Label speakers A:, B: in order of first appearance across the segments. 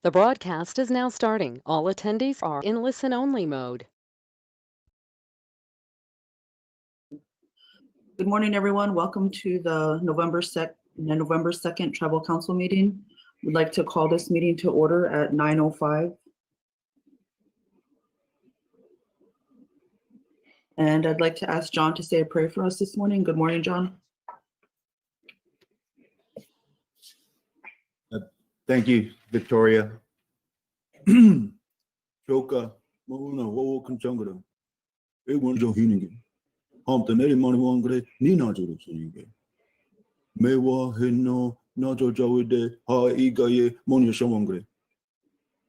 A: The broadcast is now starting. All attendees are in listen-only mode.
B: Good morning, everyone. Welcome to the November 2nd Tribal Council meeting. We'd like to call this meeting to order at 9:05. And I'd like to ask John to say a prayer for us this morning. Good morning, John.
C: Thank you, Victoria. Choka, mauna wo kunchangara. E wonjo hininge. Hampton eri mani wangre ni na joro singe. Mewa hino na jawide ha igaye monya shamangre.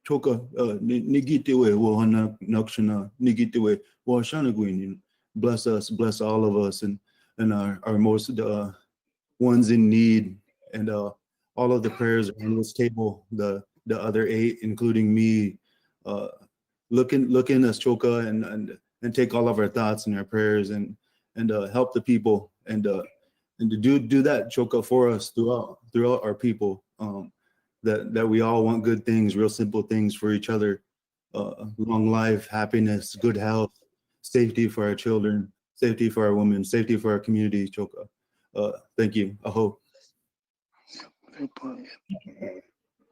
C: Choka nigitewe wo hana nakshana nigitewe wo shana gwinin. Bless us, bless all of us, and our most ones in need, and all of the prayers on this table, the other 8, including me, look in us, Choka, and take all of our thoughts and our prayers and help the people and to do that, Choka, for us throughout our people. That we all want good things, real simple things for each other, long life, happiness, good health, safety for our children, safety for our women, safety for our community, Choka. Thank you. Aho.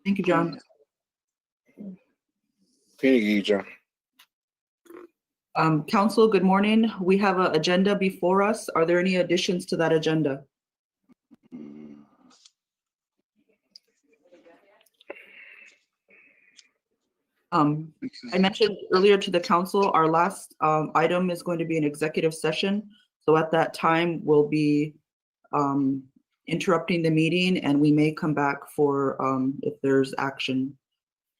B: Thank you, John. Council, good morning. We have an agenda before us. Are there any additions to that agenda? I mentioned earlier to the council, our last item is going to be an executive session. So at that time, we'll be interrupting the meeting, and we may come back for if there's action.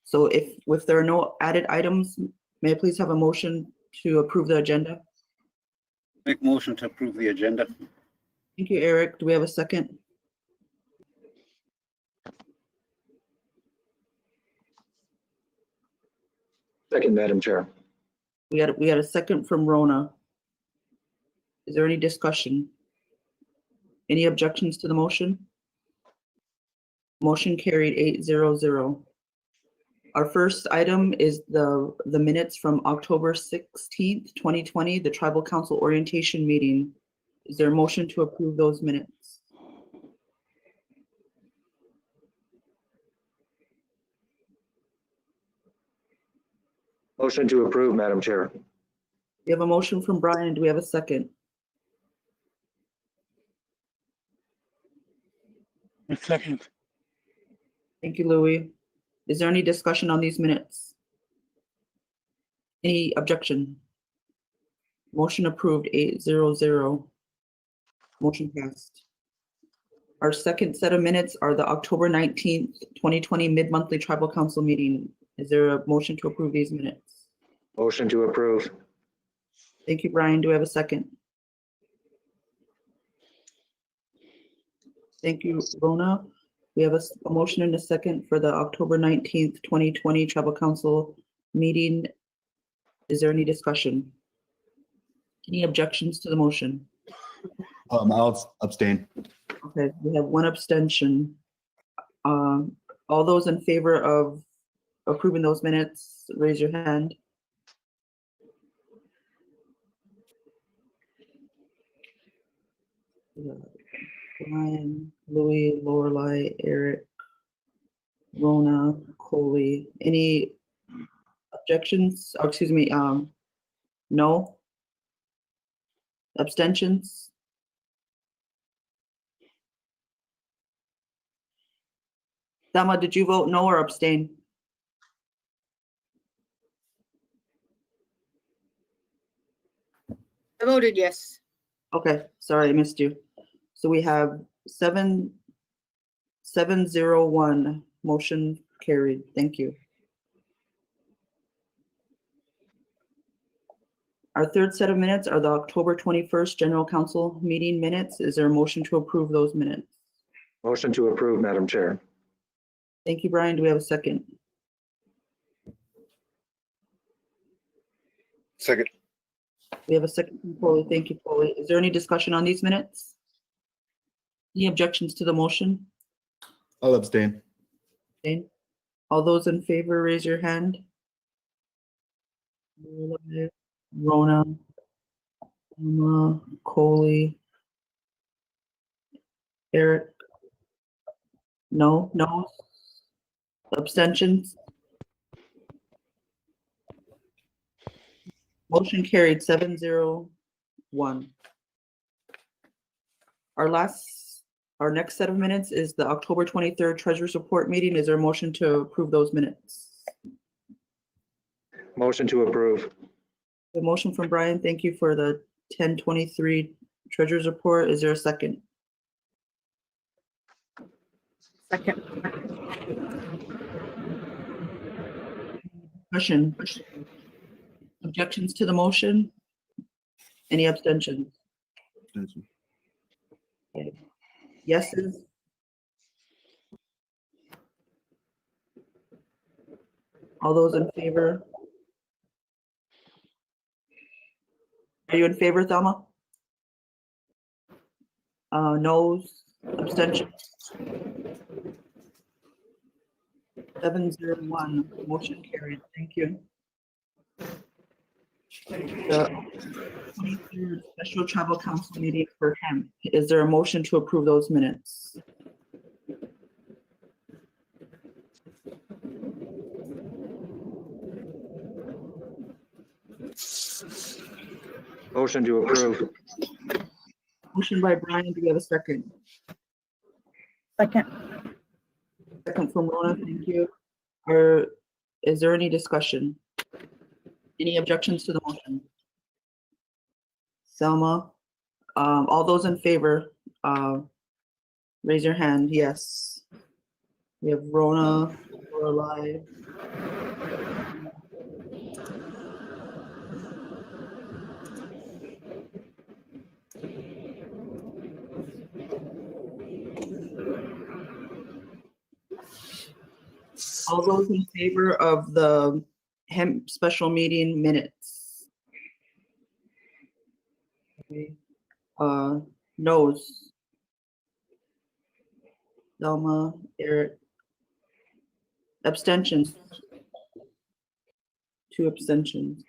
B: So if there are no added items, may I please have a motion to approve the agenda?
D: Make motion to approve the agenda.
B: Thank you, Eric. Do we have a second?
E: Second, Madam Chair.
B: We had a second from Rona. Is there any discussion? Any objections to the motion? Motion carried 8-0-0. Our first item is the minutes from October 16th, 2020, the Tribal Council Orientation Meeting. Is there a motion to approve those minutes?
E: Motion to approve, Madam Chair.
B: We have a motion from Brian. Do we have a second?
D: A second.
B: Thank you, Louis. Is there any discussion on these minutes? Any objection? Motion approved 8-0-0. Motion passed. Our second set of minutes are the October 19th, 2020 mid-monthly Tribal Council meeting. Is there a motion to approve these minutes?
E: Motion to approve.
B: Thank you, Brian. Do we have a second? Thank you, Rona. We have a motion and a second for the October 19th, 2020 Tribal Council meeting. Is there any discussion? Any objections to the motion?
C: I'll abstain.
B: Okay, we have one abstention. All those in favor of approving those minutes, raise your hand. Brian, Louis, Lorelei, Eric, Rona, Coley. Any objections? Oh, excuse me. No. Abstentions? Dama, did you vote no or abstain?
F: I voted yes.
B: Okay, sorry, I missed you. So we have 7-0-1, motion carried. Thank you. Our third set of minutes are the October 21st General Council meeting minutes. Is there a motion to approve those minutes?
E: Motion to approve, Madam Chair.
B: Thank you, Brian. Do we have a second?
D: Second.
B: We have a second from Polly. Thank you, Polly. Is there any discussion on these minutes? Any objections to the motion?
C: I'll abstain.
B: Abstain. All those in favor, raise your hand. Rona, Emma, Coley, Eric. No. Abstentions? Motion carried 701. Our next set of minutes is the October 23rd Treasurers Report meeting. Is there a motion to approve those minutes?
E: Motion to approve.
B: The motion from Brian, thank you for the 10/23 Treasurers Report. Is there a second?
F: Second.
B: Question. Objections to the motion? Any abstentions?
C: Abstention.
B: Yeses? All those in favor? Are you in favor, Thelma? Noes, abstentions? 701, motion carried. Thank you. The 23rd Special Travel Council meeting for hemp. Is there a motion to approve those minutes?
E: Motion to approve.
B: Motion by Brian, do we have a second?
F: Second.
B: Second from Rona, thank you. Is there any discussion? Any objections to the motion? Selma, all those in favor, raise your hand. Yes. We have Rona, Lorelei. All those in favor of the hemp special meeting minutes? Okay. Noes. Delma, Eric. Abstentions. 2 abstentions.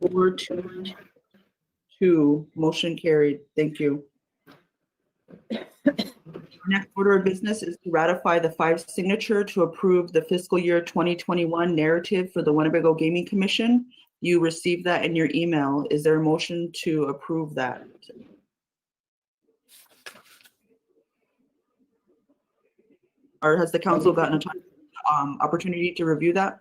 B: 4-2, motion carried. Thank you. Next order of business is to ratify the 5 signature to approve the fiscal year 2021 narrative for the Winnebago Gaming Commission. You received that in your email. Is there a motion to approve that? Or has the council gotten a opportunity to review that?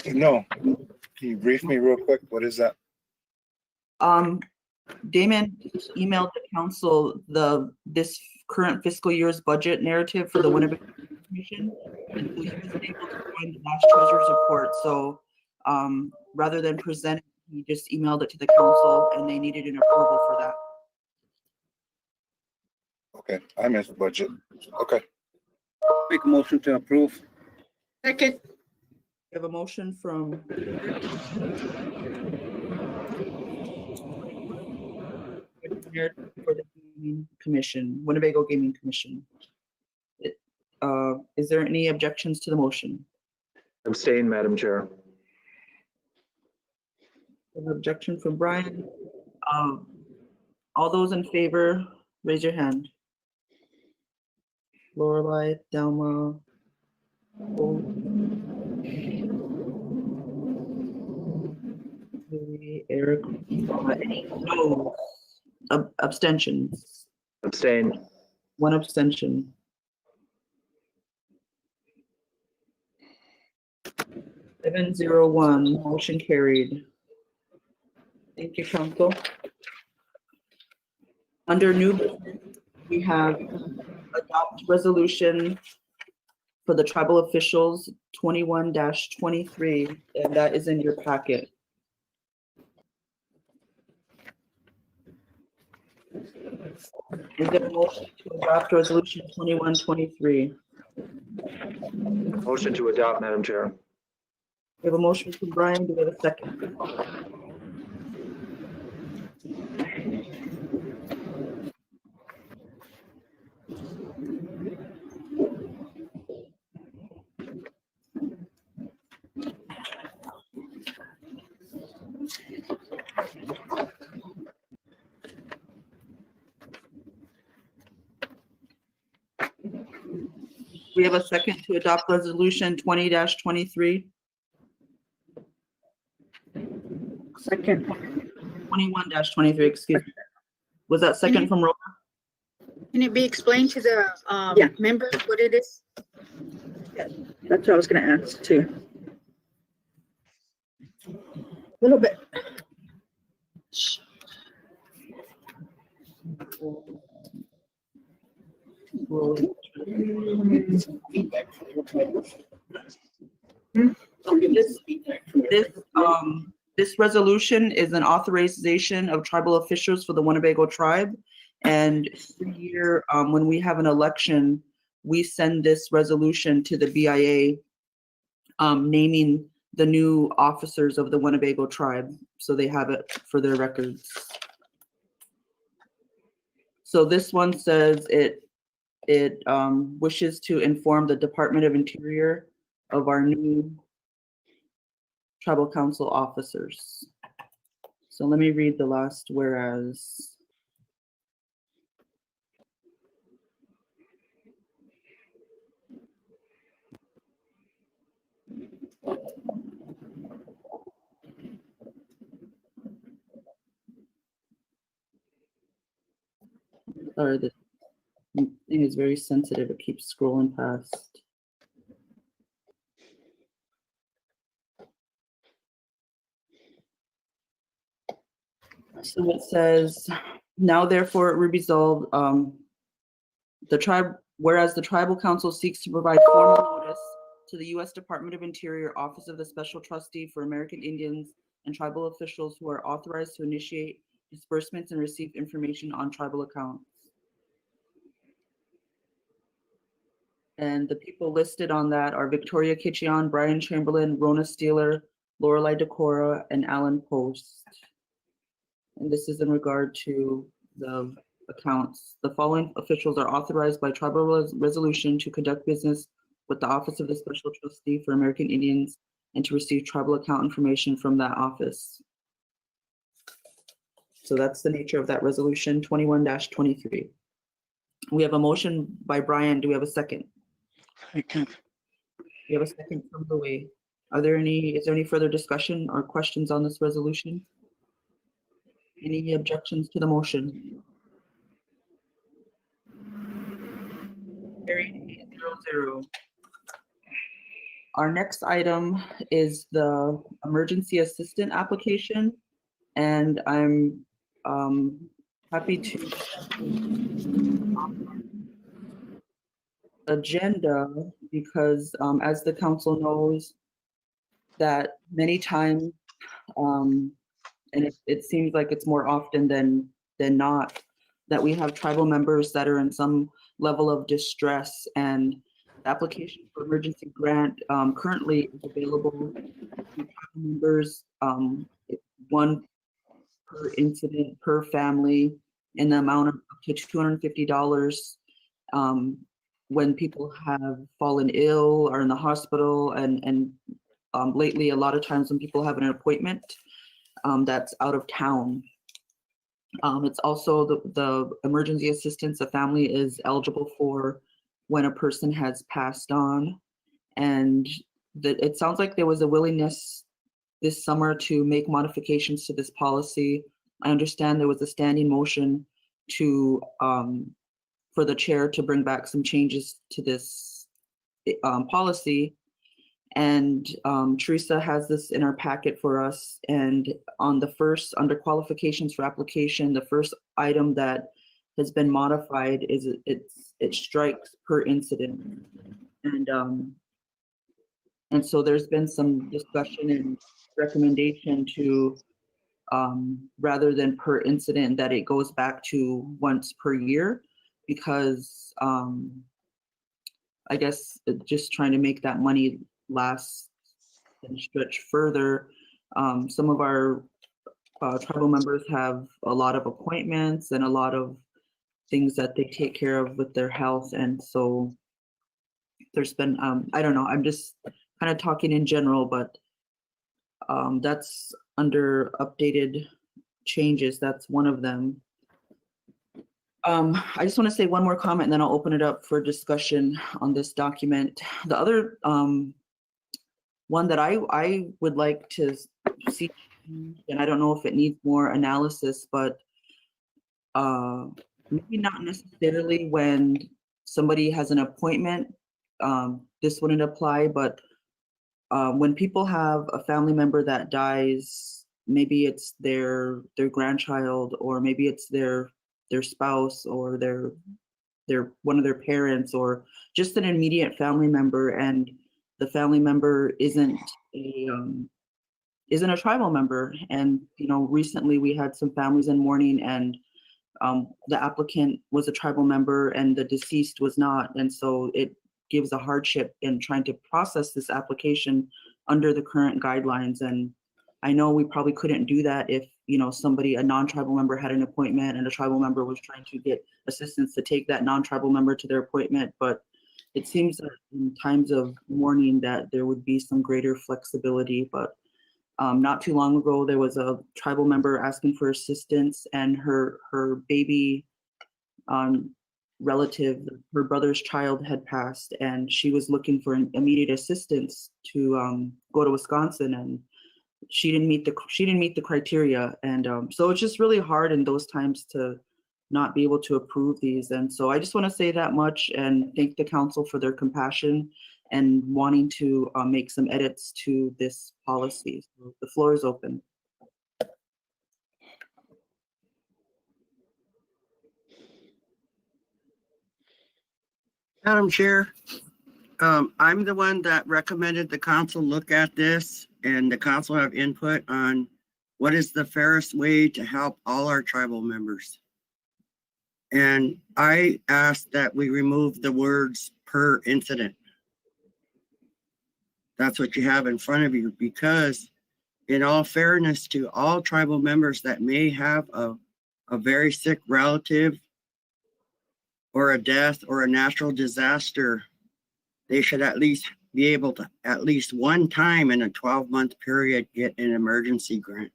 G: No. Can you brief me real quick? What is that?
B: Damon emailed the council this current fiscal year's budget narrative for the Winnebago Commission. And so he wasn't able to find the last treasurer's report. So rather than present it, he just emailed it to the council and they needed an approval for that.
G: Okay, I missed budget. Okay.
D: Make a motion to approve.
F: Second.
B: We have a motion from for the Gaming Commission, Winnebago Gaming Commission. Is there any objections to the motion?
E: Abstain, Madam Chair.
B: An objection from Brian. All those in favor, raise your hand. Lorelei, Delma. Eric. No. Abstentions.
E: Abstain.
B: 1 abstention. Seven 701, motion carried. Thank you, council. Under new business, we have adopt resolution for the tribal officials 21-23, and that is in your packet. Is there a motion to adopt resolution 21-23?
E: Motion to adopt, Madam Chair.
B: We have a motion from Brian. Do we have a second? We have a second to adopt resolution 20-23,
F: Second.
B: 21-23, excuse me. Was that second from Rhoda?
H: Can it be explained to the
F: Yeah.
H: members what it is?
F: That's what I was gonna ask too. A little bit.
B: This resolution is an authorization of tribal officials for the Winnebago tribe. And every year, when we have an election, we send this resolution to the BIA, naming the new officers of the Winnebago tribe, so they have it for their records. So this one says it wishes to inform the Department of Interior of our new tribal council officers. So let me read the last whereas. Sorry, the thing is very sensitive. It keeps scrolling past. So it says, now therefore it be resolved, whereas the tribal council seeks to provide formal notice to the U.S. Department of Interior, Office of the Special Trustee for American Indians, and tribal officials who are authorized to initiate disbursements and receive information on tribal accounts. And the people listed on that are Victoria Kitcheon, Brian Chamberlain, Rona Steeler, Lorelei Decora, and Alan Post. And this is in regard to the accounts. The following officials are authorized by tribal resolution to conduct business with the Office of the Special Trustee for American Indians and to receive tribal account information from that office. So that's the nature of that resolution 21-23. We have a motion by Brian. Do we have a second?
G: Second.
B: We have a second from Louis. Is there any further discussion or questions on this resolution? Any objections to the motion? Carried 8-0. Our next item is the emergency assistant application, and I'm happy to agenda because as the council knows that many times and it seems like it's more often than not that we have tribal members that are in some level of distress, and the application for emergency grant currently is available to tribal members, one per incident per family in the amount of up to $250 when people have fallen ill or in the hospital, and lately a lot of times when people have an appointment that's out of town. It's also the emergency assistance a family is eligible for when a person has passed on. And it sounds like there was a willingness this summer to make modifications to this policy. I understand there was a standing motion to for the chair to bring back some changes to this policy. And Teresa has this in our packet for us. And on the first, under qualifications for application, the first item that has been modified is it strikes per incident. And so there's been some discussion and recommendation to rather than per incident, that it goes back to once per year, because I guess just trying to make that money last and stretch further. Some of our tribal members have a lot of appointments and a lot of things that they take care of with their health. And so there's been, I don't know, I'm just kind of talking in general, but that's under updated changes. That's one of them. I just want to say one more comment and then I'll open it up for discussion on this document. The other one that I would like to see, and I don't know if it needs more analysis, but maybe not necessarily when somebody has an appointment, this wouldn't apply, but when people have a family member that dies, maybe it's their grandchild, or maybe it's their spouse, or their one of their parents, or just an immediate family member, and the family member isn't a tribal member. And recently we had some families in mourning, and the applicant was a tribal member and the deceased was not, and so it gives a hardship in trying to process this application under the current guidelines. And I know we probably couldn't do that if a non-tribal member had an appointment and a tribal member was trying to get assistance to take that non-tribal member to their appointment. But it seems that in times of mourning that there would be some greater flexibility. But not too long ago, there was a tribal member asking for assistance, and her baby relative, her brother's child, had passed, and she was looking for an immediate assistance to go to Wisconsin, and she didn't meet the criteria. And so it's just really hard in those times to not be able to approve these. And so I just want to say that much and thank the council for their compassion and wanting to make some edits to this policy. So the floor is open.
I: Madam Chair, I'm the one that recommended the council look at this, and the council have input on what is the fairest way to help all our tribal members. And I asked that we remove the words "per incident." That's what you have in front of you, because in all fairness to all tribal members that may have a very sick relative or a death or a natural disaster, they should at least be able to, at least one time in a 12-month period, get an emergency grant.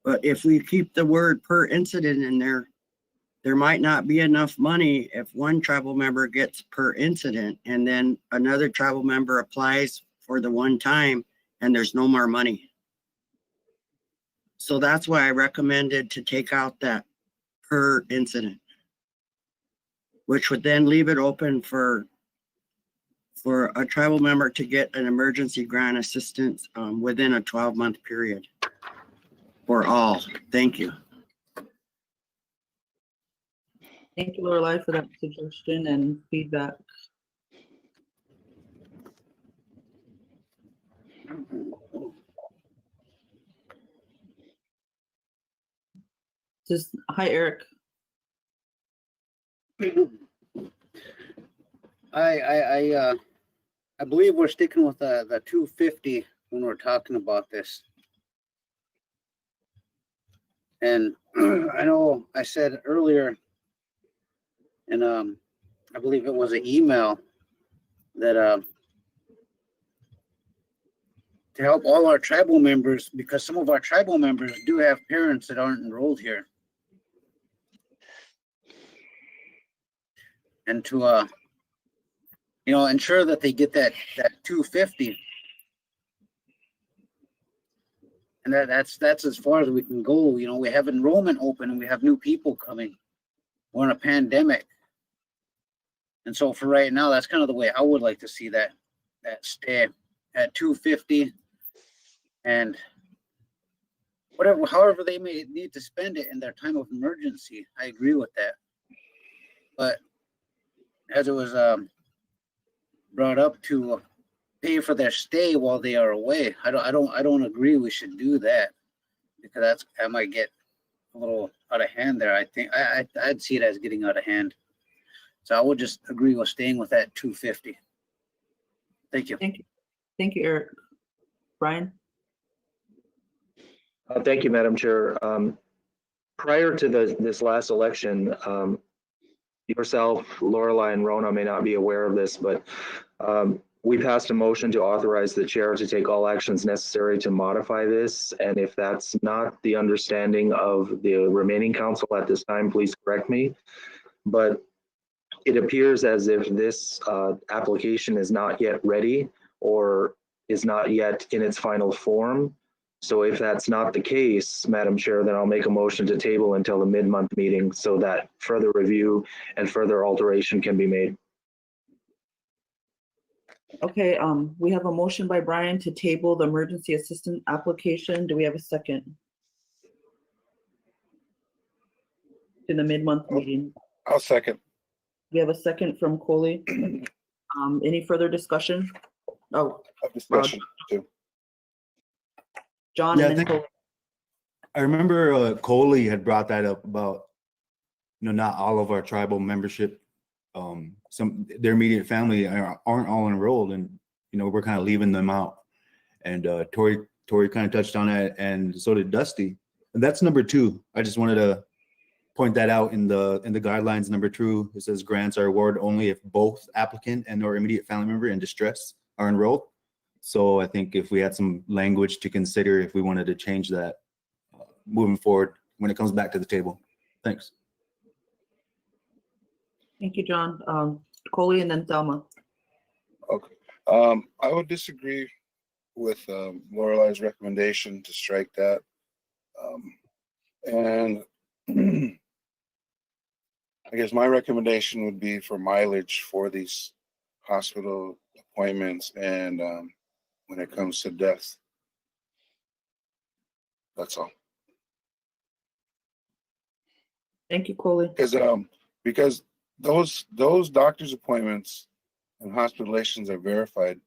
I: But if we keep the word "per incident" in there, there might not be enough money if one tribal member gets per incident and then another tribal member applies for the one time and there's no more money. So that's why I recommended to take out that "per incident," which would then leave it open for a tribal member to get an emergency grant assistance within a 12-month period for all. Thank you.
B: Thank you, Lorelei, for that suggestion and feedback. Hi, Eric.
D: I believe we're sticking with the 250 when we're talking about this. And I know I said earlier, and I believe it was an email, that to help all our tribal members, because some of our tribal members do have parents that aren't enrolled here. And to ensure that they get that 250. And that's as far as we can go. We have enrollment open and we have new people coming. We're in a pandemic. And so for right now, that's kind of the way I would like to see that stay at 250. And however they may need to spend it in their time of emergency, I agree with that. But as it was brought up, to pay for their stay while they are away, I don't agree we should do that, because that might get a little out of hand there. I think I'd see it as getting out of hand. So I would just agree with staying with that 250. Thank you.
B: Thank you, Eric. Brian?
E: Thank you, Madam Chair. Prior to this last election, yourself, Lorelei, and Rona may not be aware of this, but we passed a motion to authorize the chair to take all actions necessary to modify this. And if that's not the understanding of the remaining council at this time, please correct me. But it appears as if this application is not yet ready or is not yet in its final form. So if that's not the case, Madam Chair, then I'll make a motion to table until the mid-month meeting so that further review and further alteration can be made.
B: Okay, we have a motion by Brian to table the emergency assistant application. Do we have a second? To the mid-month meeting.
G: I'll second.
B: We have a second from Coley. Any further discussion? Oh,
G: Discussion too.
B: John
C: Yeah, I
B: and then
C: think-
B: Coley.
C: I remember Coley had brought that up about, not all of our tribal membership, their immediate family aren't all enrolled, and we're kind of leaving them out. And Tori kind of touched on that, and so did Dusty. And that's number 2. I just wanted to point that out in the guidelines. Number 2, it says grants are awarded only if both applicant and or immediate family member in distress are enrolled. So I think if we had some language to consider, if we wanted to change that moving forward when it comes back to the table. Thanks.
B: Thank you, John. Coley and then Thelma.
G: Okay. I would disagree with Lorelai's recommendation to strike that. And I guess my recommendation would be for mileage for these hospital appointments and when it comes to death. That's all.
B: Thank you, Coley.
G: Because those doctor's appointments and hospitalizations are verified,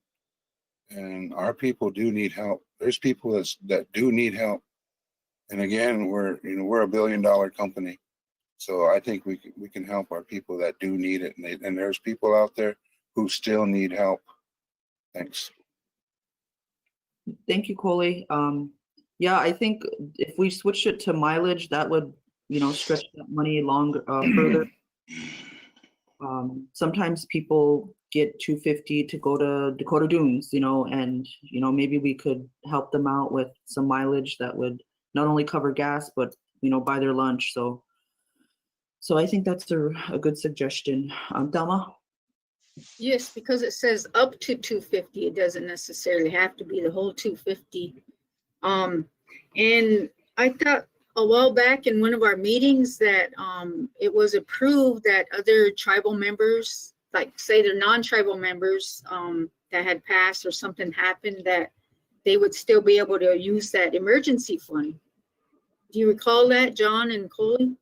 G: and our people do need help. There's people that do need help, and again, we're a $1 billion company, so I think we can help our people that do need it, and there's people out there who still need help. Thanks.
B: Thank you, Coley. Yeah, I think if we switched it to mileage, that would, stretch that money longer, further. Sometimes people get $250 to go to Dakota Dunes, and, maybe we could help them out with some mileage that would not only cover gas, but, buy their lunch. So I think that's a good suggestion. Thelma?
H: Yes, because it says up to 250. It doesn't necessarily have to be the whole 250. And I thought a while back in one of our meetings that it was approved that other tribal members, like say they're non-tribal members that had passed or something happened, that they would still be able to use that emergency fund. Do you recall that, John and Coley?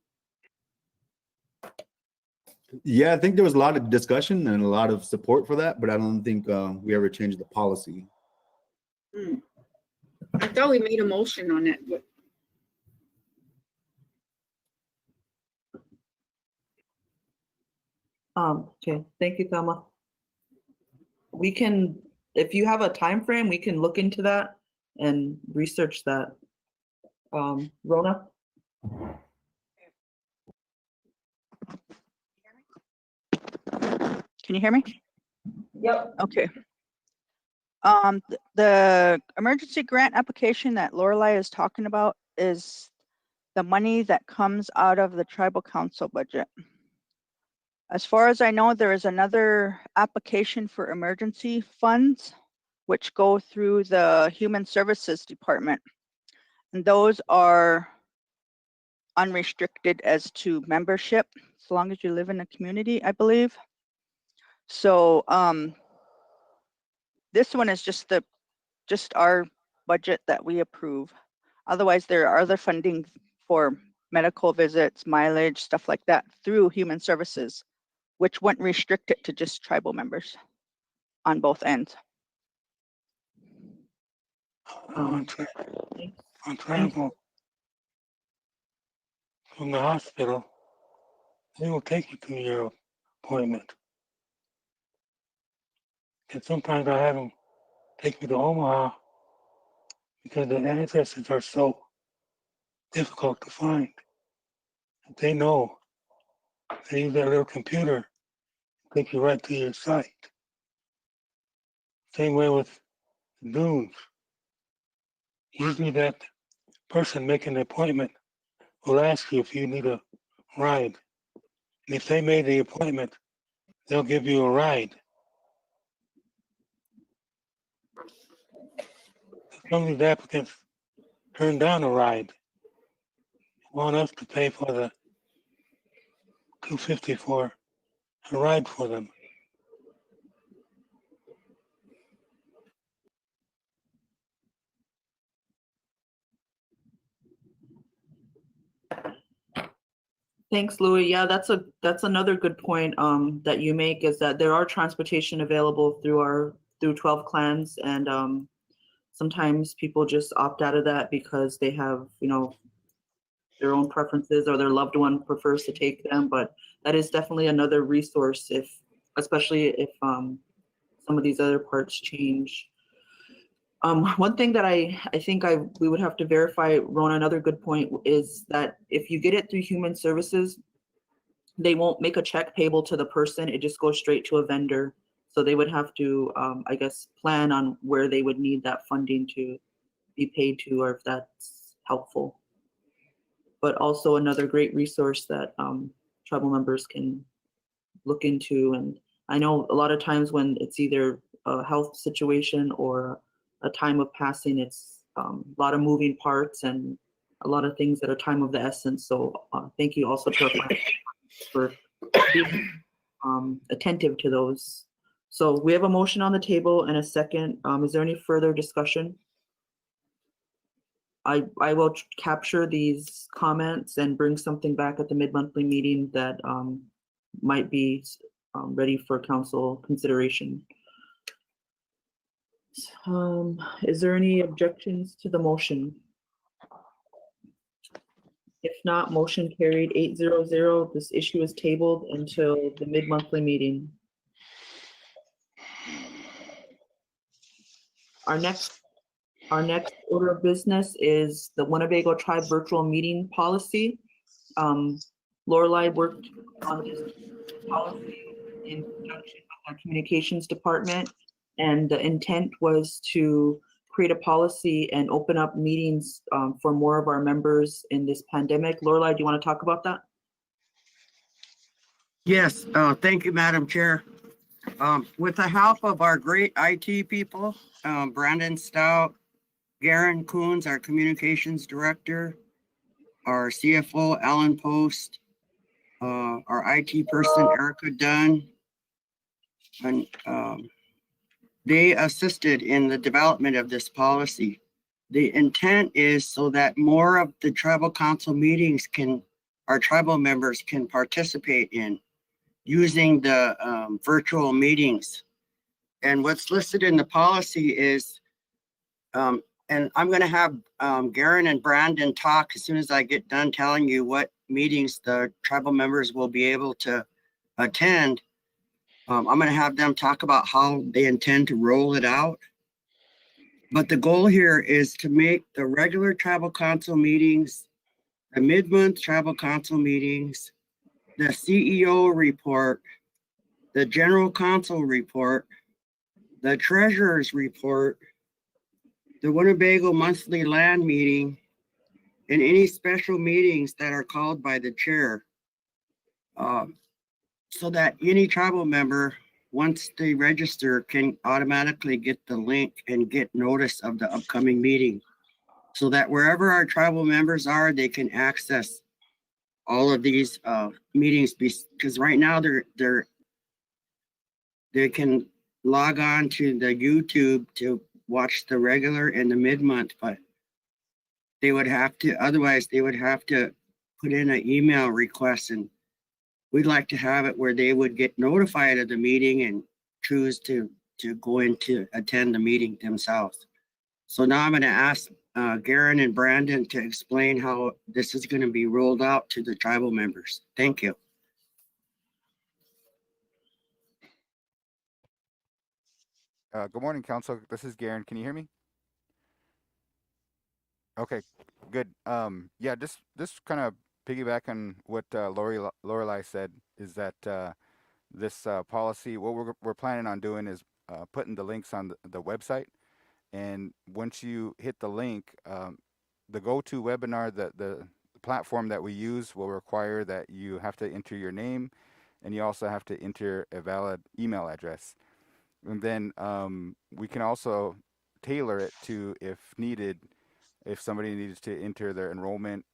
C: Yeah, I think there was a lot of discussion and a lot of support for that, but I don't think we ever changed the policy.
H: I thought we made a motion on that, but
B: Okay, thank you, Thelma. We can, if you have a time frame, we can look into that and research that. Rona?
F: Can you hear me?
B: Yep.
F: Okay. The emergency grant application that Lorelai is talking about is the money that comes out of the tribal council budget. As far as I know, there is another application for emergency funds, which go through the Human Services Department. And those are unrestricted as to membership, as long as you live in a community, I believe. So this one is just our budget that we approve. Otherwise, there are other funding for medical visits, mileage, stuff like that through Human Services, which wouldn't restrict it to just tribal members on both ends.
J: On travel from the hospital, they will take you to your appointment. And sometimes I have them take me to Omaha because the addresses are so difficult to find. They know. They use their little computer, take you right to your site. Same way with dunes. Usually that person making the appointment will ask you if you need a ride. And if they made the appointment, they'll give you a ride. Some of these applicants turn down a ride, want us to pay for the $250 for a ride for them.
B: Thanks, Louis. Yeah, that's another good point that you make, is that there are transportation available through 12 clans, and sometimes people just opt out of that because they have, their own preferences, or their loved one prefers to take them. But that is definitely another resource, especially if some of these other parts change. One thing that I think we would have to verify, Rona, another good point, is that if you get it through Human Services, they won't make a check payable to the person. It just goes straight to a vendor. So they would have to, I guess, plan on where they would need that funding to be paid to, or if that's helpful. But also another great resource that tribal members can look into. And I know a lot of times when it's either a health situation or a time of passing, it's a lot of moving parts and a lot of things that are time of the essence. So thank you also to our for being attentive to those. So we have a motion on the table and a second. Is there any further discussion? I will capture these comments and bring something back at the mid-monthly meeting that might be ready for council consideration. Is there any objections to the motion? If not, motion carried 800. This issue is tabled until the mid-monthly meeting. Our next order of business is the Winnebago Tribe virtual meeting policy. Lorelei worked on this policy in conjunction with our communications department, and the intent was to create a policy and open up meetings for more of our members in this pandemic. Lorelei, do you want to talk about that?
I: Yes, thank you, Madam Chair. With the help of our great IT people, Brandon Stout, Garen Coons, our communications director, our CFO, Alan Post, our IT person, Erica Dunn, and they assisted in the development of this policy. The intent is so that more of the tribal council meetings our tribal members can participate in using the virtual meetings. And what's listed in the policy is, and I'm going to have Garen and Brandon talk as soon as I get done telling you what meetings the tribal members will be able to attend. I'm going to have them talk about how they intend to roll it out. But the goal here is to make the regular tribal council meetings, the mid-month tribal council meetings, the CEO report, the general council report, the treasurer's report, the Winnebago monthly land meeting, and any special meetings that are called by the chair. So that any tribal member, once they register, can automatically get the link and get notice of the upcoming meeting. So that wherever our tribal members are, they can access all of these meetings, because right now they can log on to the YouTube to watch the regular and the mid-month, but otherwise they would have to put in an email request, and we'd like to have it where they would get notified of the meeting and choose to go in to attend the meeting themselves. So now I'm going to ask Garen and Brandon to explain how this is going to be rolled out to the tribal members. Thank you.
K: Good morning, Council. This is Garen. Can you hear me? Okay, good. Yeah, just kind of piggyback on what Lorelei said, is that this policy, what we're planning on doing is putting the links on the website. And once you hit the link, the go-to webinar, the platform that we use will require that you have to enter your name, and you also have to enter a valid email address. And then we can also tailor it to, if needed, if somebody needs to enter their enrollment,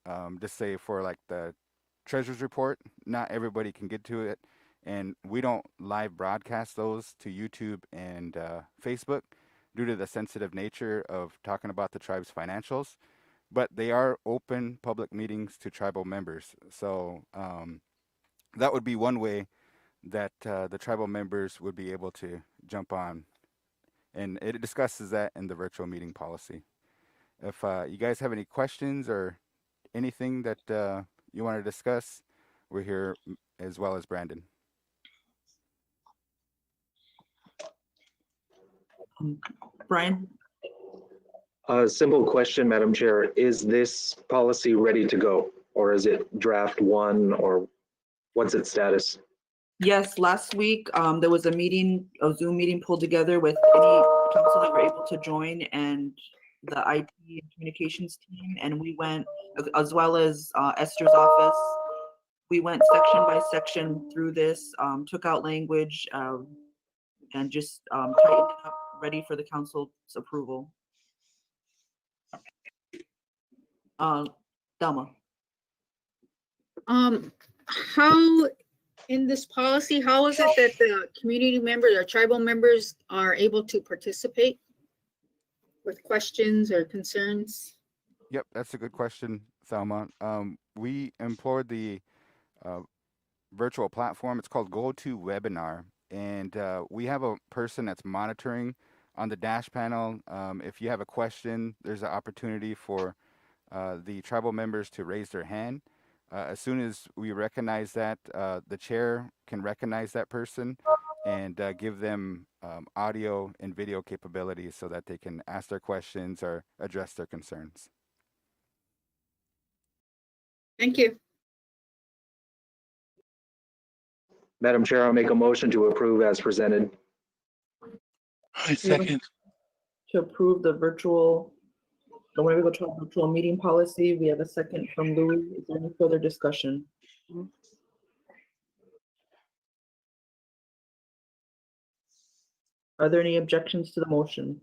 K: just say for like the treasurer's report, not everybody can get to it. And we don't live broadcast those to YouTube and Facebook due to the sensitive nature of talking about the tribe's financials. But they are open public meetings to tribal members. So that would be one way that the tribal members would be able to jump on. And it discusses that in the virtual meeting policy. If you guys have any questions or anything that you want to discuss, we're here as well as Brandon.
B: Brian?
E: A simple question, Madam Chair. Is this policy ready to go, or is it draft one, or what's its status?
B: Yes, last week, there was a meeting, a Zoom meeting pulled together with any council that were able to join and the IT and communications team, and we went, as well as Esther's office, we went section by section through this, took out language, and just tightened it up, ready for the council's approval. Delma.
H: How, in this policy, how is it that the community members or tribal members are able to participate with questions or concerns?
K: Yep, that's a good question, Thelma. We employed the virtual platform. It's called GoToWebinar, and we have a person that's monitoring on the dash panel. If you have a question, there's an opportunity for the tribal members to raise their hand. As soon as we recognize that, the chair can recognize that person and give them audio and video capabilities so that they can ask their questions or address their concerns.
H: Thank you.
E: Madam Chair, I'll make a motion to approve as presented.
J: I second.
B: To approve the virtual, the Winnebago Tribe virtual meeting policy. We have a second from Louis. Is there any further discussion? Are there any objections to the motion?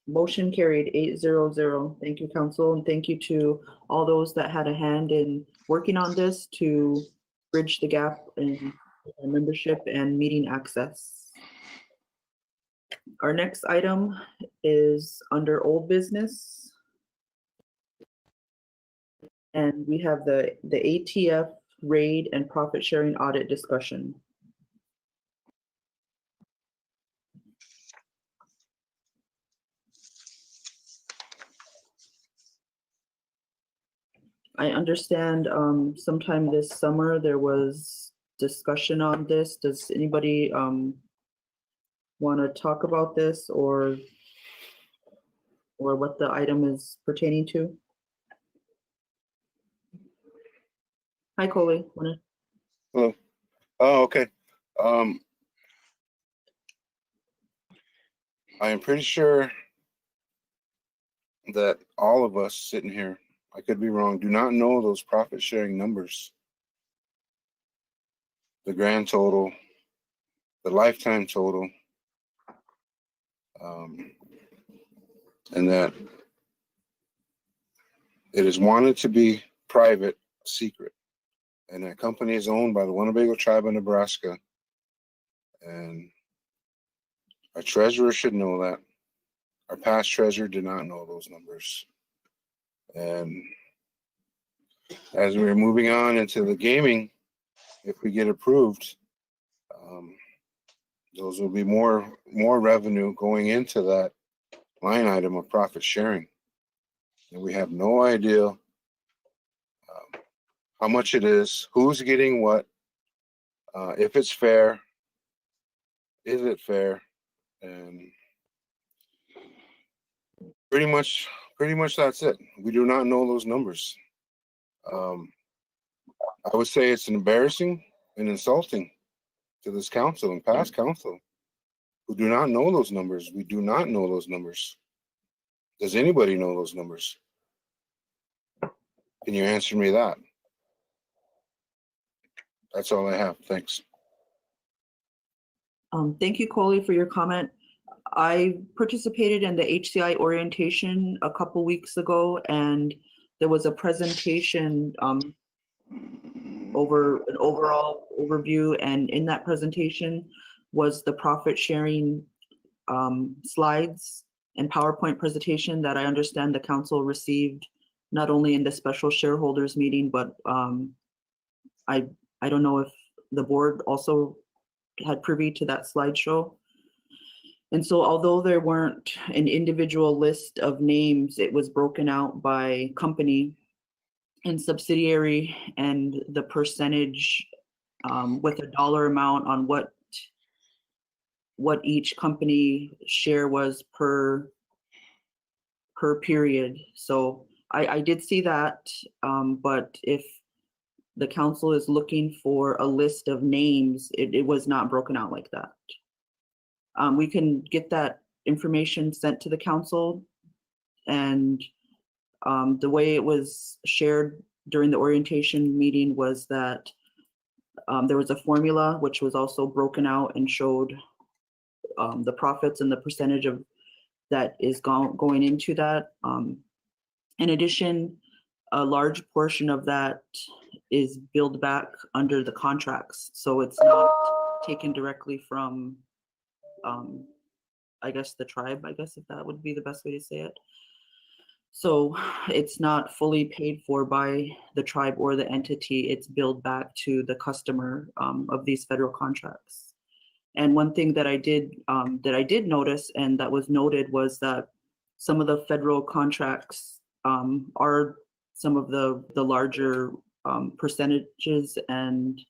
B: Motion carried 800. Thank you, council, and thank you to all those that had a hand in working on this to bridge the gap in membership and meeting access. Our next item is under old business. And we have the ATF raid and profit sharing audit discussion. I understand sometime this summer there was discussion on this. Does anybody want to talk about this or what the item is pertaining to? Hi, Coley.
G: Hello. Oh, okay. I am pretty sure that all of us sitting here, I could be wrong, do not know those profit sharing numbers. The grand total, the lifetime total, and that it is wanted to be private, secret. And that company is owned by the Winnebago Tribe of Nebraska. And our treasurer should know that. Our past treasurer did not know those numbers. And as we're moving on into the gaming, if we get approved, those will be more revenue going into that line item of profit sharing. And we have no idea how much it is, who's getting what, if it's fair, is it fair, and pretty much that's it. We do not know those numbers. I would say it's embarrassing and insulting to this council and past council who do not know those numbers. We do not know those numbers. Does anybody know those numbers? Can you answer me that? That's all I have. Thanks.
B: Thank you, Coley, for your comment. I participated in the HCI orientation a couple weeks ago, and there was a presentation over an overall overview, and in that presentation was the profit sharing slides and PowerPoint presentation that I understand the council received not only in the special shareholders meeting, but I don't know if the board also had privy to that slideshow. And so although there weren't an individual list of names, it was broken out by company and subsidiary and the percentage with a dollar amount on what each company share was per period. So I did see that, but if the council is looking for a list of names, it was not broken out like that. We can get that information sent to the council, and the way it was shared during the orientation meeting was that there was a formula which was also broken out and showed the profits and the percentage of that is going into that. In addition, a large portion of that is billed back under the contracts. So it's not taken directly from, I guess, the tribe, I guess, if that would be the best way to say it. So it's not fully paid for by the tribe or the entity. It's billed back to the customer of these federal contracts. And one thing that I did notice, and that was noted, was that some of the federal contracts are some of the larger percentages, and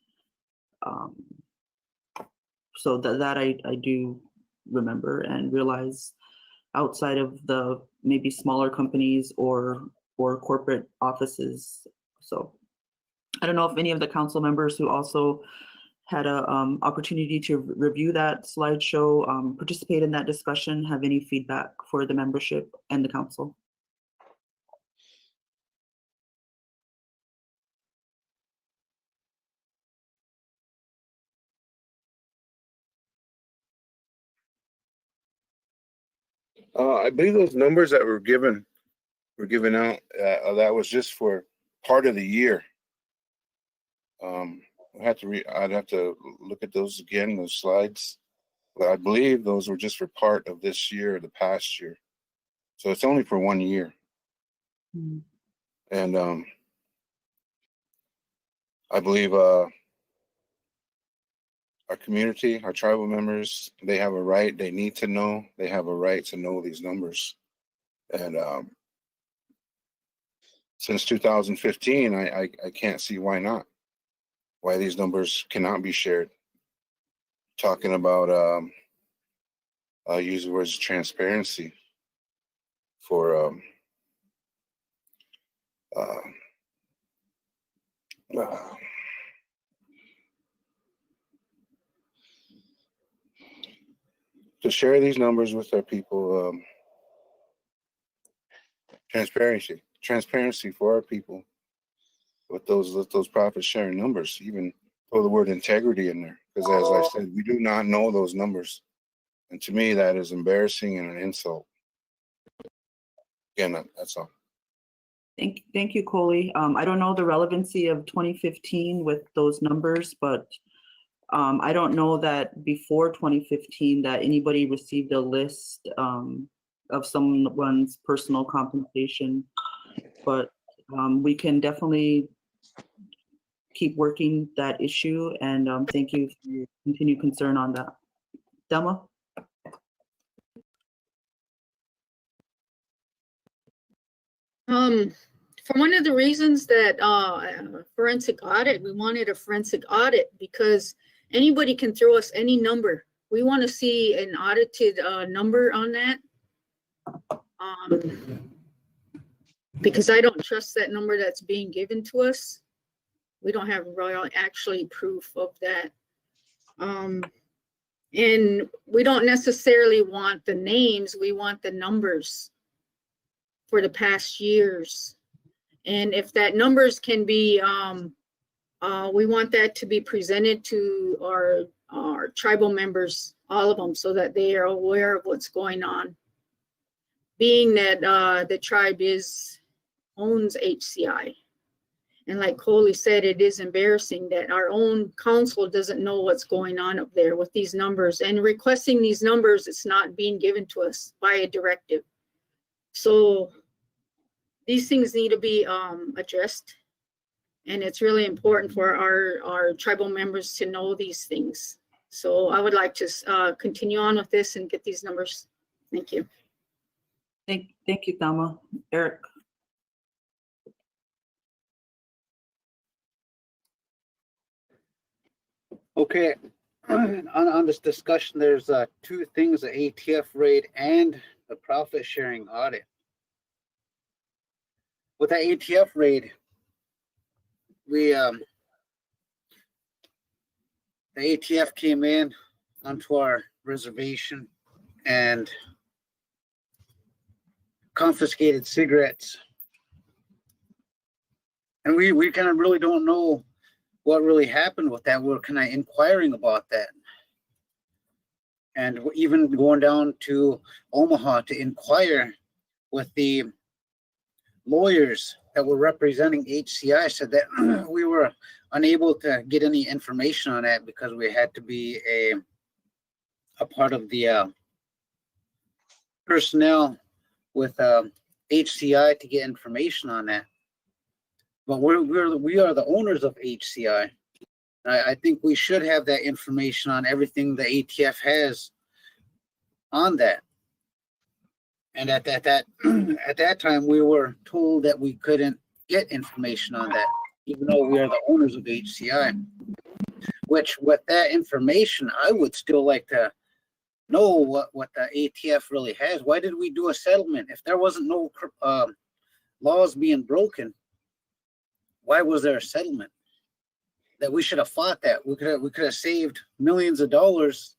B: so that I do remember and realize outside of the maybe smaller companies or corporate offices. So I don't know if any of the council members who also had a opportunity to review that slideshow, participate in that discussion, have any feedback for the membership and the council.
G: I believe those numbers that were given out, that was just for part of the year. I'd have to look at those again, those slides. But I believe those were just for part of this year, the past year. So it's only for 1 year.
B: Mm-hmm.
G: And I believe our community, our tribal members, they have a right, they need to know, they have a right to know these numbers. And since 2015, I can't see why not, why these numbers cannot be shared. Talking about, I'll use the words transparency for to share these numbers with our people. Transparency for our people with those profit sharing numbers. Even throw the word integrity in there, because as I said, we do not know those numbers, and to me that is embarrassing and an insult. Again, that's all.
B: Thank you, Coley. I don't know the relevancy of 2015 with those numbers, but I don't know that before 2015 that anybody received a list of someone's personal compensation, but we can definitely keep working that issue, and thank you for your continued concern on that. Delma?
H: For one of the reasons that forensic audit, we wanted a forensic audit because anybody can throw us any number. We want to see an audited number on that. Because I don't trust that number that's being given to us. We don't have actually proof of that. And we don't necessarily want the names, we want the numbers for the past years. And if that numbers can be, we want that to be presented to our tribal members, all of them, so that they are aware of what's going on. Being that the tribe owns HCI. And like Coley said, it is embarrassing that our own council doesn't know what's going on up there with these numbers, and requesting these numbers, it's not being given to us by a directive. So these things need to be addressed. And it's really important for our tribal members to know these things. So I would like to continue on with this and get these numbers. Thank you.
B: Thank you, Thelma. Eric?
D: Okay, on this discussion, there's two things, the ATF raid and the profit sharing audit. With that ATF raid, the ATF came in onto our reservation and confiscated cigarettes. And we kind of really don't know what really happened with that. We're kind of inquiring about that. And we're even going down to Omaha to inquire with the lawyers that were representing HCI, said that we were unable to get any information on that because we had to be a part of the personnel with HCI to get information on that. But we are the owners of HCI. I think we should have that information on everything the ATF has on that. And at that time, we were told that we couldn't get information on that, even though we are the owners of HCI. Which, with that information, I would still like to know what the ATF really has. Why did we do a settlement? If there wasn't no laws being broken, why was there a settlement? That we should have fought that. We could have saved millions of dollars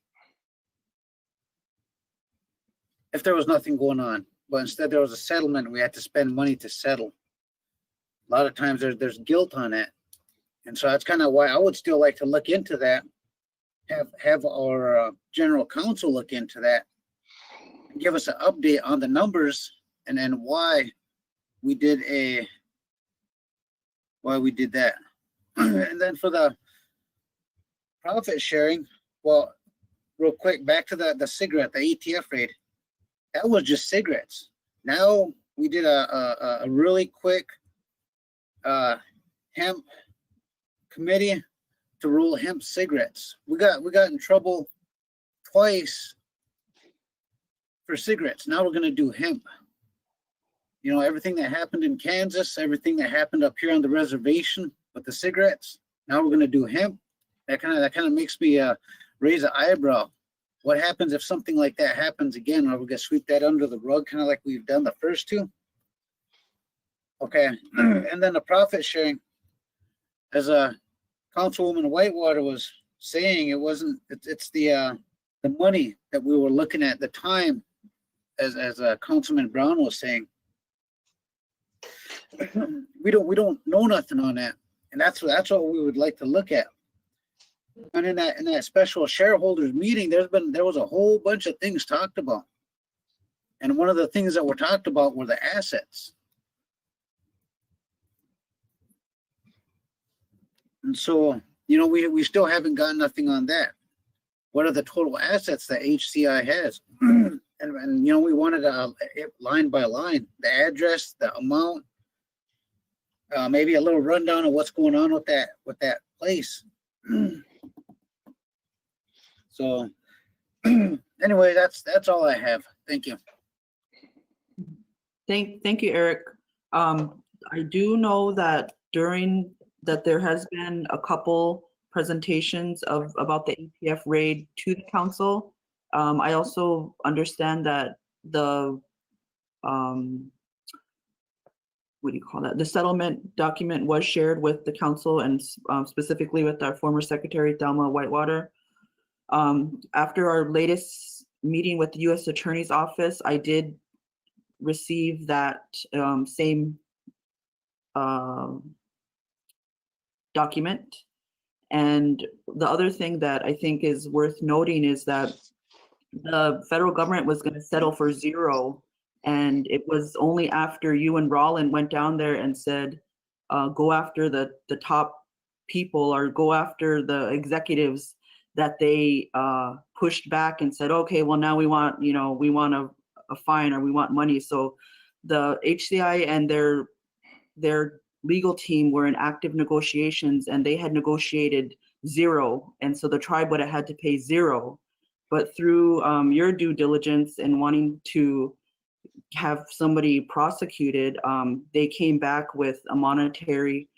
D: if there was nothing going on. But instead there was a settlement. We had to spend money to settle. A lot of times there's guilt on that. And so that's kind of why I would still like to look into that. Have our general counsel look into that. Give us an update on the numbers and then why we did that. And then for the profit sharing, well, real quick, back to the cigarette, the ATF raid. That was just cigarettes. Now we did a really quick hemp committee to rule hemp cigarettes. We got in trouble twice for cigarettes. Now we're gonna do hemp. You know, everything that happened in Kansas, everything that happened up here on the reservation with the cigarettes. Now we're gonna do hemp. That kind of makes me raise an eyebrow. What happens if something like that happens again? Are we gonna sweep that under the rug, kind of like we've done the first two? Okay, and then the profit sharing, as a Councilwoman Whitewater was saying, it's the money that we were looking at the time, as Councilman Brown was saying. We don't know nothing on that, and that's what we would like to look at. And in that special shareholders meeting, there was a whole bunch of things talked about, and one of the things that were talked about were the assets. And so, you know, we still haven't gotten nothing on that. What are the total assets that HCI has? and you know, we wanted line by line, the address, the amount, maybe a little rundown of what's going on with that place. So anyway, that's all I have. Thank you.
B: Thank you, Eric. I do know that there has been a couple presentations about the ATF raid to the council. I also understand that the what do you call that? The settlement document was shared with the council and specifically with our former secretary, Thelma Whitewater. After our latest meeting with the U.S. Attorney's Office, I did receive that same document. And the other thing that I think is worth noting is that the federal government was going to settle for zero. And it was only after you and Rollin went down there and said, go after the top people or go after the executives, that they pushed back and said, okay, well, now we want, we want a fine or we want money. So the HCI and their legal team were in active negotiations, and they had negotiated zero. And so the tribe would have had to pay zero. But through your due diligence and wanting to have somebody prosecuted, they came back with a monetary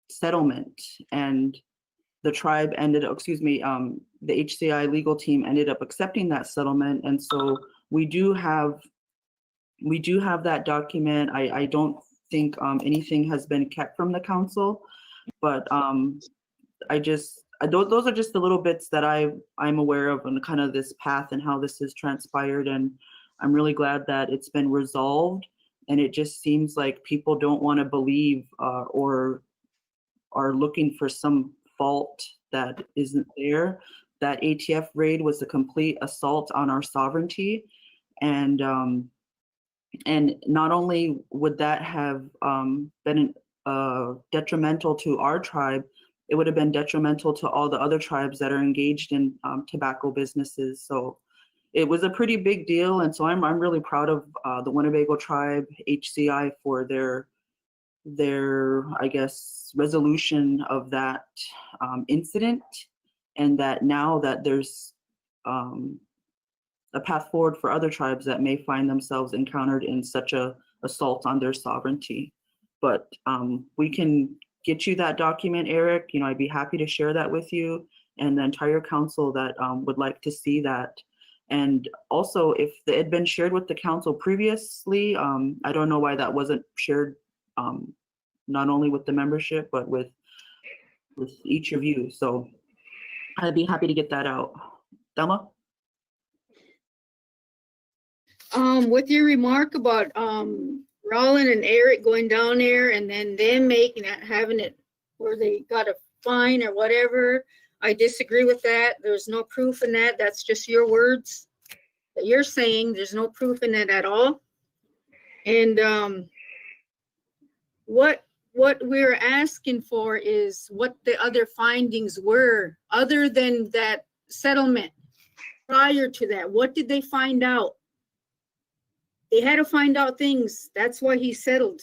B: settlement, and the tribe ended up, the HCI legal team ended up accepting that settlement. And so we do have that document. I don't think anything has been kept from the council, but those are just the little bits that I'm aware of on kind of this path and how this has transpired. And I'm really glad that it's been resolved. And it just seems like people don't want to believe or are looking for some fault that isn't there. That ATF raid was a complete assault on our sovereignty. And not only would that have been detrimental to our tribe, it would have been detrimental to all the other tribes that are engaged in tobacco businesses. So it was a pretty big deal. And so I'm really proud of the Winnebago tribe, HCI, for their I guess, resolution of that incident. And that now that there's a path forward for other tribes that may find themselves encountered in such a assault on their sovereignty. But we can get you that document, Eric. I'd be happy to share that with you and the entire council that would like to see that. And also, if it had been shared with the council previously, I don't know why that wasn't shared, not only with the membership, but with each of you. So I'd be happy to get that out. Thelma?
H: With your remark about Rollin and Eric going down there and then them having it where they got a fine or whatever, I disagree with that. There's no proof in that. That's just your words that you're saying. There's no proof in that at all. And what we're asking for is what the other findings were, other than that settlement. Prior to that, what did they find out? They had to find out things. That's why he settled.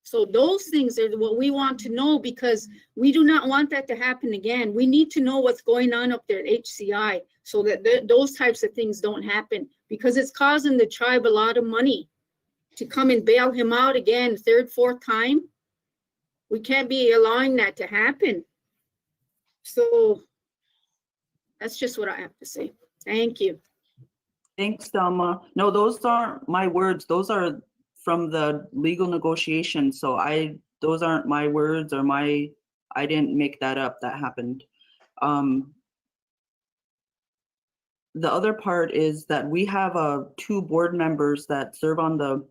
H: So those things are what we want to know, because we do not want that to happen again. We need to know what's going on up there at HCI so that those types of things don't happen, because it's causing the tribe a lot of money to come and bail him out again, third, fourth time. We can't be allowing that to happen. So that's just what I have to say. Thank you.
B: Thanks, Thelma. No, those aren't my words. Those are from the legal negotiation. So those aren't my words or I didn't make that up. That happened. The other part is that we have 2 board members that serve on the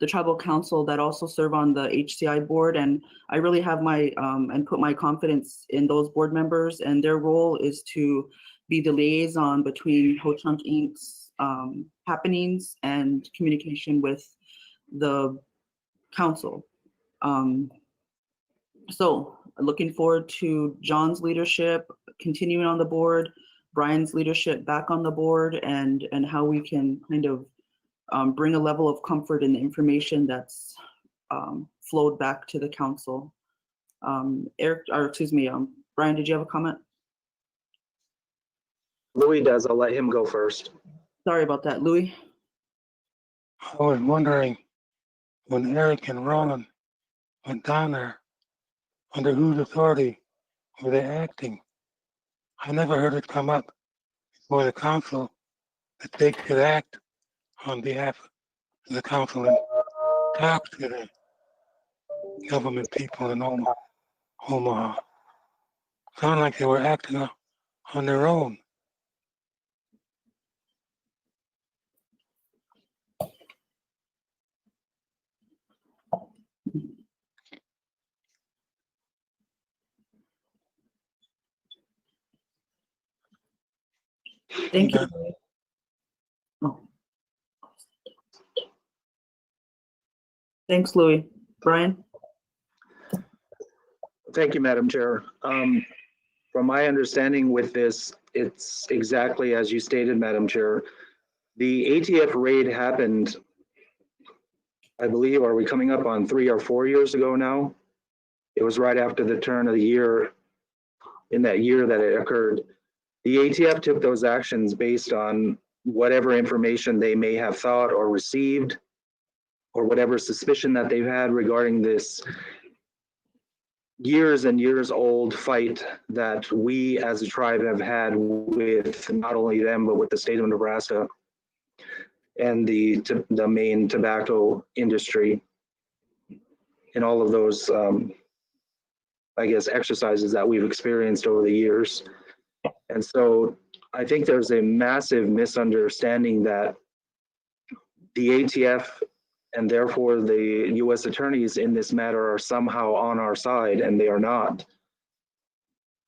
B: tribal council that also serve on the HCI board. And I really have and put my confidence in those board members, and their role is to be the liaison between Ho-Chunk Inc.'s happenings and communication with the council. So looking forward to John's leadership, continuing on the board, Brian's leadership back on the board, and how we can kind of bring a level of comfort in the information that's flowed back to the council. Brian, did you have a comment?
E: Louis does. I'll let him go first.
B: Sorry about that, Louis.
J: I was wondering, when Eric and Roland went down there, under whose authority were they acting? I never heard it come up before the council that they could act on behalf of the council and talk to the government people in Omaha. sounded like they were acting on their own.
B: Thank you.
J: Okay.
B: Oh. Thanks, Louis. Brian?
E: Thank you, Madam Chair. From my understanding with this, it's exactly as you stated, Madam Chair. The ATF raid happened, I believe, are we coming up on 3 or 4 years ago now? It was right after the turn of the year, in that year that it occurred. The ATF took those actions based on whatever information they may have thought or received, or whatever suspicion that they've had regarding this years and years old fight that we as a tribe have had with not only them, but with the state of Nebraska and the main tobacco industry and all of those, I guess, exercises that we've experienced over the years. And so I think there's a massive misunderstanding that the ATF and therefore the U.S. attorneys in this matter are somehow on our side, and they are not.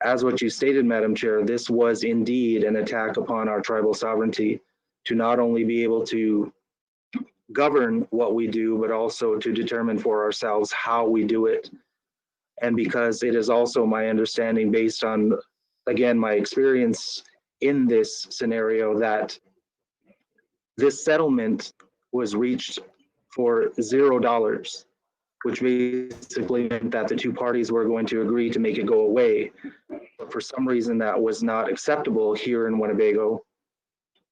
E: As what you stated, Madam Chair, this was indeed an attack upon our tribal sovereignty to not only be able to govern what we do, but also to determine for ourselves how we do it. And because it is also my understanding, based on, again, my experience in this scenario, that this settlement was reached for $0, which basically meant that the two parties were going to agree to make it go away. But for some reason, that was not acceptable here in Winnebago,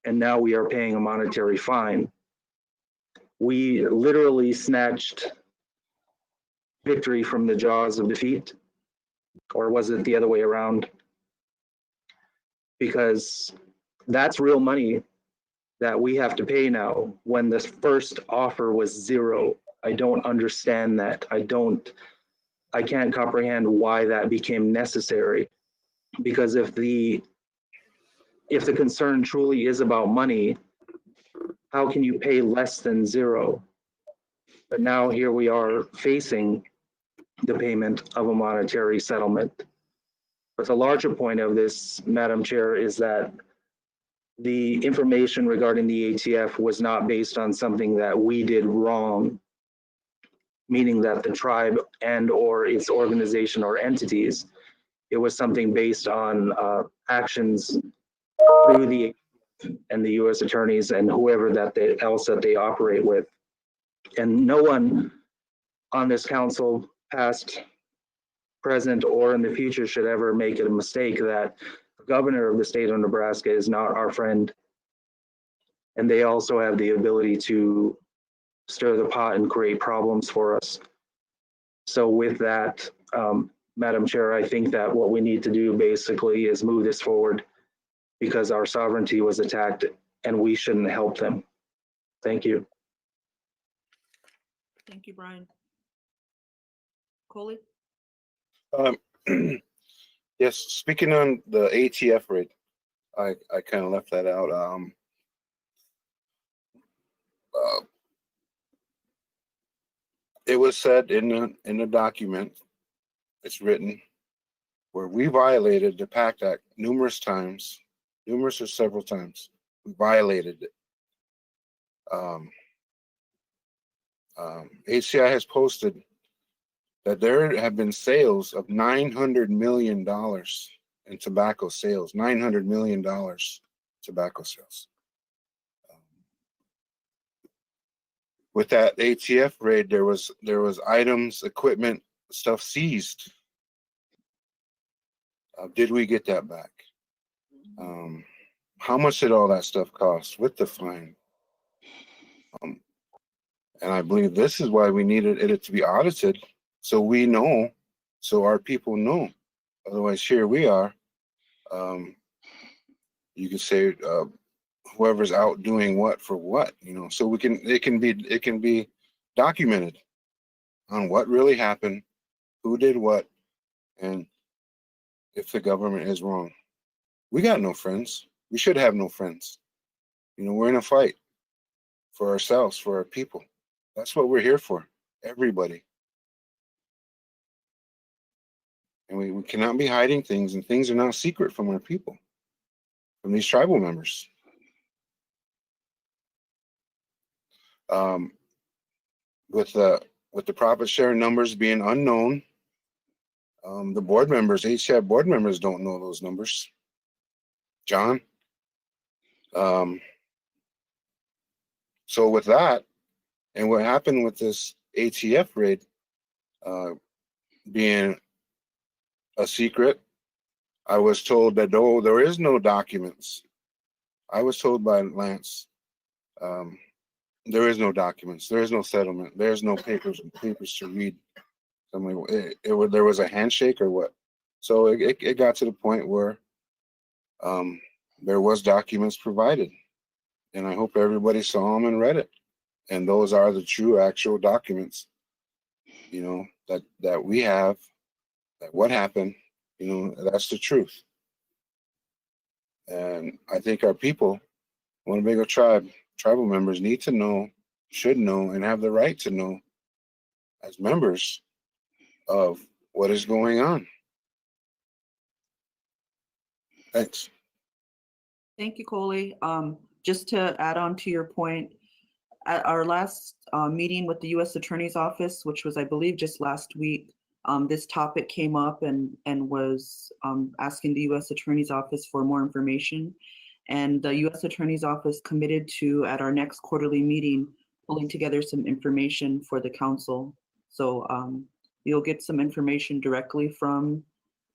E: and now we are paying a monetary fine. We literally snatched victory from the jaws of defeat, or was it the other way around? Because that's real money that we have to pay now when the first offer was $0. I don't understand that. I can't comprehend why that became necessary. Because if the concern truly is about money, how can you pay less than $0? But now here we are facing the payment of a monetary settlement. But the larger point of this, Madam Chair, is that the information regarding the ATF was not based on something that we did wrong, meaning that the tribe and or its organization or entities. It was something based on actions through the and the U.S. attorneys and whoever else that they operate with. And no one on this council, past, present, or in the future, should ever make it a mistake that the governor of the state of Nebraska is not our friend. And they also have the ability to stir the pot and create problems for us. So with that, Madam Chair, I think that what we need to do basically is move this forward, because our sovereignty was attacked and we shouldn't help them. Thank you.
B: Thank you, Brian. Coley?
G: Yes, speaking on the ATF raid, I kind of left that out. It was said in the document, it's written, where we violated the PACT Act numerous times, numerous or several times. We violated it. HCI has posted that there have been sales of $900 million in tobacco sales, $900 million tobacco sales. With that ATF raid, there was items, equipment, stuff seized. Did we get that back? How much did all that stuff cost with the fine? And I believe this is why we needed it to be audited, so we know, so our people know. Otherwise, here we are. You could say whoever's out doing what for what, so it can be documented on what really happened, who did what, and if the government is wrong. We got no friends. We should have no friends. You know, we're in a fight for ourselves, for our people. That's what we're here for, everybody. And we cannot be hiding things, and things are not secret from our people, from these tribal members. With the profit sharing numbers being unknown, the board members, HCF board members don't know those numbers. John. So with that, and what happened with this ATF raid being a secret, I was told that there is no documents. I was told by Lance, there is no documents, there is no settlement, there's no papers to read. I'm like, there was a handshake or what? So it got to the point where there was documents provided, and I hope everybody saw them and read it. And those are the true, actual documents, you know, that we have, that what happened, you know, that's the truth. And I think our people, Winnebago tribal members need to know, should know, and have the right to know as members of what is going on. Thanks.
B: Thank you, Coley. Just to add on to your point, at our last meeting with the U.S. Attorney's Office, which was, I believe, just last week, this topic came up and was asking the U.S. Attorney's Office for more information. And the U.S. Attorney's Office committed to, at our next quarterly meeting, pulling together some information for the council. So you'll get some information directly from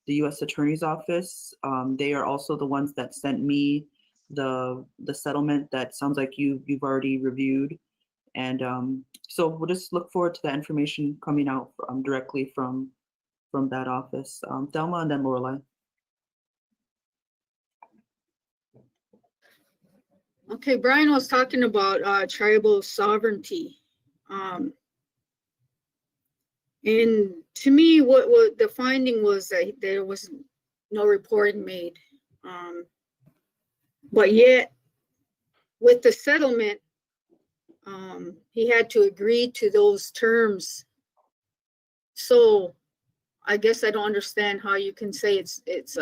B: the U.S. Attorney's Office. They are also the ones that sent me the settlement that sounds like you've already reviewed. And so we'll just look forward to that information coming out directly from that office. Thelma and then Lorelei.
H: Okay, Brian was talking about tribal sovereignty. And to me, what the finding was that there was no reporting made. But yet, with the settlement, he had to agree to those terms. So I guess I don't understand how you can say it's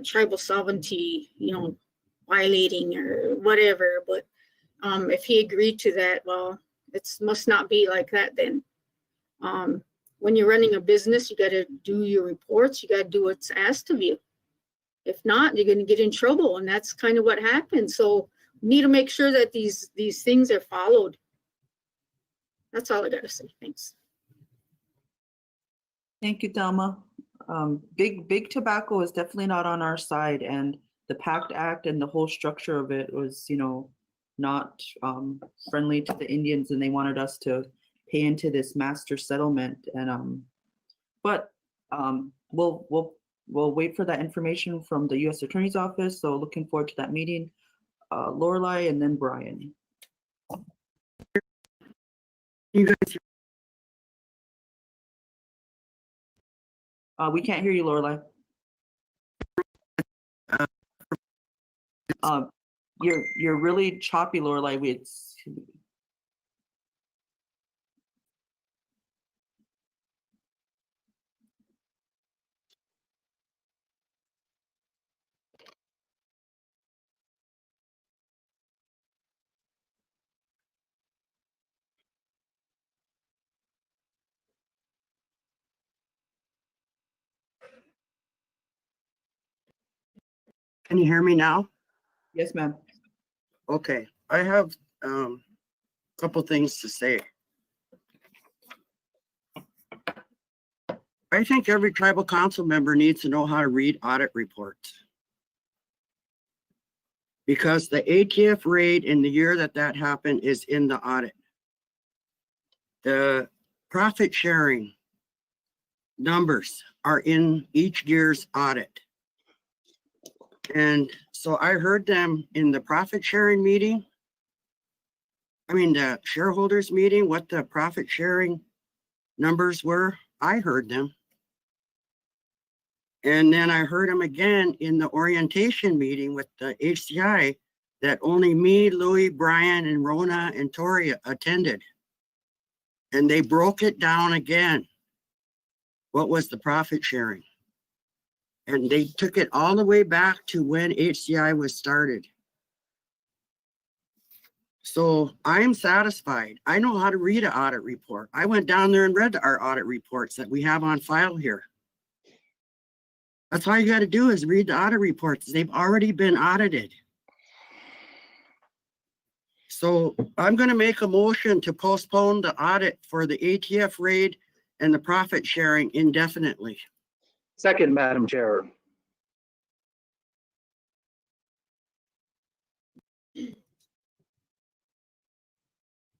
H: tribal sovereignty, you know, violating or whatever. But if he agreed to that, well, it must not be like that then. When you're running a business, you got to do your reports. You got to do what's asked of you. If not, you're going to get in trouble, and that's kind of what happened. So we need to make sure that these things are followed. That's all I got to say. Thanks.
B: Thank you, Thelma. Big tobacco is definitely not on our side, and the PACT Act and the whole structure of it was, you know, not friendly to the Indians, and they wanted us to pay into this master settlement. And but we'll wait for that information from the U.S. Attorney's Office. So looking forward to that meeting. Lorelei and then Brian.
I: You guys,
B: We can't hear you, Lorelei. You're really choppy, Lorelei.
I: can you hear me now?
B: Yes, ma'am.
I: Okay, I have a couple things to say. I think every tribal council member needs to know how to read audit reports. Because the ATF raid in the year that happened is in the audit. The profit sharing numbers are in each year's audit. And so I heard them in the profit sharing meeting. I mean, the shareholders meeting, what the profit sharing numbers were. I heard them. And then I heard him again in the orientation meeting with the HCI that only me, Louis, Brian, and Rona and Tori attended. And they broke it down again. What was the profit sharing? And they took it all the way back to when HCI was started. So I'm satisfied. I know how to read an audit report. I went down there and read our audit reports that we have on file here. That's all you got to do is read the audit reports. They've already been audited. So I'm going to make a motion to postpone the audit for the ATF raid and the profit sharing indefinitely.
E: Second, Madam Chair.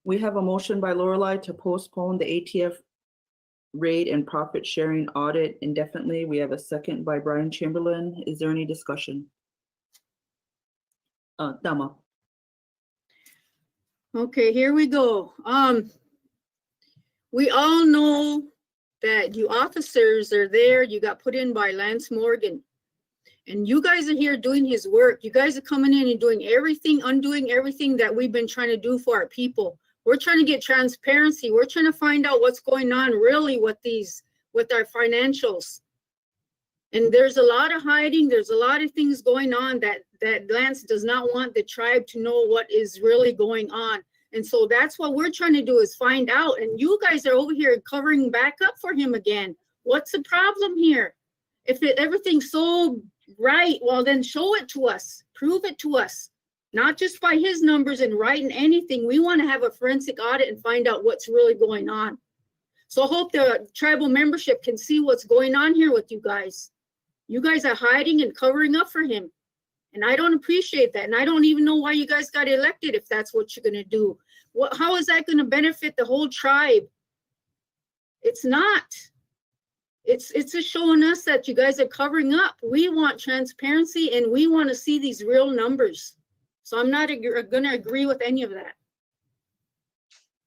B: We have a motion by Lorelei to postpone the ATF raid and profit sharing audit indefinitely. We have a second by Brian Chamberlain. Is there any discussion? Dama.
H: Okay, here we go. We all know that you officers are there. You got put in by Lance Morgan. And you guys are here doing his work. You guys are coming in and doing everything, undoing everything that we've been trying to do for our people. We're trying to get transparency. We're trying to find out what's going on really with our financials. And there's a lot of hiding. There's a lot of things going on that Lance does not want the tribe to know what is really going on. And so that's what we're trying to do is find out. And you guys are over here covering back up for him again. What's the problem here? If everything's so right, well, then show it to us. Prove it to us. Not just by his numbers and writing anything. We want to have a forensic audit and find out what's really going on. So I hope the tribal membership can see what's going on here with you guys. You guys are hiding and covering up for him. And I don't appreciate that. And I don't even know why you guys got elected if that's what you're going to do. How is that going to benefit the whole tribe? It's not. It's just showing us that you guys are covering up. We want transparency and we want to see these real numbers. So I'm not going to agree with any of that.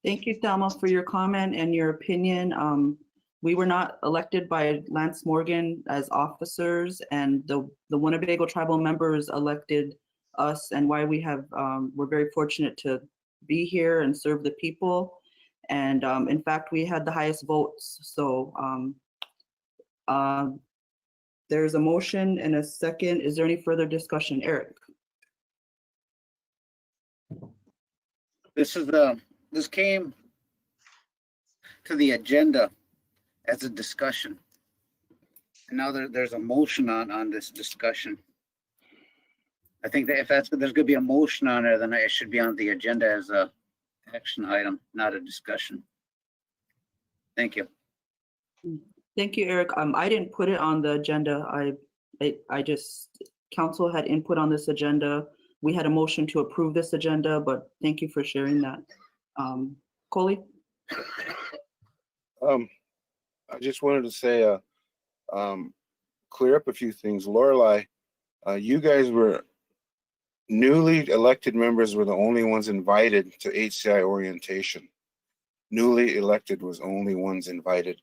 B: Thank you, Thelma, for your comment and your opinion. We were not elected by Lance Morgan as officers, and the Winnebago tribal members elected us, and why we have, we're very fortunate to be here and serve the people. And in fact, we had the highest votes. So there's a motion and a second. Is there any further discussion? Eric?
D: This came to the agenda as a discussion. And now there's a motion on this discussion. I think that if there's gonna be a motion on there, then it should be on the agenda as a action item, not a discussion. Thank you.
B: Thank you, Eric. I didn't put it on the agenda. I just, council had input on this agenda. We had a motion to approve this agenda, but thank you for sharing that. Coley?
G: I just wanted to say, clear up a few things. Lorelei, you guys were newly elected members were the only ones invited to HCI orientation. Newly elected was only ones invited.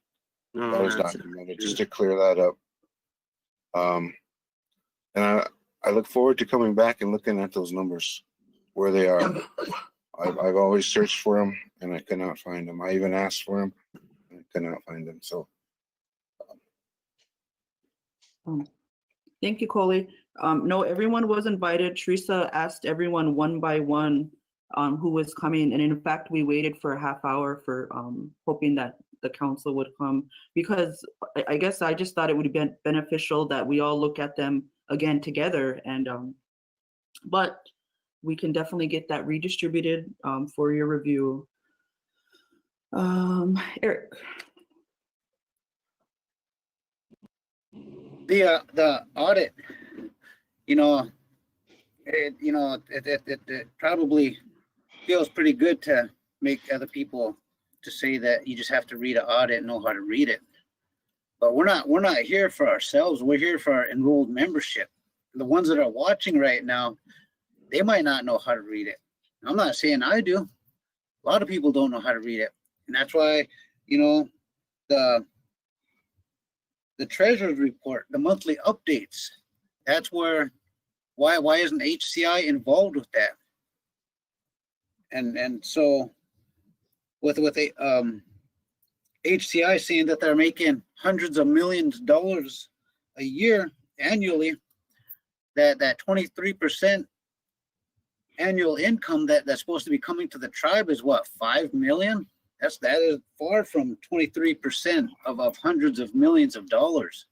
I: No,
G: That was
I: that's
G: documented, just to clear that up. And I look forward to coming back and looking at those numbers, where they are. I've always searched for them and I could not find them. I even asked for them and I could not find them. So.
B: Thank you, Coley. No, everyone was invited. Teresa asked everyone one by one who was coming. And in fact, we waited for a half hour for hoping that the council would come, because I guess I just thought it would be beneficial that we all look at them again together. And but we can definitely get that redistributed for your review. Eric.
D: The audit, it probably feels pretty good to make other people to say that you just have to read an audit and know how to read it. But we're not here for ourselves. We're here for our enrolled membership. The ones that are watching right now, they might not know how to read it. I'm not saying I do. A lot of people don't know how to read it. And that's why, the the treasurer's report, the monthly updates. That's where, why isn't HCI involved with that? And so with HCI saying that they're making hundreds of millions of dollars a year annually, that 23% annual income that's supposed to be coming to the tribe is what, 5 million? That is far from 23% of hundreds of millions of dollars.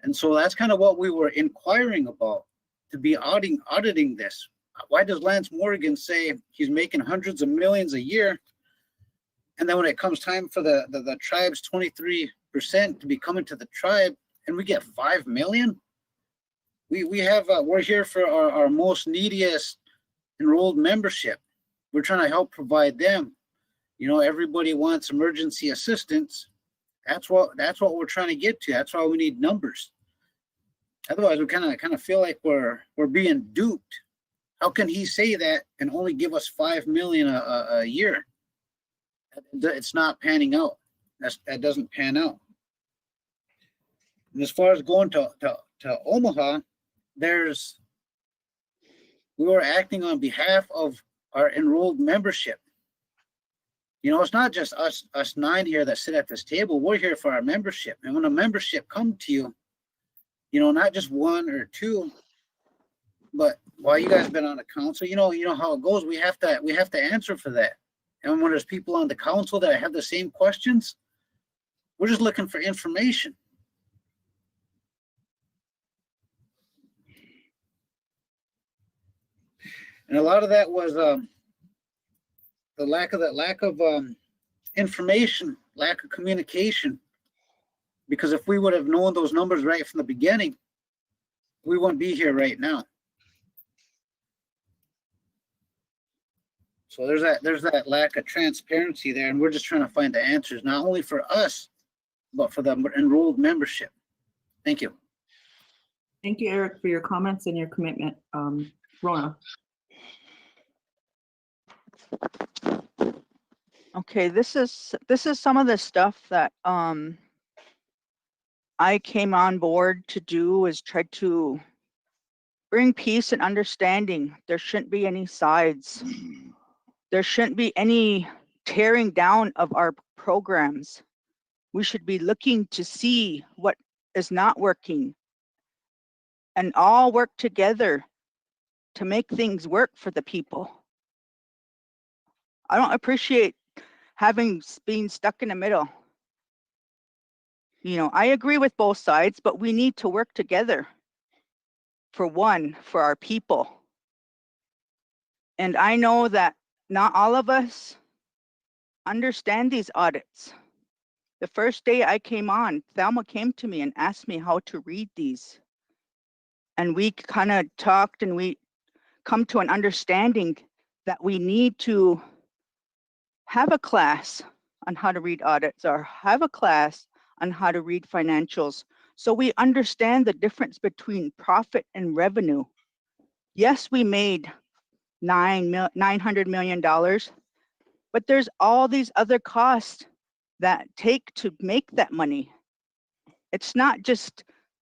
D: And so that's kind of what we were inquiring about, to be auditing this. Why does Lance Morgan say he's making hundreds of millions a year, and then when it comes time for the tribe's 23% to be coming to the tribe, and we get 5 million? We're here for our most neediest enrolled membership. We're trying to help provide them. You know, everybody wants emergency assistance. That's what we're trying to get to. That's why we need numbers. Otherwise, we kind of feel like we're being duped. How can he say that and only give us 5 million a year? It's not panning out. That doesn't pan out. And as far as going to Omaha, we were acting on behalf of our enrolled membership. You know, it's not just us 9 here that sit at this table. We're here for our membership. And when a membership come to you, you know, not just 1 or 2, but while you guys been on the council, you know how it goes. We have to answer for that. And when there's people on the council that have the same questions, we're just looking for information. And a lot of that was the lack of information, lack of communication. Because if we would have known those numbers right from the beginning, we wouldn't be here right now. So there's that lack of transparency there, and we're just trying to find the answers, not only for us, but for the enrolled membership. Thank you.
B: Thank you, Eric, for your comments and your commitment. Rona.
F: Okay, this is some of the stuff that I came on board to do, is try to bring peace and understanding. There shouldn't be any sides. There shouldn't be any tearing down of our programs. We should be looking to see what is not working and all work together to make things work for the people. I don't appreciate being stuck in the middle. You know, I agree with both sides, but we need to work together for our people. And I know that not all of us understand these audits. The first day I came on, Thelma came to me and asked me how to read these. And we kind of talked, and we come to an understanding that we need to have a class on how to read audits, or have a class on how to read financials, so we understand the difference between profit and revenue. Yes, we made $900 million, but there's all these other costs that take to make that money. It's not just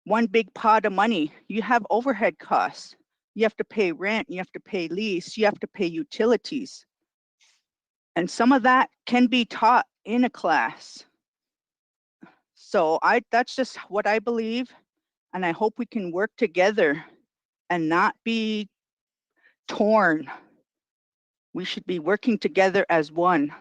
F: one big pot of money. You have overhead costs. You have to pay rent, you have to pay lease, you have to pay utilities. And some of that can be taught in a class. So that's just what I believe. And I hope we can work together and not be torn. We should be working together as one.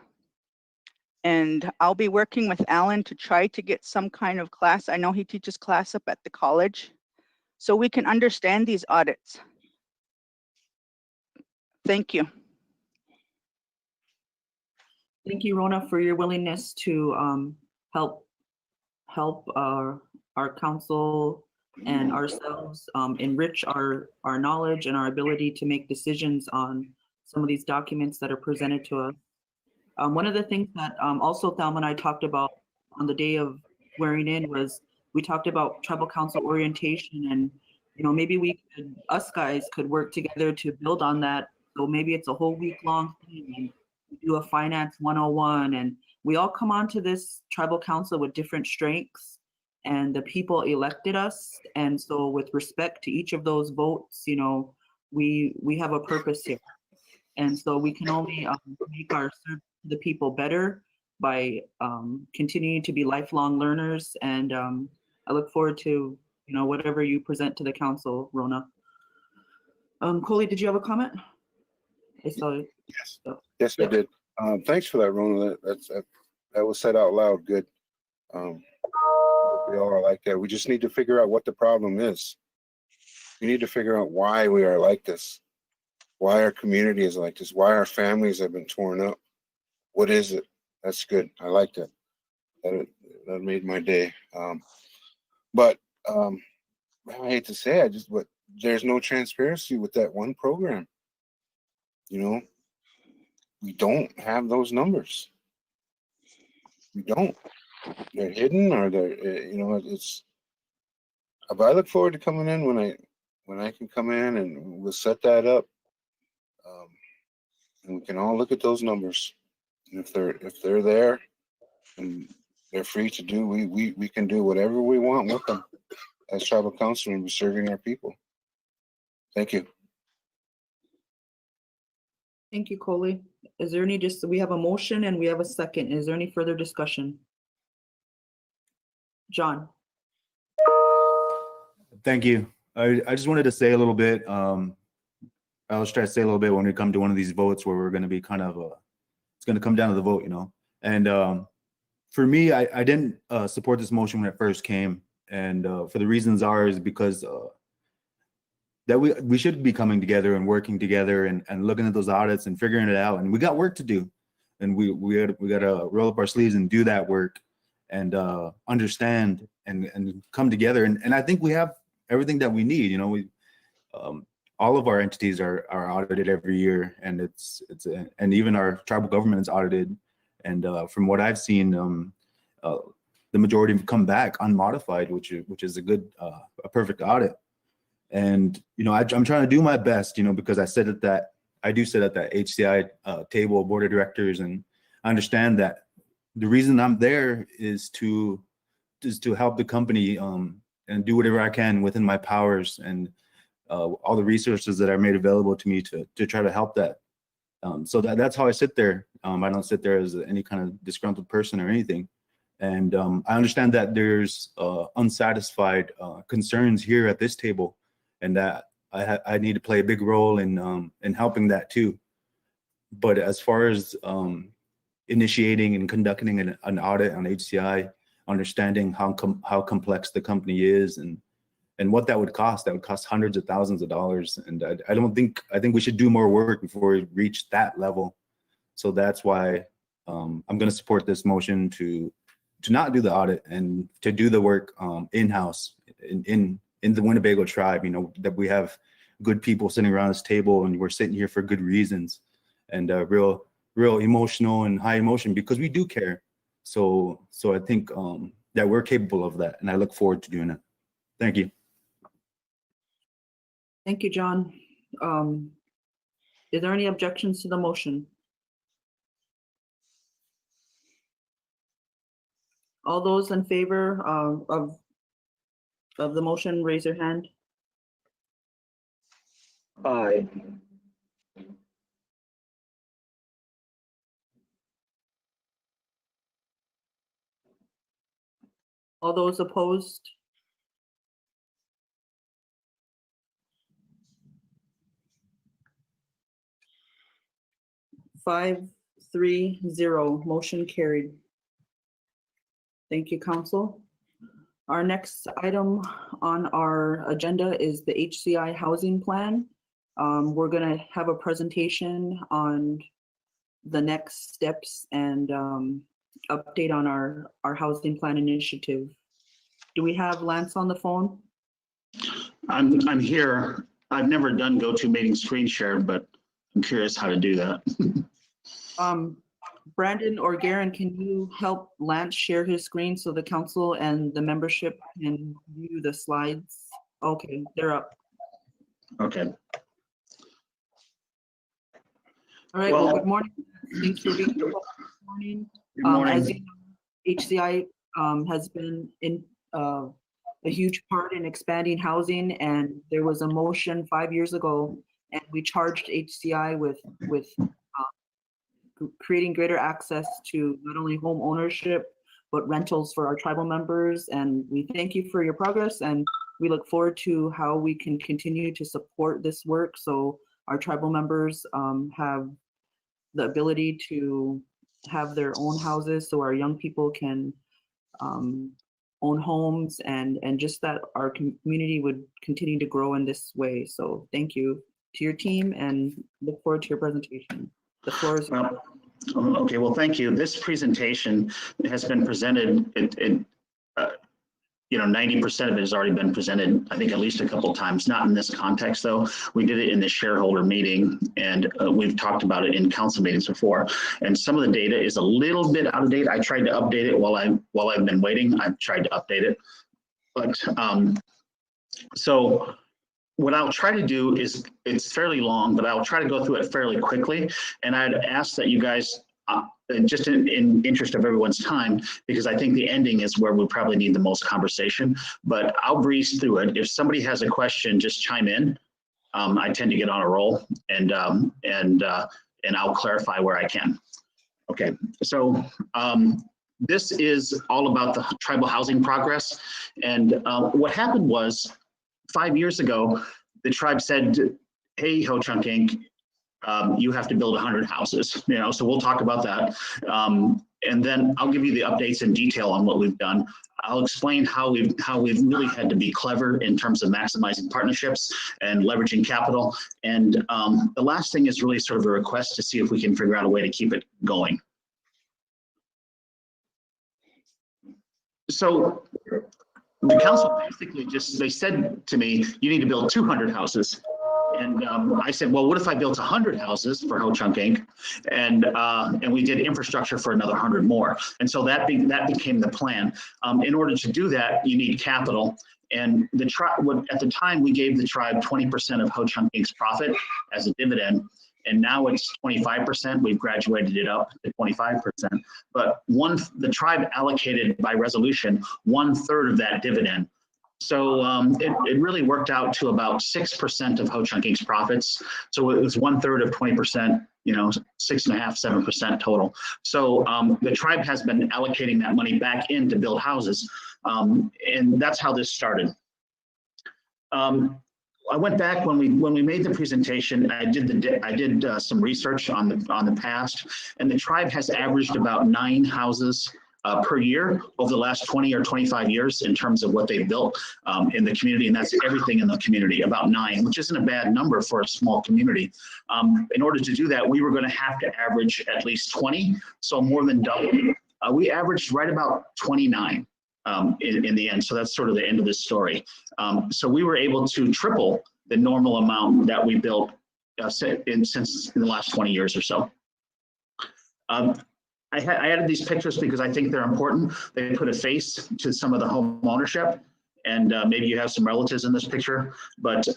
F: And I'll be working with Alan to try to get some kind of class. I know he teaches class up at the college, so we can understand these audits. Thank you.
B: Thank you, Rona, for your willingness to help our council and ourselves enrich our knowledge and our ability to make decisions on some of these documents that are presented to us. One of the things that also Thelma and I talked about on the day of swearing in was, we talked about tribal council orientation, and maybe us guys could work together to build on that. So maybe it's a whole week-long thing, and do a finance 101, and we all come onto this tribal council with different strengths, and the people elected us. And so with respect to each of those votes, you know, we have a purpose here. And so we can only make our service to the people better by continuing to be lifelong learners. And I look forward to, you know, whatever you present to the council, Rona. Coley, did you have a comment? I saw it.
G: Yes,
B: Oh.
G: yes, I did. Thanks for that, Rona. That was said out loud. Good. We all are like that. We just need to figure out what the problem is. We need to figure out why we are like this, why our community is like this, why our families have been torn up. What is it? That's good. I like that. That made my day. But I hate to say it, but there's no transparency with that one program. You know, we don't have those numbers. We don't. They're hidden, or they're, you know, it's. But I look forward to coming in when I can come in, and we'll set that up, and we can all look at those numbers. And if they're there, and they're free to do, we can do whatever we want with them as tribal council and serving our people. Thank you.
B: Thank you, Coley. Is there any, we have a motion and we have a second. Is there any further discussion? John.
L: Thank you. I just wanted to say a little bit. I was trying to say a little bit when we come to one of these votes where we're going to be kind of, it's going to come down to the vote, you know. And for me, I didn't support this motion when it first came. And for the reasons is because that we should be coming together and working together and looking at those audits and figuring it out. And we got work to do. And we got to roll up our sleeves and do that work and understand and come together. And I think we have everything that we need. You know, we all of our entities are audited every year, and and even our tribal government is audited. And from what I've seen, the majority have come back unmodified, which is a perfect audit. And you know, I'm trying to do my best, you know, because I do sit at that HCI table, board of directors, and I understand that the reason I'm there is to help the company and do whatever I can within my powers and all the resources that are made available to me to try to help that. So that's how I sit there. I don't sit there as any kind of disgruntled person or anything. And I understand that there's unsatisfied concerns here at this table, and that I need to play a big role in helping that too. But as far as initiating and conducting an audit on HCI, understanding how complex the company is and what that would cost hundreds of thousands of dollars. And I think we should do more work before we reach that level. So that's why I'm going to support this motion to not do the audit and to do the work in-house in the Winnebago tribe. You know, that we have good people sitting around this table, and we're sitting here for good reasons, and real emotional and high emotion because we do care. So I think that we're capable of that, and I look forward to doing it. Thank you.
B: Thank you, John. Is there any objections to the motion? All those in favor of the motion, raise your hand.
E: Aye.
B: All those opposed? Five, 3-0, motion carried. Thank you, council. Our next item on our agenda is the HCI housing plan. We're gonna have a presentation on the next steps and update on our housing plan initiative. Do we have Lance on the phone?
M: I'm here. I've never done GoToMeeting screen share, but I'm curious how to do that.
B: Brandon or Garen, can you help Lance share his screen so the council and the membership can view the slides? Okay, they're up.
M: Okay.
B: All right, well, good morning. Thanks for being here this morning.
M: Good morning.
B: As you know, HCI has been a huge part in expanding housing, and there was a motion 5 years ago, and we charged HCI with creating greater access to not only home ownership, but rentals for our tribal members. And we thank you for your progress, and we look forward to how we can continue to support this work so our tribal members have the ability to have their own houses, so our young people can own homes, and just that our community would continue to grow in this way. So thank you to your team, and look forward to your presentation. The floor is yours.
M: Okay, well, thank you. This presentation has been presented, 90% of it has already been presented, I think at least a couple of times, not in this context though. We did it in the shareholder meeting, and we've talked about it in council meetings before. And some of the data is a little bit out of date. I tried to update it while I've been waiting. I've tried to update it. But so what I'll try to do is, it's fairly long, but I'll try to go through it fairly quickly. And I'd ask that you guys, just in interest of everyone's time, because I think the ending is where we probably need the most conversation, but I'll breeze through it. If somebody has a question, just chime in. I tend to get on a roll, and I'll clarify where I can. Okay, so this is all about the tribal housing progress. And what happened was, 5 years ago, the tribe said, hey, Ho-Chunk Inc., you have to build 100 houses, so we'll talk about that. And then I'll give you the updates in detail on what we've done. I'll explain how we've really had to be clever in terms of maximizing partnerships and leveraging capital. And the last thing is really sort of a request to see if we can figure out a way to keep it going. So the council basically they said to me, you need to build 200 houses. And I said, well, what if I built 100 houses for Ho-Chunk Inc. And we did infrastructure for another 100 more. And so that became the plan. In order to do that, you need capital. And the tribe, at the time, we gave the tribe 20% of Ho-Chunk Inc.'s profit as a dividend. And now it's 25%. We've graduated it up to 25%. But the tribe allocated by resolution 1/3 of that dividend. So it really worked out to about 6% of Ho-Chunk Inc.'s profits. So it was 1/3 of 20%, 6.5%, 7% total. So the tribe has been allocating that money back in to build houses. And that's how this started. I went back when we made the presentation. I did some research on the past, and the tribe has averaged about 9 houses per year over the last 20 or 25 years in terms of what they've built in the community, and that's everything in the community, about 9, which isn't a bad number for a small community. In order to do that, we were going to have to average at least 20, so more than double. We averaged right about 29 in the end, so that's sort of the end of this story. So we were able to triple the normal amount that we built since in the last 20 years or so. I added these pictures because I think they're important. They put a face to some of the home ownership, and maybe you have some relatives in this picture, but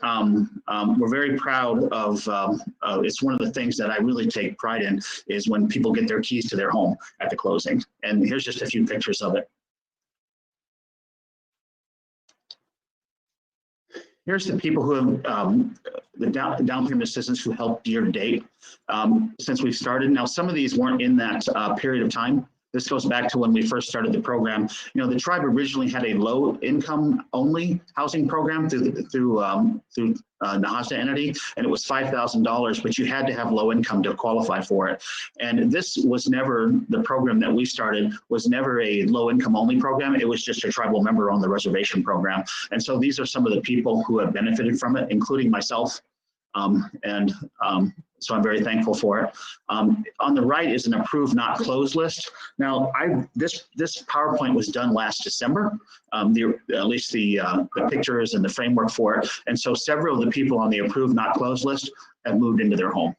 M: we're very proud of, it's one of the things that I really take pride in, is when people get their keys to their home at the closing. And here's just a few pictures of it. Here's the people who have, the down payment assistance who helped year to date since we've started. Now, some of these weren't in that period of time. This goes back to when we first started the program. The tribe originally had a low income only housing program through Nahasta entity, and it was $5,000, but you had to have low income to qualify for it. And this was never, the program that we started was never a low income only program. It was just a tribal member on the reservation program. And so these are some of the people who have benefited from it, including myself. So I'm very thankful for it. On the right is an approved not closed list. Now, this PowerPoint was done last December, at least the pictures and the framework for it. And so several of the people on the approved not closed list have moved into their home.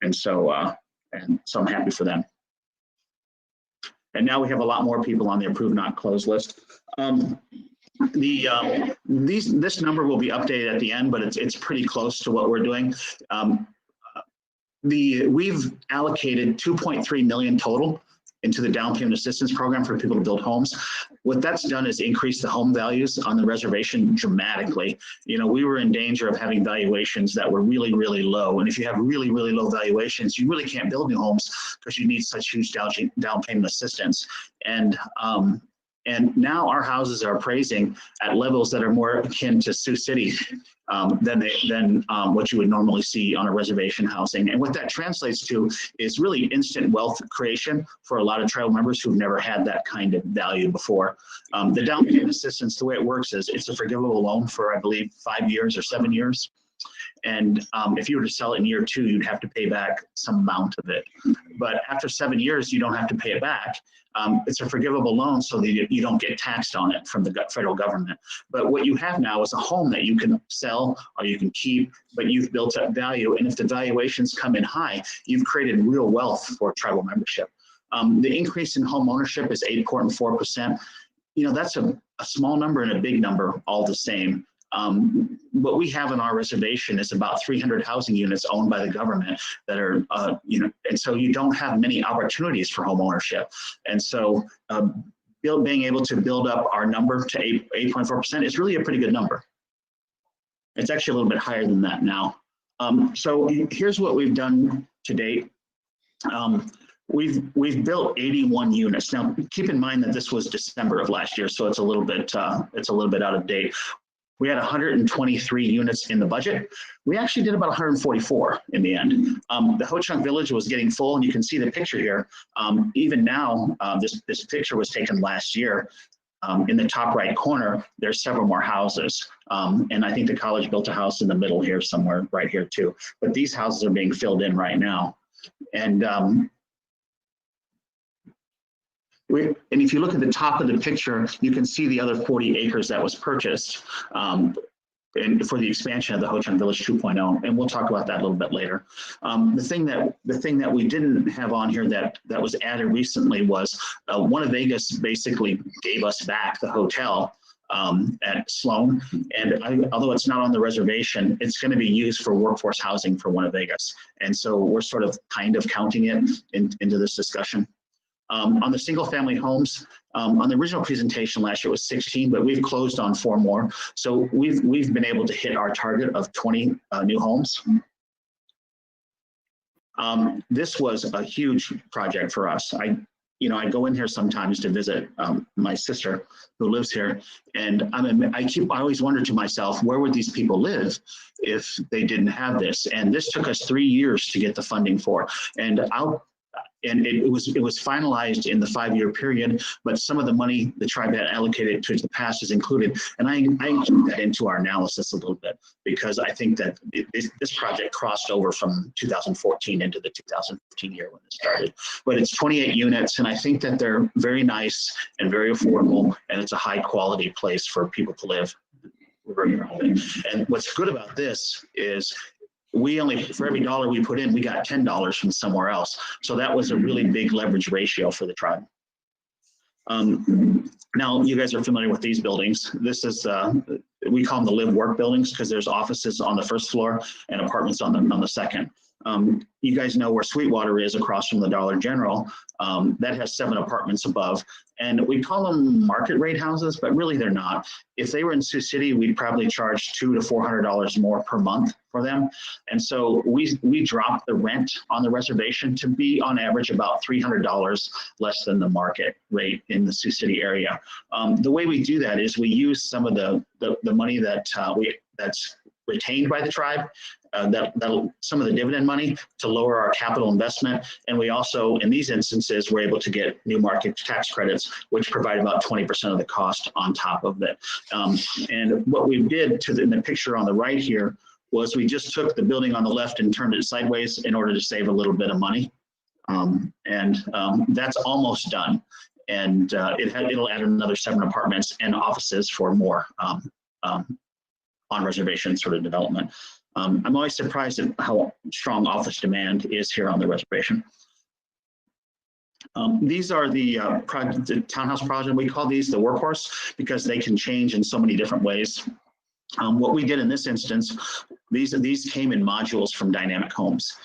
M: And so I'm happy for them. And now we have a lot more people on the approved not closed list. This number will be updated at the end, but it's pretty close to what we're doing. We've allocated $2.3 million total into the down payment assistance program for people to build homes. What that's done is increase the home values on the reservation dramatically. You know, we were in danger of having valuations that were really, really low. And if you have really, really low valuations, you really can't build new homes because you need such huge down payment assistance. And now our houses are appraising at levels that are more akin to Sioux City than what you would normally see on a reservation housing. And what that translates to is really instant wealth creation for a lot of tribal members who've never had that kind of value before. The down payment assistance, the way it works is it's a forgivable loan for, I believe, 5 years or 7 years. And if you were to sell it in year 2, you'd have to pay back some amount of it. But after 7 years, you don't have to pay it back. It's a forgivable loan so that you don't get taxed on it from the federal government. But what you have now is a home that you can sell or you can keep, but you've built up value. And if the valuations come in high, you've created real wealth for tribal membership. The increase in home ownership is 8.4%. You know, that's a small number and a big number all the same. What we have in our reservation is about 300 housing units owned by the government that are, you know, and so you don't have many opportunities for home ownership. And so being able to build up our number to 8.4% is really a pretty good number. It's actually a little bit higher than that now. So here's what we've done to date. We've built 81 units. Now, keep in mind that this was December of last year, so it's a little bit out of date. We had 123 units in the budget. We actually did about 144 in the end. The Ho-Chunk Village was getting full, and you can see the picture here. Even now, this picture was taken last year. In the top right corner, there's several more houses. And I think the college built a house in the middle here somewhere, right here too. But these houses are being filled in right now. And if you look at the top of the picture, you can see the other 40 acres that was purchased and for the expansion of the Ho-Chunk Village 2.0, and we'll talk about that a little bit later. The thing that we didn't have on here that was added recently was Winnebago basically gave us back the hotel at Sloan, and although it's not on the reservation, it's going to be used for workforce housing for Winnebago, and so we're sort of kind of counting it into this discussion. On the single family homes, on the original presentation last year it was 16, but we've closed on 4 more. So we've been able to hit our target of 20 new homes. This was a huge project for us. I go in here sometimes to visit my sister who lives here, and I always wonder to myself, where would these people live if they didn't have this? And this took us 3 years to get the funding for, and it was finalized in the 5-year period, but some of the money the tribe had allocated to the past is included. And I include that into our analysis a little bit, because I think that this project crossed over from 2014 into the 2015 year when it started. But it's 28 units, and I think that they're very nice and very affordable, and it's a high quality place for people to live. And what's good about this is for every dollar we put in, we got $10 from somewhere else. So that was a really big leverage ratio for the tribe. Now, you guys are familiar with these buildings. This is, we call them the live work buildings because there's offices on the first floor and apartments on the second. You guys know where Sweetwater is across from the Dollar General. That has 7 apartments above. And we call them market rate houses, but really they're not. If they were in Sioux City, we'd probably charge $200 to $400 more per month for them. And so we dropped the rent on the reservation to be on average about $300 less than the market rate in the Sioux City area. The way we do that is we use some of the money that's retained by the tribe, some of the dividend money to lower our capital investment. And we also, in these instances, we're able to get new market tax credits, which provide about 20% of the cost on top of it. And what we did in the picture on the right here was we just took the building on the left and turned it sideways in order to save a little bit of money. That's almost done. And it'll add another 7 apartments and offices for more on reservation sort of development. I'm always surprised at how strong office demand is here on the reservation. These are the townhouse project. We call these the workhorse because they can change in so many different ways. What we did in this instance, these came in modules from Dynamic Homes.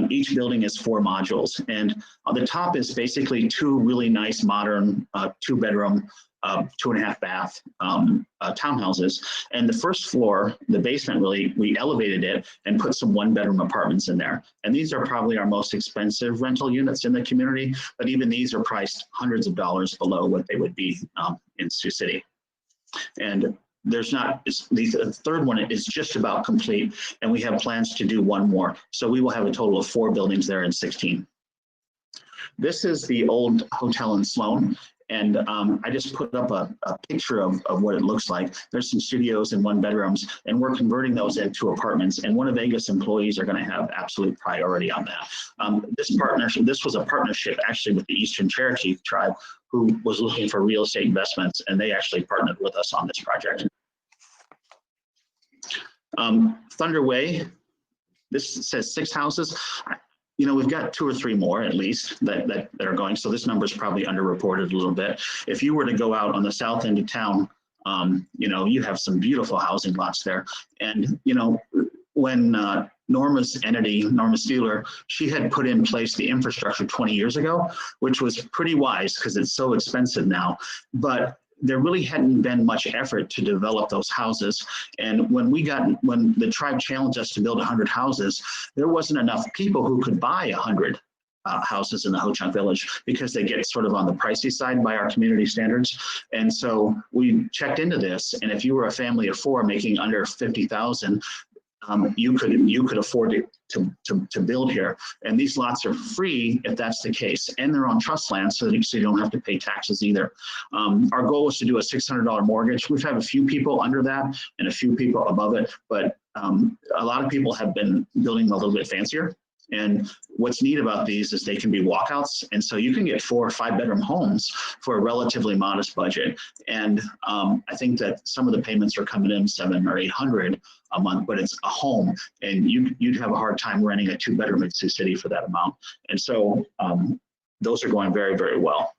M: Each building is 4 modules, and on the top is basically 2 really nice modern 2-bedroom, 2.5 bath townhouses. And the first floor, the basement, really, we elevated it and put some 1-bedroom apartments in there. And these are probably our most expensive rental units in the community, but even these are priced hundreds of dollars below what they would be in Sioux City. And there's not, the third one is just about complete, and we have plans to do 1 more. So we will have a total of 4 buildings there in 16. This is the old hotel in Sloan. And I just put up a picture of what it looks like. There's some studios and 1-bedrooms, and we're converting those into apartments. And Winnebago's employees are going to have absolute priority on that. This was a partnership actually with the Eastern Cherokee tribe, who was looking for real estate investments, and they actually partnered with us on this project. Thunder Way, this says 6 houses. You know, we've got 2 or 3 more at least that are going. So this number is probably underreported a little bit. If you were to go out on the south end of town, you know, you have some beautiful housing lots there. And, you know, when Norma's entity, Norma Steeler, she had put in place the infrastructure 20 years ago, which was pretty wise because it's so expensive now. But there really hadn't been much effort to develop those houses. And when the tribe challenged us to build 100 houses, there wasn't enough people who could buy 100 houses in the Ho-Chunk Village, because they get sort of on the pricey side by our community standards. And so we checked into this, and if you were a family of 4 making under 50,000, you could afford to build here. And these lots are free if that's the case, and they're on trust land, so you don't have to pay taxes either. Our goal was to do a $600 mortgage. We've had a few people under that and a few people above it, but a lot of people have been building a little bit fancier. And what's neat about these is they can be walkouts. And so you can get 4 or 5-bedroom homes for a relatively modest budget. And I think that some of the payments are coming in $700 or $800 a month, but it's a home, and you'd have a hard time renting a 2-bedroom in Sioux City for that amount. And so those are going very, very well.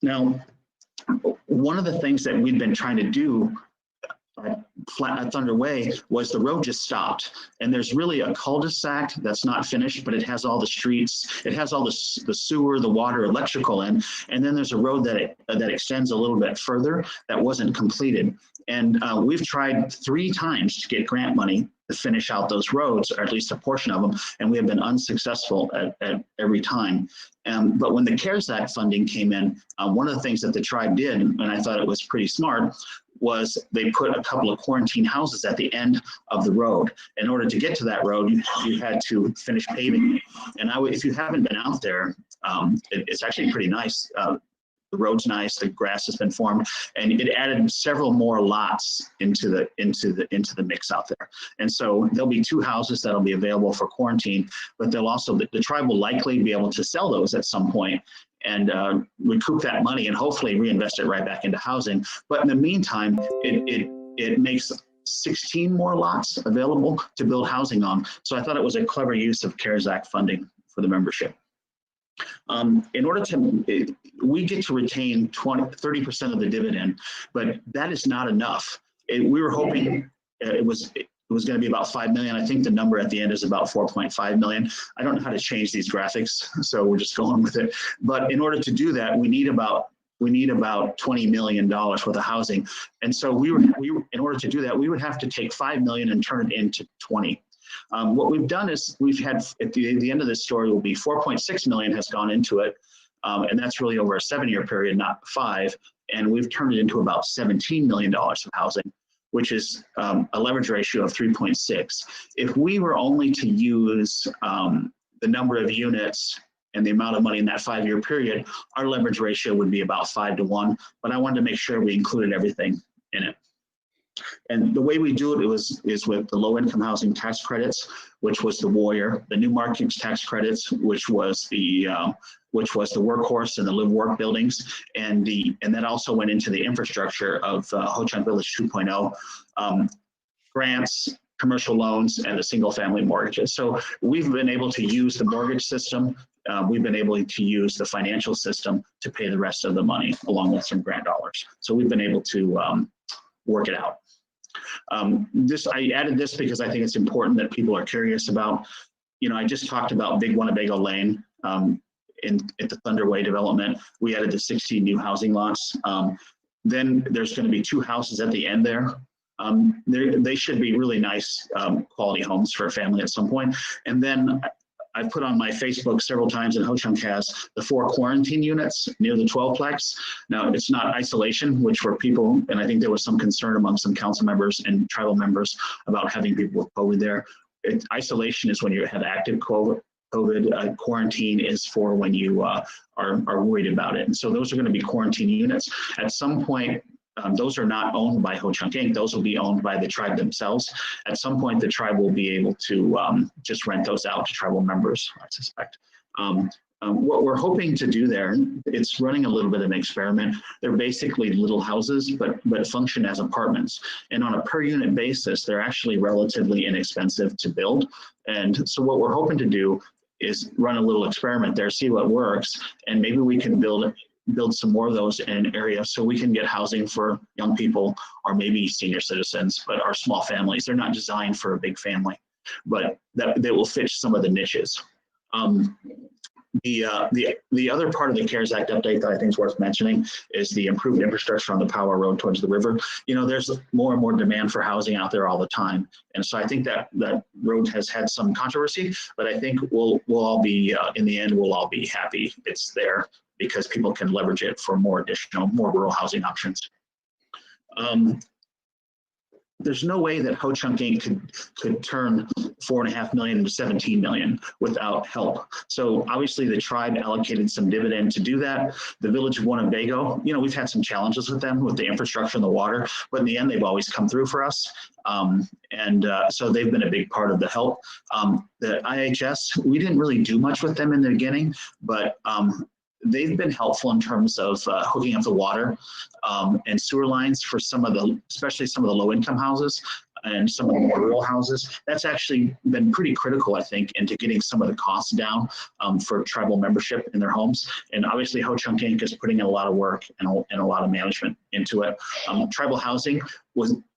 M: Now, one of the things that we've been trying to do at Thunder Way was the road just stopped, and there's really a cul-de-sac that's not finished, but it has all the streets, it has all the sewer, the water, electrical in, and then there's a road that extends a little bit further that wasn't completed. And we've tried 3 times to get grant money to finish out those roads, or at least a portion of them, and we have been unsuccessful at every time. But when the CARES Act funding came in, one of the things that the tribe did, and I thought it was pretty smart, was they put a couple of quarantine houses at the end of the road. In order to get to that road, you had to finish paving. And if you haven't been out there, it's actually pretty nice. The road's nice, the grass has been formed, and it added several more lots into the mix out there. And so there'll be 2 houses that'll be available for quarantine, but they'll also, the tribe will likely be able to sell those at some point and recoup that money and hopefully reinvest it right back into housing. But in the meantime, it makes 16 more lots available to build housing on. So I thought it was a clever use of CARES Act funding for the membership. In order to, we get to retain 30% of the dividend, but that is not enough. We were hoping it was going to be about 5 million. I think the number at the end is about 4.5 million. I don't know how to change these graphics, so we're just going with it. But in order to do that, we need about $20 million worth of housing. And so in order to do that, we would have to take 5 million and turn it into 20. What we've done is we've had, at the end of this story will be 4.6 million has gone into it. And that's really over a 7-year period, not 5. And we've turned it into about $17 million of housing, which is a leverage ratio of 3.6. If we were only to use the number of units and the amount of money in that 5-year period, our leverage ratio would be about 5 to 1. But I wanted to make sure we included everything in it. And the way we do it is with the low-income housing tax credits, which was the Warrior, the New Markets tax credits, which was the Workhorse and the Live Work buildings, and that also went into the infrastructure of Ho-Chunk Village 2.0, grants, commercial loans, and the single-family mortgages. So we've been able to use the mortgage system. We've been able to use the financial system to pay the rest of the money, along with some grant dollars. So we've been able to work it out. I added this because I think it's important that people are curious about. I just talked about Big Winnebago Lane at the Thunderway development. We added the 16 new housing lots. Then there's going to be 2 houses at the end there. They should be really nice quality homes for a family at some point. And then I've put on my Facebook several times, and Ho-Chunk has the 4 quarantine units near the 12-plex. Now, it's not isolation, which for people, and I think there was some concern among some council members and tribal members about having people with COVID there. Isolation is when you have active COVID. Quarantine is for when you are worried about it. And so those are going to be quarantine units. At some point, those are not owned by Ho-Chunk Inc. Those will be owned by the tribe themselves. At some point, the tribe will be able to just rent those out to tribal members, I suspect. What we're hoping to do there, it's running a little bit of an experiment. They're basically little houses, but function as apartments. And on a per unit basis, they're actually relatively inexpensive to build. And so what we're hoping to do is run a little experiment there, see what works, and maybe we can build some more of those in an area so we can get housing for young people or maybe senior citizens, but our small families. They're not designed for a big family, but they will fit some of the niches. The other part of the CARES Act update that I think is worth mentioning is the improved infrastructure on the Power Road towards the river. There's more and more demand for housing out there all the time. And so I think that road has had some controversy, but I think we'll all be, in the end, we'll all be happy it's there because people can leverage it for more rural housing options. There's no way that Ho-Chunk Inc. could turn $4.5 million into $17 million without help. So obviously the tribe allocated some dividend to do that. The village of Winnebago, we've had some challenges with them with the infrastructure and the water, but in the end, they've always come through for us. So they've been a big part of the help. The IHS, we didn't really do much with them in the beginning, but they've been helpful in terms of hooking up the water and sewer lines for especially some of the low-income houses and some of the more rural houses. That's actually been pretty critical, I think, into getting some of the costs down for tribal membership in their homes. And obviously, Ho-Chunk Inc. is putting in a lot of work and a lot of management into it. Tribal housing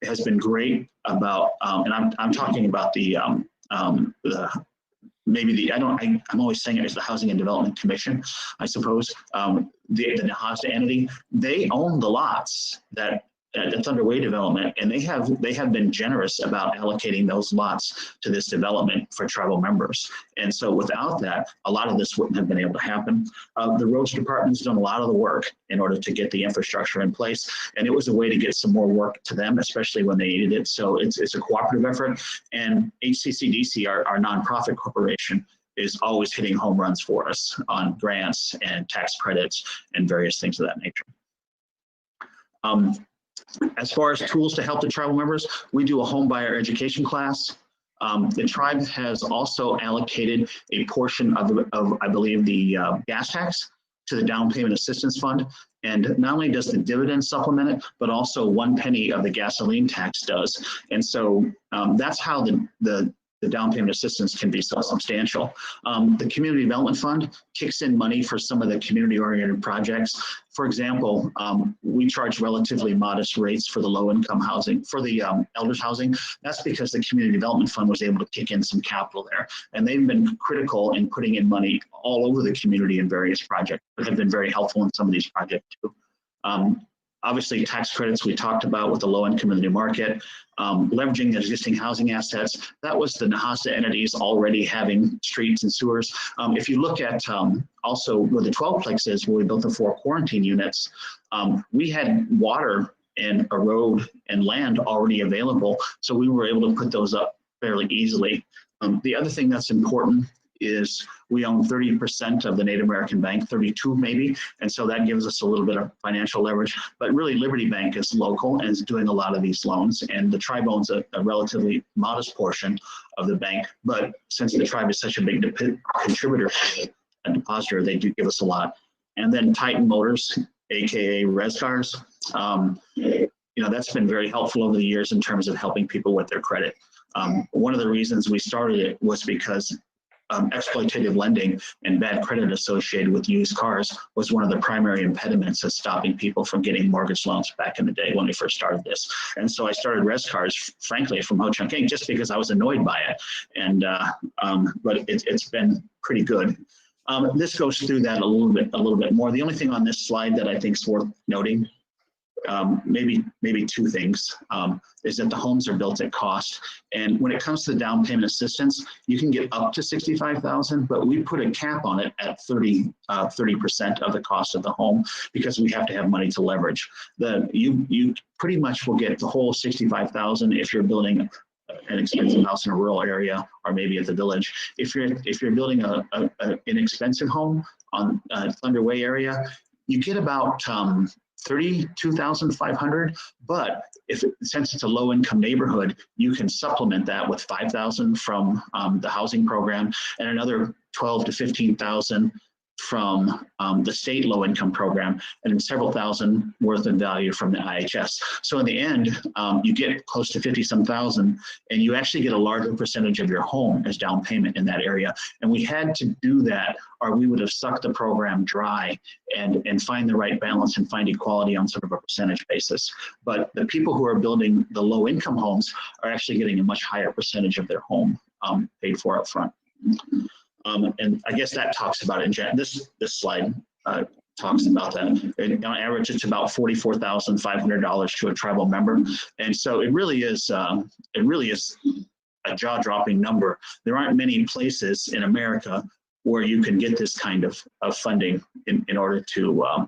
M: has been great about, and I'm talking about I'm always saying it as the Housing and Development Commission, I suppose. The Nahasta entity, they own the lots that at the Thunderway development, and they have been generous about allocating those lots to this development for tribal members. And so without that, a lot of this wouldn't have been able to happen. The roads department's done a lot of the work in order to get the infrastructure in place, and it was a way to get some more work to them, especially when they needed it. So it's a cooperative effort, and HCCDC, our nonprofit corporation, is always hitting home runs for us on grants and tax credits and various things of that nature. As far as tools to help the tribal members, we do a home buyer education class. The tribe has also allocated a portion of I believe, the gas tax to the down payment assistance fund. And not only does the dividend supplement it, but also 1 penny of the gasoline tax does. And so that's how the down payment assistance can be so substantial. The Community Development Fund kicks in money for some of the community-oriented projects. For example, we charge relatively modest rates for the low-income housing, for the elders housing. That's because the Community Development Fund was able to kick in some capital there. And they've been critical in putting in money all over the community in various projects, but have been very helpful in some of these projects too. Obviously, tax credits we talked about with the low income in the new market, leveraging the existing housing assets. That was the Nahasta entities already having streets and sewers. If you look at also where the 12-plex is, where we built the 4 quarantine units, we had water and a road and land already available. So we were able to put those up fairly easily. The other thing that's important is we own 30% of the Native American Bank, 32 maybe, and so that gives us a little bit of financial leverage. But really, Liberty Bank is local and is doing a lot of these loans, and the tribe owns a relatively modest portion of the bank. But since the tribe is such a big contributor and depositor, they do give us a lot. And then Titan Motors, aka Rescars, that's been very helpful over the years in terms of helping people with their credit. One of the reasons we started it was because exploitative lending and bad credit associated with used cars was one of the primary impediments of stopping people from getting mortgage loans back in the day when we first started this. And so I started Res Cars, frankly, from Ho Chunk Inc. just because I was annoyed by it. And but it's been pretty good. This goes through that a little bit more. The only thing on this slide that I think is worth noting, maybe two things, is that the homes are built at cost. And when it comes to the down payment assistance, you can get up to $65,000, but we put a cap on it at 30% of the cost of the home because we have to have money to leverage. You pretty much will get the whole $65,000 if you're building an expensive house in a rural area or maybe at the village. If you're building an inexpensive home on Thunder Way area, you get about $32,500, but since it's a low income neighborhood, you can supplement that with $5,000 from the housing program and another $12,000 to $15,000 from the state low income program, and then several thousand worth of value from the IHS. So in the end, you get close to 50-some thousand, and you actually get a larger percentage of your home as down payment in that area. And we had to do that, or we would have sucked the program dry and find the right balance and find equality on sort of a percentage basis. But the people who are building the low income homes are actually getting a much higher percentage of their home paid for up front. And I guess that talks about it. This slide talks about that. And on average, it's about $44,500 to a tribal member, and so it really is a jaw-dropping number. There aren't many places in America where you can get this kind of funding in order to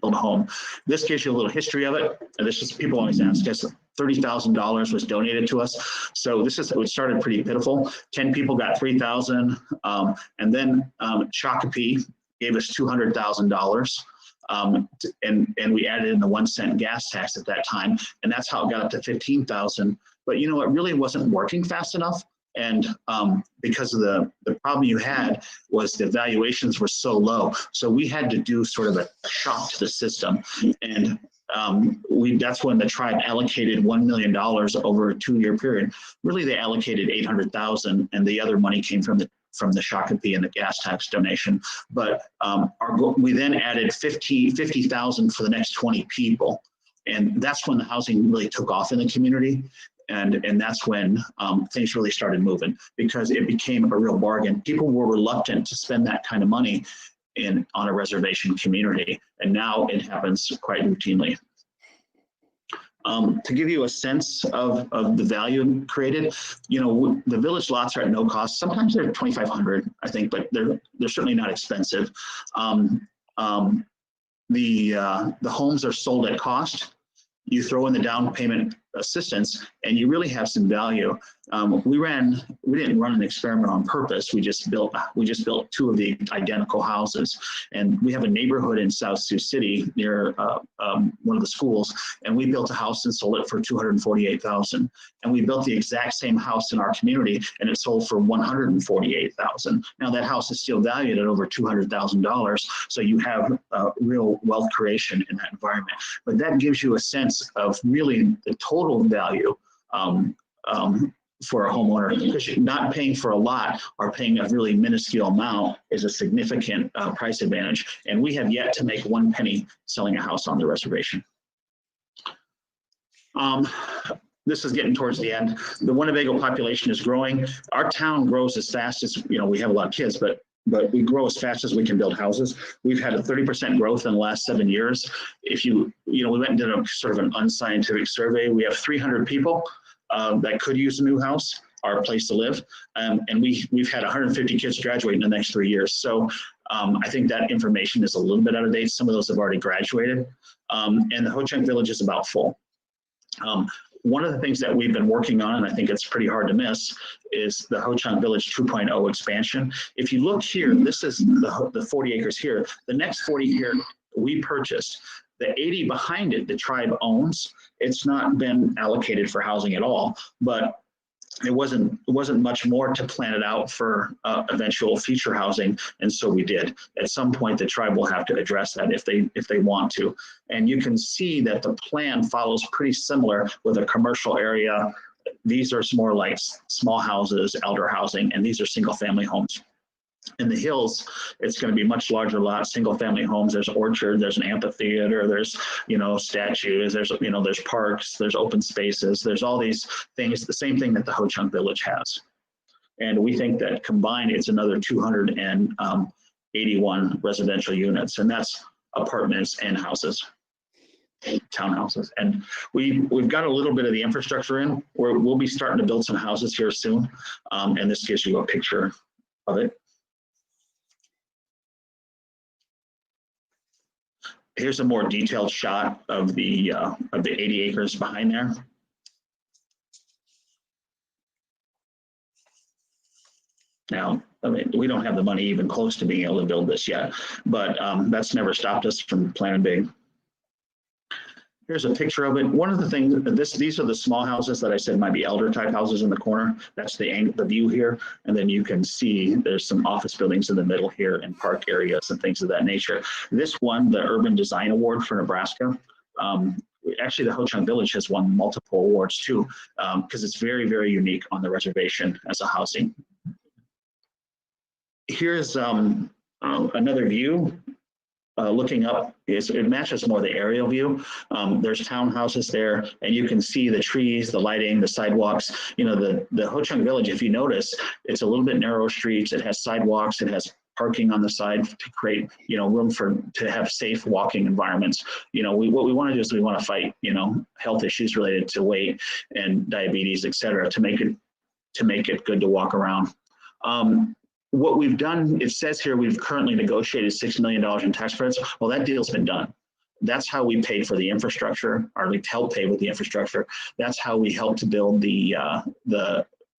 M: build a home. This gives you a little history of it. And this is, people always ask us, $30,000 was donated to us. So it started pretty pitiful. 10 people got $3,000. And then Shakopee gave us $200,000. And we added in the 1 cent gas tax at that time. And that's how it got up to 15,000. But you know, it really wasn't working fast enough. And because of the problem you had was the valuations were so low. So we had to do sort of a shock to the system. And that's when the tribe allocated $1 million over a 2-year period. Really, they allocated $800,000, and the other money came from the Shakopee and the gas tax donation. But we then added 50,000 for the next 20 people. And that's when the housing really took off in the community. And that's when things really started moving, because it became a real bargain. People were reluctant to spend that kind of money on a reservation community, and now it happens quite routinely. To give you a sense of the value created, you know, the village lots are at no cost. Sometimes they're $2,500, I think, but they're certainly not expensive. The homes are sold at cost. You throw in the down payment assistance, and you really have some value. We didn't run an experiment on purpose. We just built 2 of the identical houses, and we have a neighborhood in South Sioux City near one of the schools, and we built a house and sold it for $248,000. And we built the exact same house in our community, and it sold for $148,000. Now that house is still valued at over $200,000, so you have real wealth creation in that environment. But that gives you a sense of really the total value for a homeowner, because not paying for a lot or paying a really minuscule amount is a significant price advantage. And we have yet to make 1 penny selling a house on the reservation. This is getting towards the end. The Winnebago population is growing. Our town grows as fast as, you know, we have a lot of kids, but we grow as fast as we can build houses. We've had a 30% growth in the last 7 years. If we went and did a sort of an unscientific survey. We have 300 people that could use a new house, our place to live. And we've had 150 kids graduate in the next 3 years. So I think that information is a little bit out of date. Some of those have already graduated. And the Ho Chunk Village is about full. One of the things that we've been working on, and I think it's pretty hard to miss, is the Ho Chunk Village 2.0 expansion. If you look here, this is the 40 acres here. The next 40 here we purchased. The 80 behind it, the tribe owns. It's not been allocated for housing at all, but it wasn't much more to plan it out for eventual future housing, and so we did. At some point, the tribe will have to address that if they want to. And you can see that the plan follows pretty similar, with a commercial area these are more like small houses, elder housing, and these are single family homes. In the hills, it's going to be much larger lots, single family homes. There's orchard, there's an amphitheater, there's, statues, there's parks, there's open spaces, there's all these things, the same thing that the Ho Chunk Village has. And we think that combined, it's another 281 residential units, and that's apartments and houses, townhouses. And we've got a little bit of the infrastructure in, where we'll be starting to build some houses here soon. And this gives you a picture of it. Here's a more detailed shot of the 80 acres behind there. Now, I mean, we don't have the money even close to being able to build this yet, but that's never stopped us from planning big. Here's a picture of it. One of the things, these are the small houses that I said might be elder type houses in the corner. That's the view here. And then you can see there's some office buildings in the middle here and park areas and things of that nature. This won the Urban Design Award for Nebraska. Actually, the Ho Chunk Village has won multiple awards too, because it's very, very unique on the reservation as a housing. Here's another view. Looking up, it matches more the aerial view. There's townhouses there, and you can see the trees, the lighting, the sidewalks. The Ho Chunk Village, if you notice, it's a little bit narrow streets. It has sidewalks. It has parking on the side to create, room to have safe walking environments. What we want to do is we want to fight, health issues related to weight and diabetes, et cetera, to make it good to walk around. What we've done, it says here, we've currently negotiated $6 million in tax credits. Well, that deal's been done. That's how we paid for the infrastructure, or at least helped pay with the infrastructure. That's how we helped to build the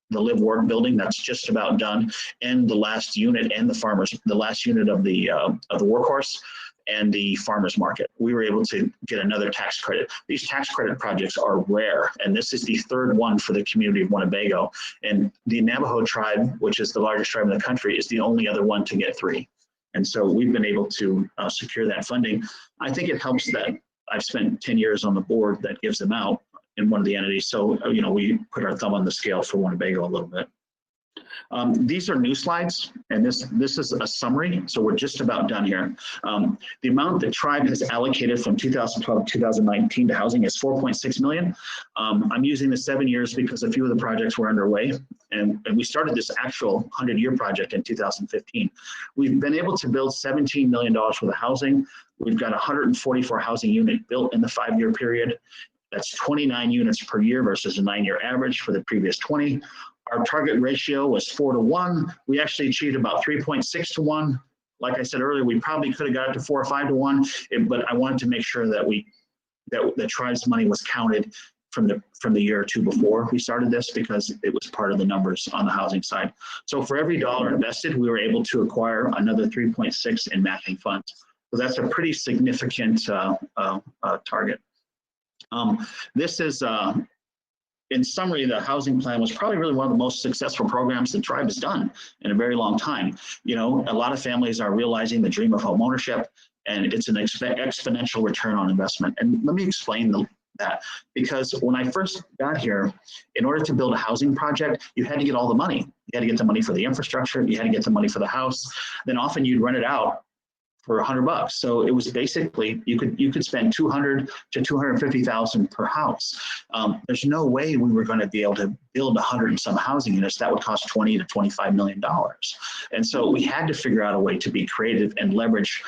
M: live work building. That's just about done. And the last unit and the last unit of the workhorse and the farmers market. We were able to get another tax credit. These tax credit projects are rare, and this is the third one for the community of Winnebago. And the Navajo tribe, which is the largest tribe in the country, is the only other one to get 3. And so we've been able to secure that funding. I think it helps that I've spent 10 years on the board that gives them out in one of the entities. So, we put our thumb on the scale for Winnebago a little bit. These are new slides, and this is a summary, so we're just about done here. The amount the tribe has allocated from 2012 to 2019 to housing is $4.6 million. I'm using the 7 years because a few of the projects were underway, and we started this actual 100-year project in 2015. We've been able to build $17 million for the housing. We've got 144 housing units built in the 5-year period. That's 29 units per year versus a 9-year average for the previous 20. Our target ratio was 4 to 1. We actually achieved about 3.6 to 1. Like I said earlier, we probably could have got it to 4 or 5 to 1, but I wanted to make sure that the tribe's money was counted from the year or two before we started this, because it was part of the numbers on the housing side. So for every dollar invested, we were able to acquire another 3.6 in matching funds. So that's a pretty significant target. This is in summary, the housing plan was probably really one of the most successful programs the tribe has done in a very long time. A lot of families are realizing the dream of home ownership, and it's an exponential return on investment. And let me explain that, because when I first got here, in order to build a housing project, you had to get all the money. You had to get the money for the infrastructure. You had to get the money for the house. Then often you'd rent it out for $100. So it was basically, you could spend $200,000 to $250,000 per house. There's no way we were going to be able to build 100 and some housing units. That would cost $20 to $25 million. And so we had to figure out a way to be creative and leverage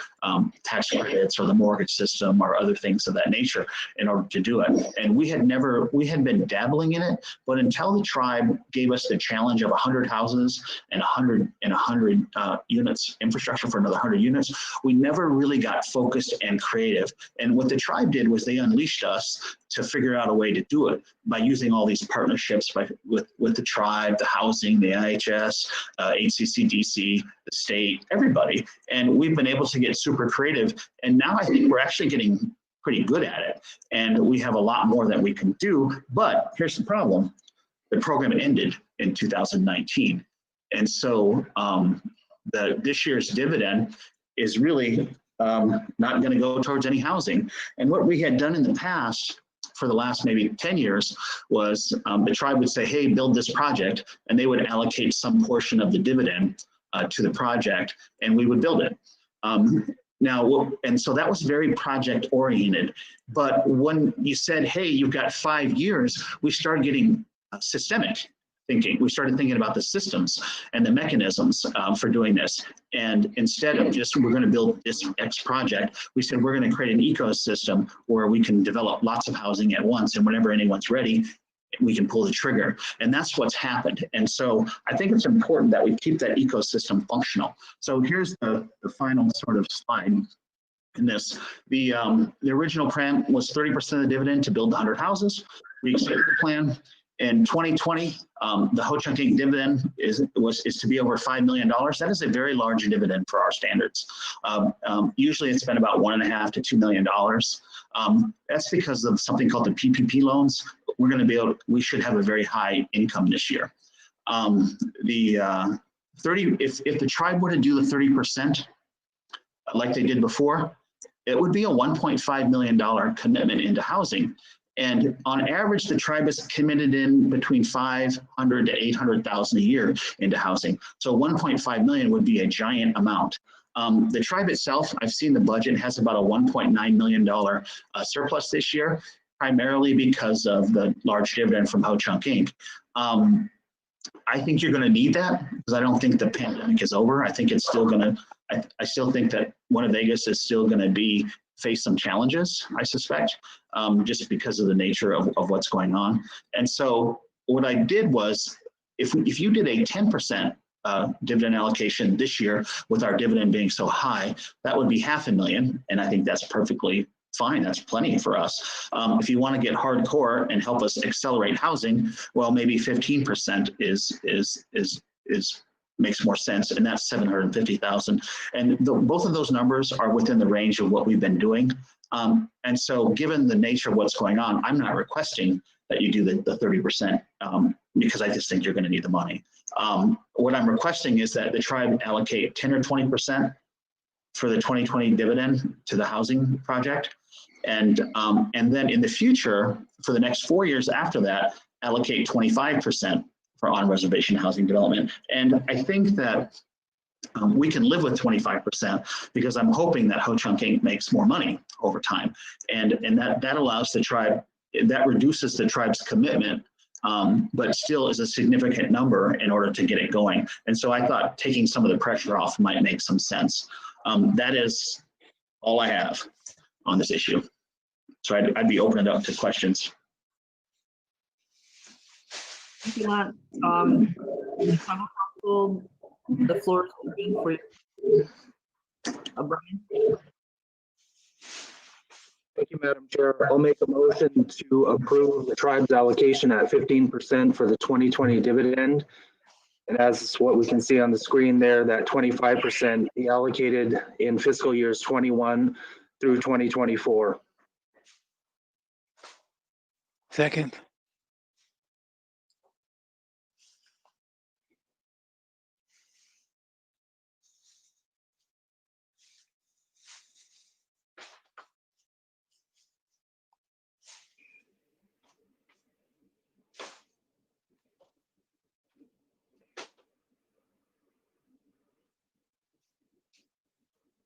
M: tax credits or the mortgage system or other things of that nature in order to do it. And we had been dabbling in it, but until the tribe gave us the challenge of 100 houses and 100 units, infrastructure for another 100 units, we never really got focused and creative. And what the tribe did was they unleashed us to figure out a way to do it by using all these partnerships with the tribe, the housing, the IHS, HCCDC, the state, everybody. And we've been able to get super creative. And now I think we're actually getting pretty good at it. And we have a lot more that we can do. But here's the problem. The program ended in 2019. And so this year's dividend is really not going to go towards any housing. And what we had done in the past for the last maybe 10 years was the tribe would say, hey, build this project, and they would allocate some portion of the dividend to the project, and we would build it. And so that was very project oriented. But when you said, hey, you've got 5 years, we started getting systemic thinking. We started thinking about the systems and the mechanisms for doing this. And instead of just, we're going to build this X project, we said, we're going to create an ecosystem where we can develop lots of housing at once. And whenever anyone's ready, we can pull the trigger. And that's what's happened. And so I think it's important that we keep that ecosystem functional. So here's the final sort of slide in this. The original plan was 30% of the dividend to build 100 houses. We extended the plan. In 2020, the Ho-Chunk Inc. dividend is to be over $5 million. That is a very large dividend for our standards. Usually it's been about $1.5 to $2 million. That's because of something called the PPP loans. We're going to be able, we should have a very high income this year. If the tribe were to do the 30% like they did before, it would be a $1.5 million commitment into housing. And on average, the tribe is committed in between 500 to 800,000 a year into housing. So 1.5 million would be a giant amount. The tribe itself, I've seen the budget, has about a $1.9 million surplus this year, primarily because of the large dividend from Ho-Chunk Inc. I think you're going to need that because I don't think the pandemic is over. I think it's still going to, I still think that Winnebago is still going to face some challenges, I suspect, just because of the nature of what's going on. And so what I did was, if you did a 10% dividend allocation this year with our dividend being so high, that would be $500,000. And I think that's perfectly fine. That's plenty for us. If you want to get hardcore and help us accelerate housing, well, maybe 15% makes more sense, and that's 750,000. And both of those numbers are within the range of what we've been doing. And so given the nature of what's going on, I'm not requesting that you do the 30% because I just think you're going to need the money. What I'm requesting is that the tribe allocate 10 or 20% for the 2020 dividend to the housing project. And then in the future, for the next 4 years after that, allocate 25% for on-reservation housing development. And I think that we can live with 25% because I'm hoping that Ho-Chunk Inc. makes more money over time. And that allows the tribe, that reduces the tribe's commitment, but still is a significant number in order to get it going. And so I thought taking some of the pressure off might make some sense. That is all I have on this issue. So I'd be opening it up to questions.
B: Thank you, Lance. The tribal council, the floor is open for you. Brian.
E: Thank you, Madam Chair. I'll make a motion to approve the tribe's allocation at 15% for the 2020 dividend. And as what we can see on the screen there, that 25% be allocated in fiscal years 21 through 2024.
J: Second.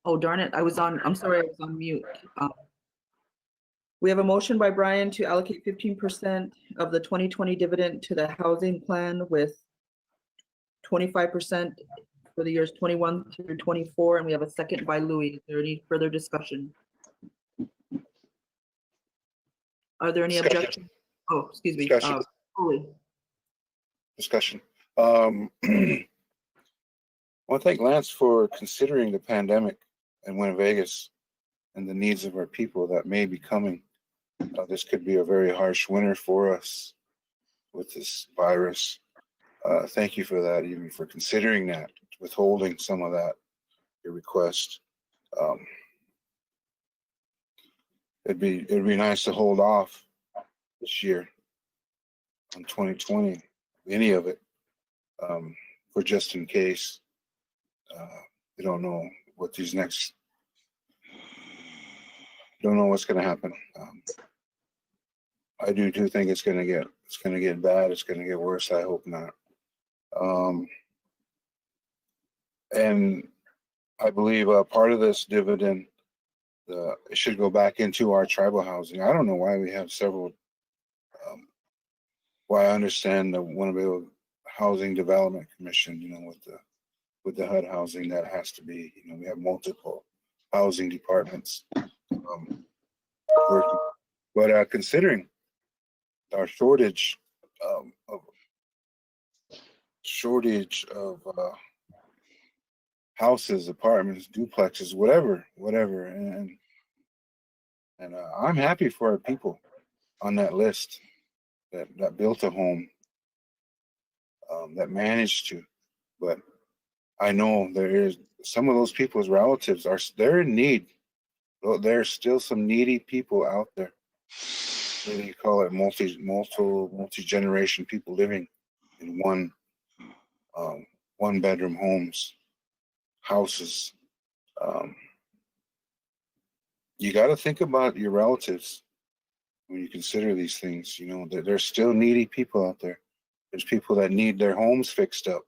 B: Oh, darn it. I'm sorry, I was on mute. We have a motion by Brian to allocate 15% of the 2020 dividend to the housing plan with 25% for the years 21 through 24. And we have a second by Louis. Is there any further discussion? Are there any
G: Discussion.
B: objections? Oh, excuse me.
G: Discussion.
B: Discussion.
G: I want to thank Lance for considering the pandemic in Winnebago and the needs of our people that may be coming. This could be a very harsh winter for us with this virus. Thank you for that, even for considering that, withholding some of that, your request. It'd be nice to hold off this year on 2020, any of it, for just in case. We don't know what don't know what's going to happen. I do think it's gonna get bad. It's gonna get worse. I hope not. And I believe part of this dividend, it should go back into our tribal housing. I don't know why we have several. Well, I understand the Winnebago Housing Development Commission, you know, with the HUD housing, that has to be, you know, we have multiple housing departments. But considering our shortage of houses, apartments, duplexes, whatever, and I'm happy for our people on that list that built a home, that managed to, but I know there is some of those people's relatives they're in need. There's still some needy people out there. What do you call it? Multi-generation people living in one bedroom homes, houses. You got to think about your relatives when you consider these things. You know, there's still needy people out there. There's people that need their homes fixed up.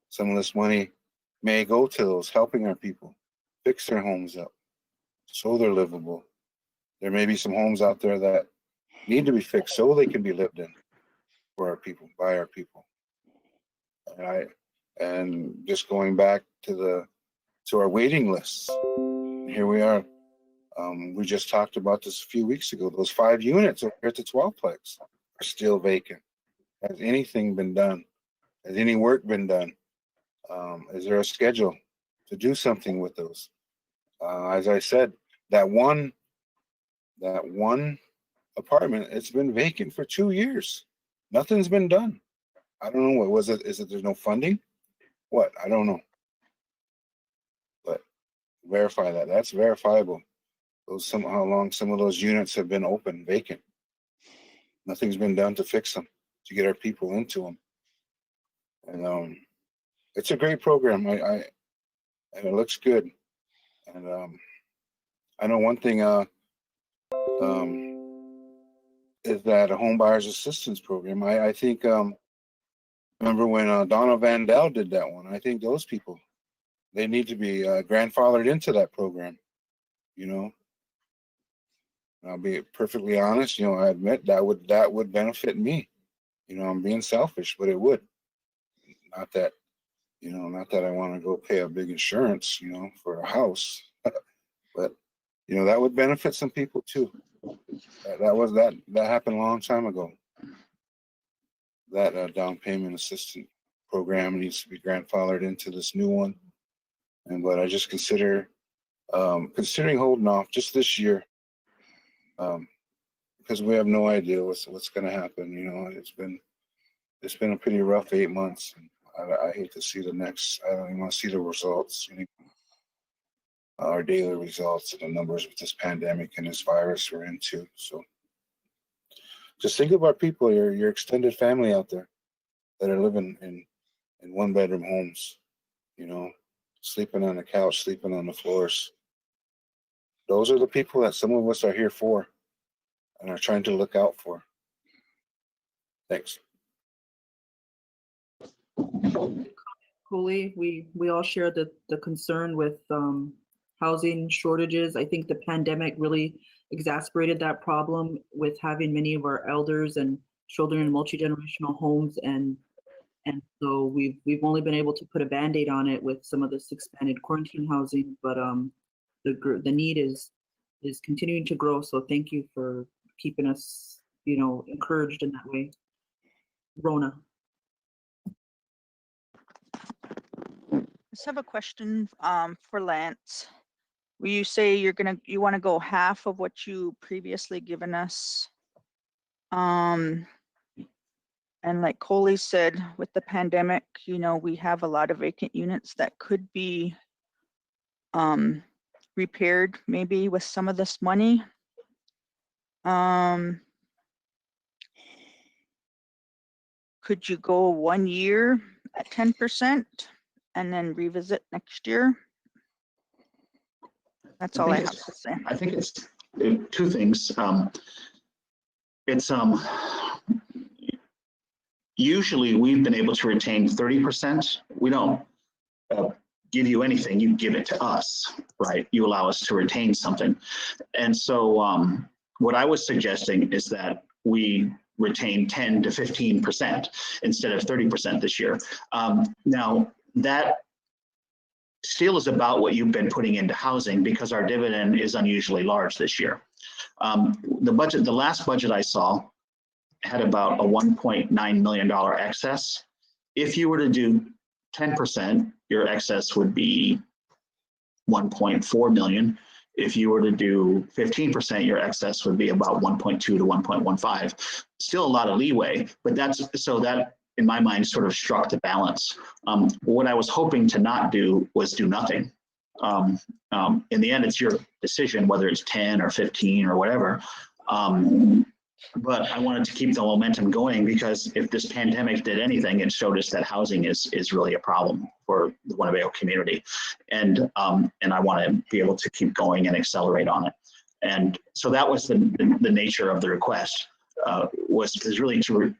G: Some of this money may go to those helping our people fix their homes up so they're livable. There may be some homes out there that need to be fixed so they can be lived in for our people, by our people. And just going back to our waiting lists, here we are. We just talked about this a few weeks ago. Those 5 units over at the 12plex are still vacant. Has anything been done? Has any work been done? Is there a schedule to do something with those? As I said, that one apartment, it's been vacant for 2 years. Nothing's been done. I don't know what was it. Is it there's no funding? What? I don't know. But verify that. That's verifiable. How long some of those units have been open, vacant. Nothing's been done to fix them, to get our people into them. And it's a great program. And it looks good. And I know one thing is that a home buyers assistance program. I think remember when Donna Vandell did that one. I think those people, they need to be grandfathered into that program. You know, and I'll be perfectly honest. You know, I admit that would benefit me. You know, I'm being selfish, but it would. Not that I want to go pay a big insurance, you know, for a house, but you know, that would benefit some people too. That happened a long time ago. That down payment assistance program needs to be grandfathered into this new one. But I just considering holding off just this year, because we have no idea what's going to happen. You know, it's been a pretty rough 8 months. I hate to see the next. I don't even want to see the results. You know, our daily results and the numbers with this pandemic and this virus we're into. So just think of our people, your extended family out there that are living in 1-bedroom homes, you know, sleeping on the couch, sleeping on the floors. Those are the people that some of us are here for and are trying to look out for. Thanks.
B: Cooley, we all share the concern with housing shortages. I think the pandemic really exacerbated that problem with having many of our elders and children in multi-generational homes, and so we've only been able to put a Band-Aid on it with some of this expanded quarantine housing, but the need is continuing to grow. So thank you for keeping us, you know, encouraged in that way. Rona.
F: I just have a question for Lance. Will you say you want to go half of what you previously given us? And like Coley said, with the pandemic, you know, we have a lot of vacant units that could be repaired maybe with some of this money. Could you go 1 year at 10% and then revisit next year? That's all I have to say.
M: I think it's 2 things. it's, usually we've been able to retain 30%. We don't give you anything, you give it to us, right? You allow us to retain something. And so what I was suggesting is that we retain 10 to 15% instead of 30% this year. Now that still is about what you've been putting into housing because our dividend is unusually large this year. The last budget I saw had about a $1.9 million excess. If you were to do 10%, your excess would be 1.4 million. If you were to do 15%, your excess would be about 1.2 to 1.15. Still a lot of leeway, but that in my mind sort of struck the balance. What I was hoping to not do was do nothing. In the end, it's your decision whether it's 10 or 15 or whatever. But I wanted to keep the momentum going because if this pandemic did anything, it showed us that housing is really a problem for the Winnebago community. And I want to be able to keep going and accelerate on it. And so that was the nature of the request, was really to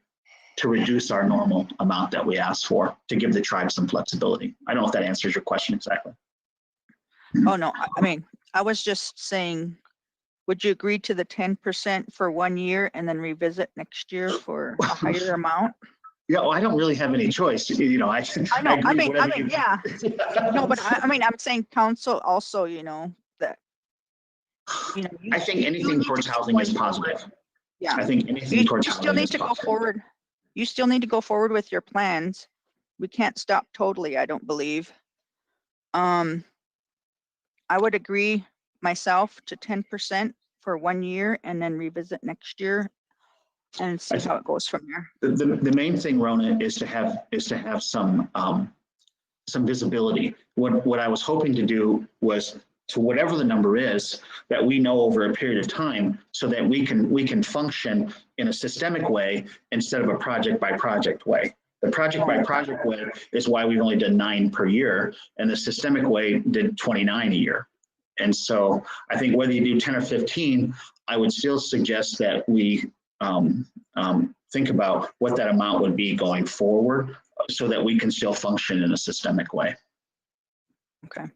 M: reduce our normal amount that we asked for, to give the tribe some flexibility. I don't know if that answers your question exactly.
F: Oh, no, I mean, I was just saying, would you agree to the 10% for 1 year and then revisit next year for a higher amount?
M: Yeah, well, I don't really have any choice. You know, I
F: know. I mean,
M: you...
F: yeah. No, but I mean, I'm saying council also, you know, that, you know.
M: I think anything towards housing is positive.
F: Yeah.
M: I think anything towards
F: you
M: housing
F: still need
M: is
F: to
M: positive.
F: go forward. You still need to go forward with your plans. We can't stop totally, I don't believe. I would agree myself to 10% for 1 year and then revisit next year and see how it goes from there.
M: The main thing, Rona, is to have some visibility. What I was hoping to do was to whatever the number is that we know over a period of time, so that we can function in a systemic way instead of a project by project way. The project by project way is why we've only done 9 per year, and the systemic way did 29 a year. And so I think whether you do 10 or 15, I would still suggest that we think about what that amount would be going forward so that we can still function in a systemic way.
F: Okay.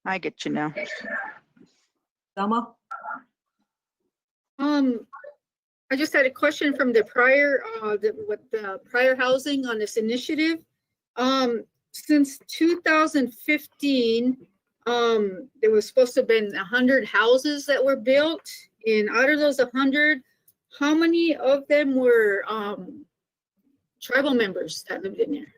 F: I get you now.
B: Selma?
H: I just had a question from the prior, the prior housing on this initiative. Since 2015, there was supposed to have been 100 houses that were built, and out of those 100, how many of them were tribal members that lived in there?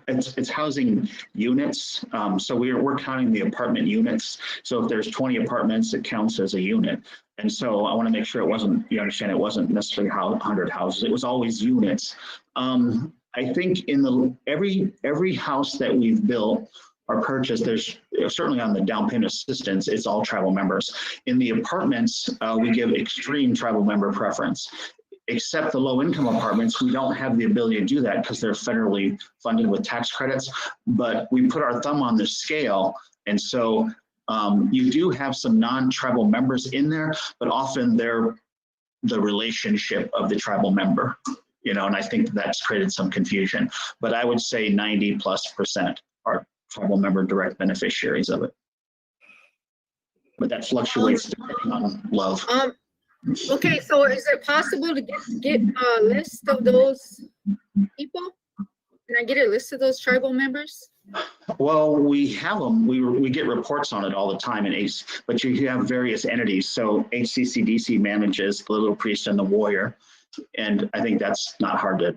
M: It's housing units. So we're counting the apartment units. So if there's 20 apartments, it counts as a unit. And so I want to make sure it wasn't, you understand, it wasn't necessarily 100 houses. It was always units. I think in every house that we've built or purchased, there's certainly on the down payment assistance, it's all tribal members. In the apartments, we give extreme tribal member preference. Except the low income apartments, we don't have the ability to do that because they're federally funded with tax credits, but we put our thumb on the scale. And so you do have some non-tribal members in there, but often they're the relationship of the tribal member, you know, and I think that's created some confusion, but I would say 90+% are tribal member direct beneficiaries of it. But that fluctuates depending on love.
H: Okay, so is it possible to get a list of those people? Can I get a list of those tribal members?
M: Well, we have them. We get reports on it all the time in ACE, but you have various entities. So HCCDC manages the Little Priest and the Warrior, and I think that's not hard to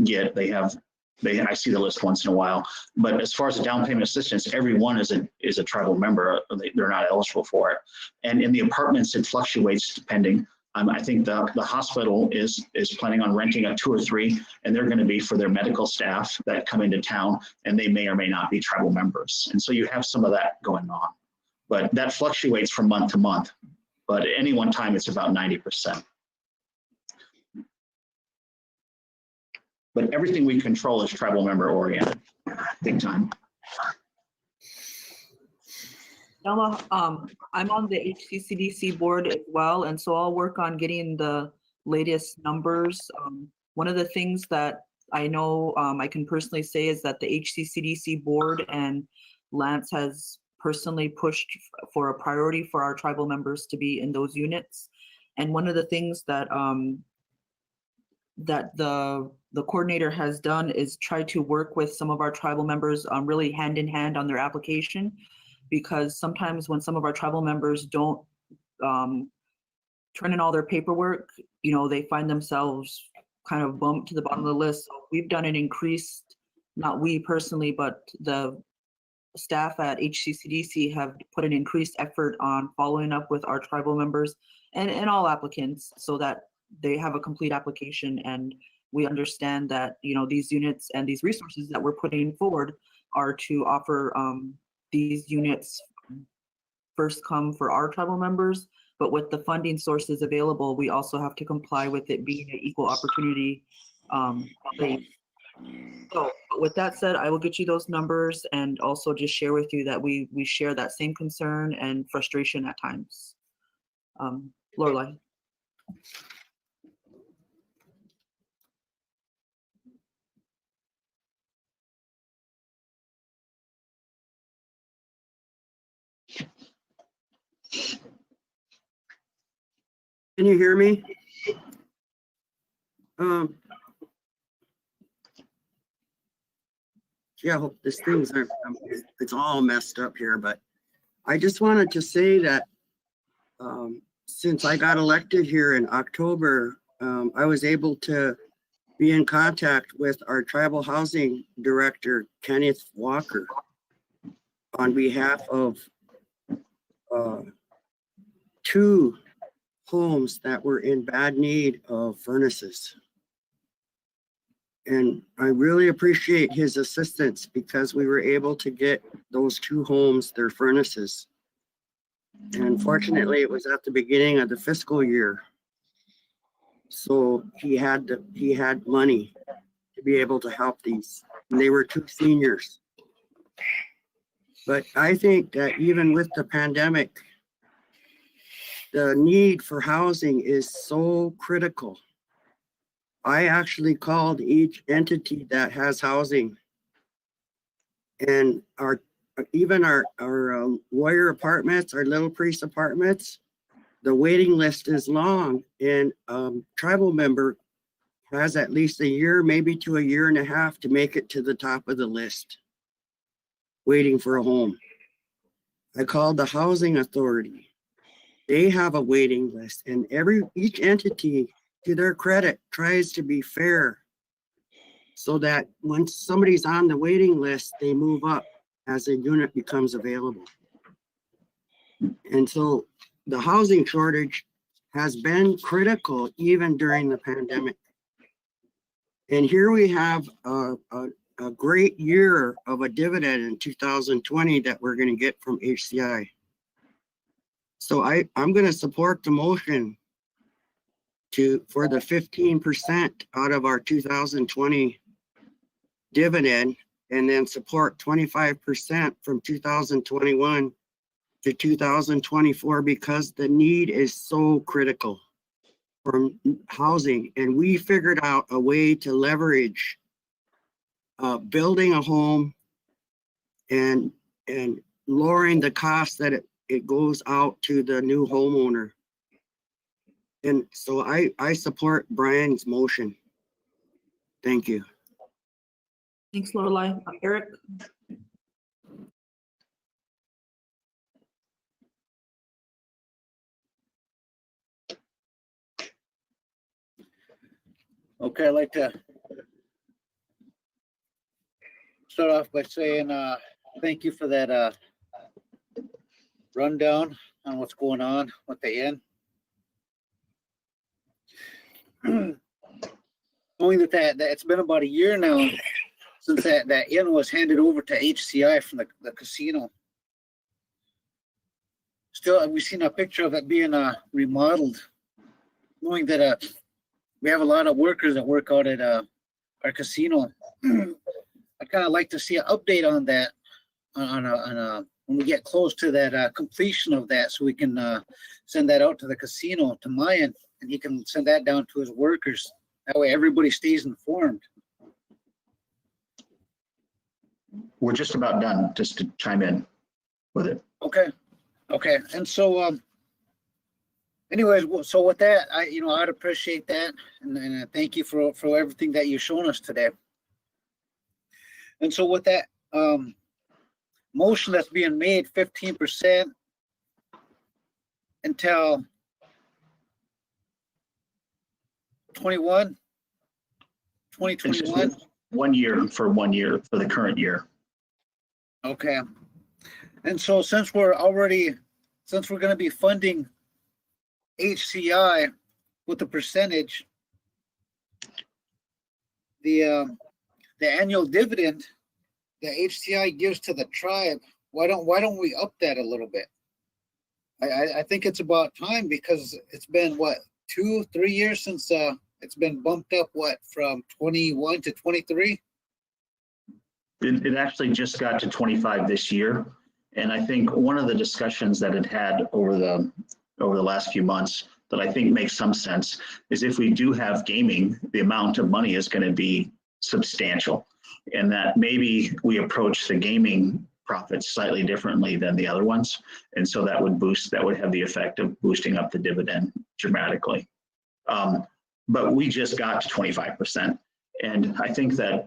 M: get. I see the list once in a while, but as far as the down payment assistance, everyone is a tribal member. They're not eligible for it. And in the apartments, it fluctuates depending. I think the hospital is planning on renting a 2 or 3, and they're going to be for their medical staff that come into town, and they may or may not be tribal members. And so you have some of that going on, but that fluctuates from month to month. But at any one time, it's about 90%. But everything we control is tribal member oriented, big time.
B: Selma, I'm on the HCCDC board as well, and so I'll work on getting the latest numbers. One of the things that I know I can personally say is that the HCCDC board and Lance has personally pushed for a priority for our tribal members to be in those units. And one of the things that that the coordinator has done is try to work with some of our tribal members really hand in hand on their application, because sometimes when some of our tribal members don't turn in all their paperwork, you know, they find themselves kind of bumped to the bottom of the list. So we've done an increased, not we personally, but the staff at HCCDC have put an increased effort on following up with our tribal members and all applicants so that they have a complete application, and we understand that, you know, these units and these resources that we're putting forward are to offer these units first come for our tribal members, but with the funding sources available, we also have to comply with it being an equal opportunity place. So with that said, I will get you those numbers and also just share with you that we share that same concern and frustration at times. Lorelai.
I: Can you hear me? Yeah, I hope this thing's, it's all messed up here, but I just wanted to say that since I got elected here in October, I was able to be in contact with our tribal housing director, Kenneth Walker, on behalf of 2 homes that were in bad need of furnaces. And I really appreciate his assistance because we were able to get those 2 homes their furnaces. And fortunately, it was at the beginning of the fiscal year. So he had money to be able to help these. And they were 2 seniors. But I think that even with the pandemic, the need for housing is so critical. I actually called each entity that has housing, and even our Warrior apartments, our Little Priest apartments, the waiting list is long, and tribal member has at least a year, maybe to a year and a half to make it to the top of the list, waiting for a home. I called the housing authority. They have a waiting list, and each entity, to their credit, tries to be fair so that when somebody's on the waiting list, they move up as a unit becomes available. And so the housing shortage has been critical even during the pandemic. And here we have a great year of a dividend in 2020 that we're going to get from HCI. So I'm going to support the motion for the 15% out of our 2020 dividend, and then support 25% from 2021 to 2024 because the need is so critical for housing. And we figured out a way to leverage building a home and lowering the cost that it goes out to the new homeowner. And so I support Brian's motion. Thank you.
B: Thanks, Lorelai. Eric?
D: Okay, I'd like to start off by saying thank you for that rundown on what's going on with the inn. Knowing that it's been about a year now since that inn was handed over to HCI from the casino. Still, we've seen a picture of it being remodeled. Knowing that we have a lot of workers that work out at our casino, I'd kind of like to see an update on that on when we get close to that completion of that, so we can send that out to the casino, to Mayan, and he can send that down to his workers. That way everybody stays informed.
M: We're just about done, just to chime in with it.
D: Okay, okay. And so, anyways, so with that, I'd appreciate that. And thank you for everything that you've shown us today. And so with that, motion that's being made, 15% until 2021.
M: It's just 1 year for 1 year for the current year.
D: Okay. And so since we're going to be funding HCI with the percentage, the annual dividend that HCI gives to the tribe, why don't we up that a little bit? I think it's about time, because it's been what, 2-3 years since it's been bumped up, what, from 21 to 23?
M: It actually just got to 25 this year. And I think one of the discussions that it had over the last few months that I think makes some sense is if we do have gaming, the amount of money is going to be substantial, and that maybe we approach the gaming profits slightly differently than the other ones. And so that would have the effect of boosting up the dividend dramatically. But we just got to 25%. And I think that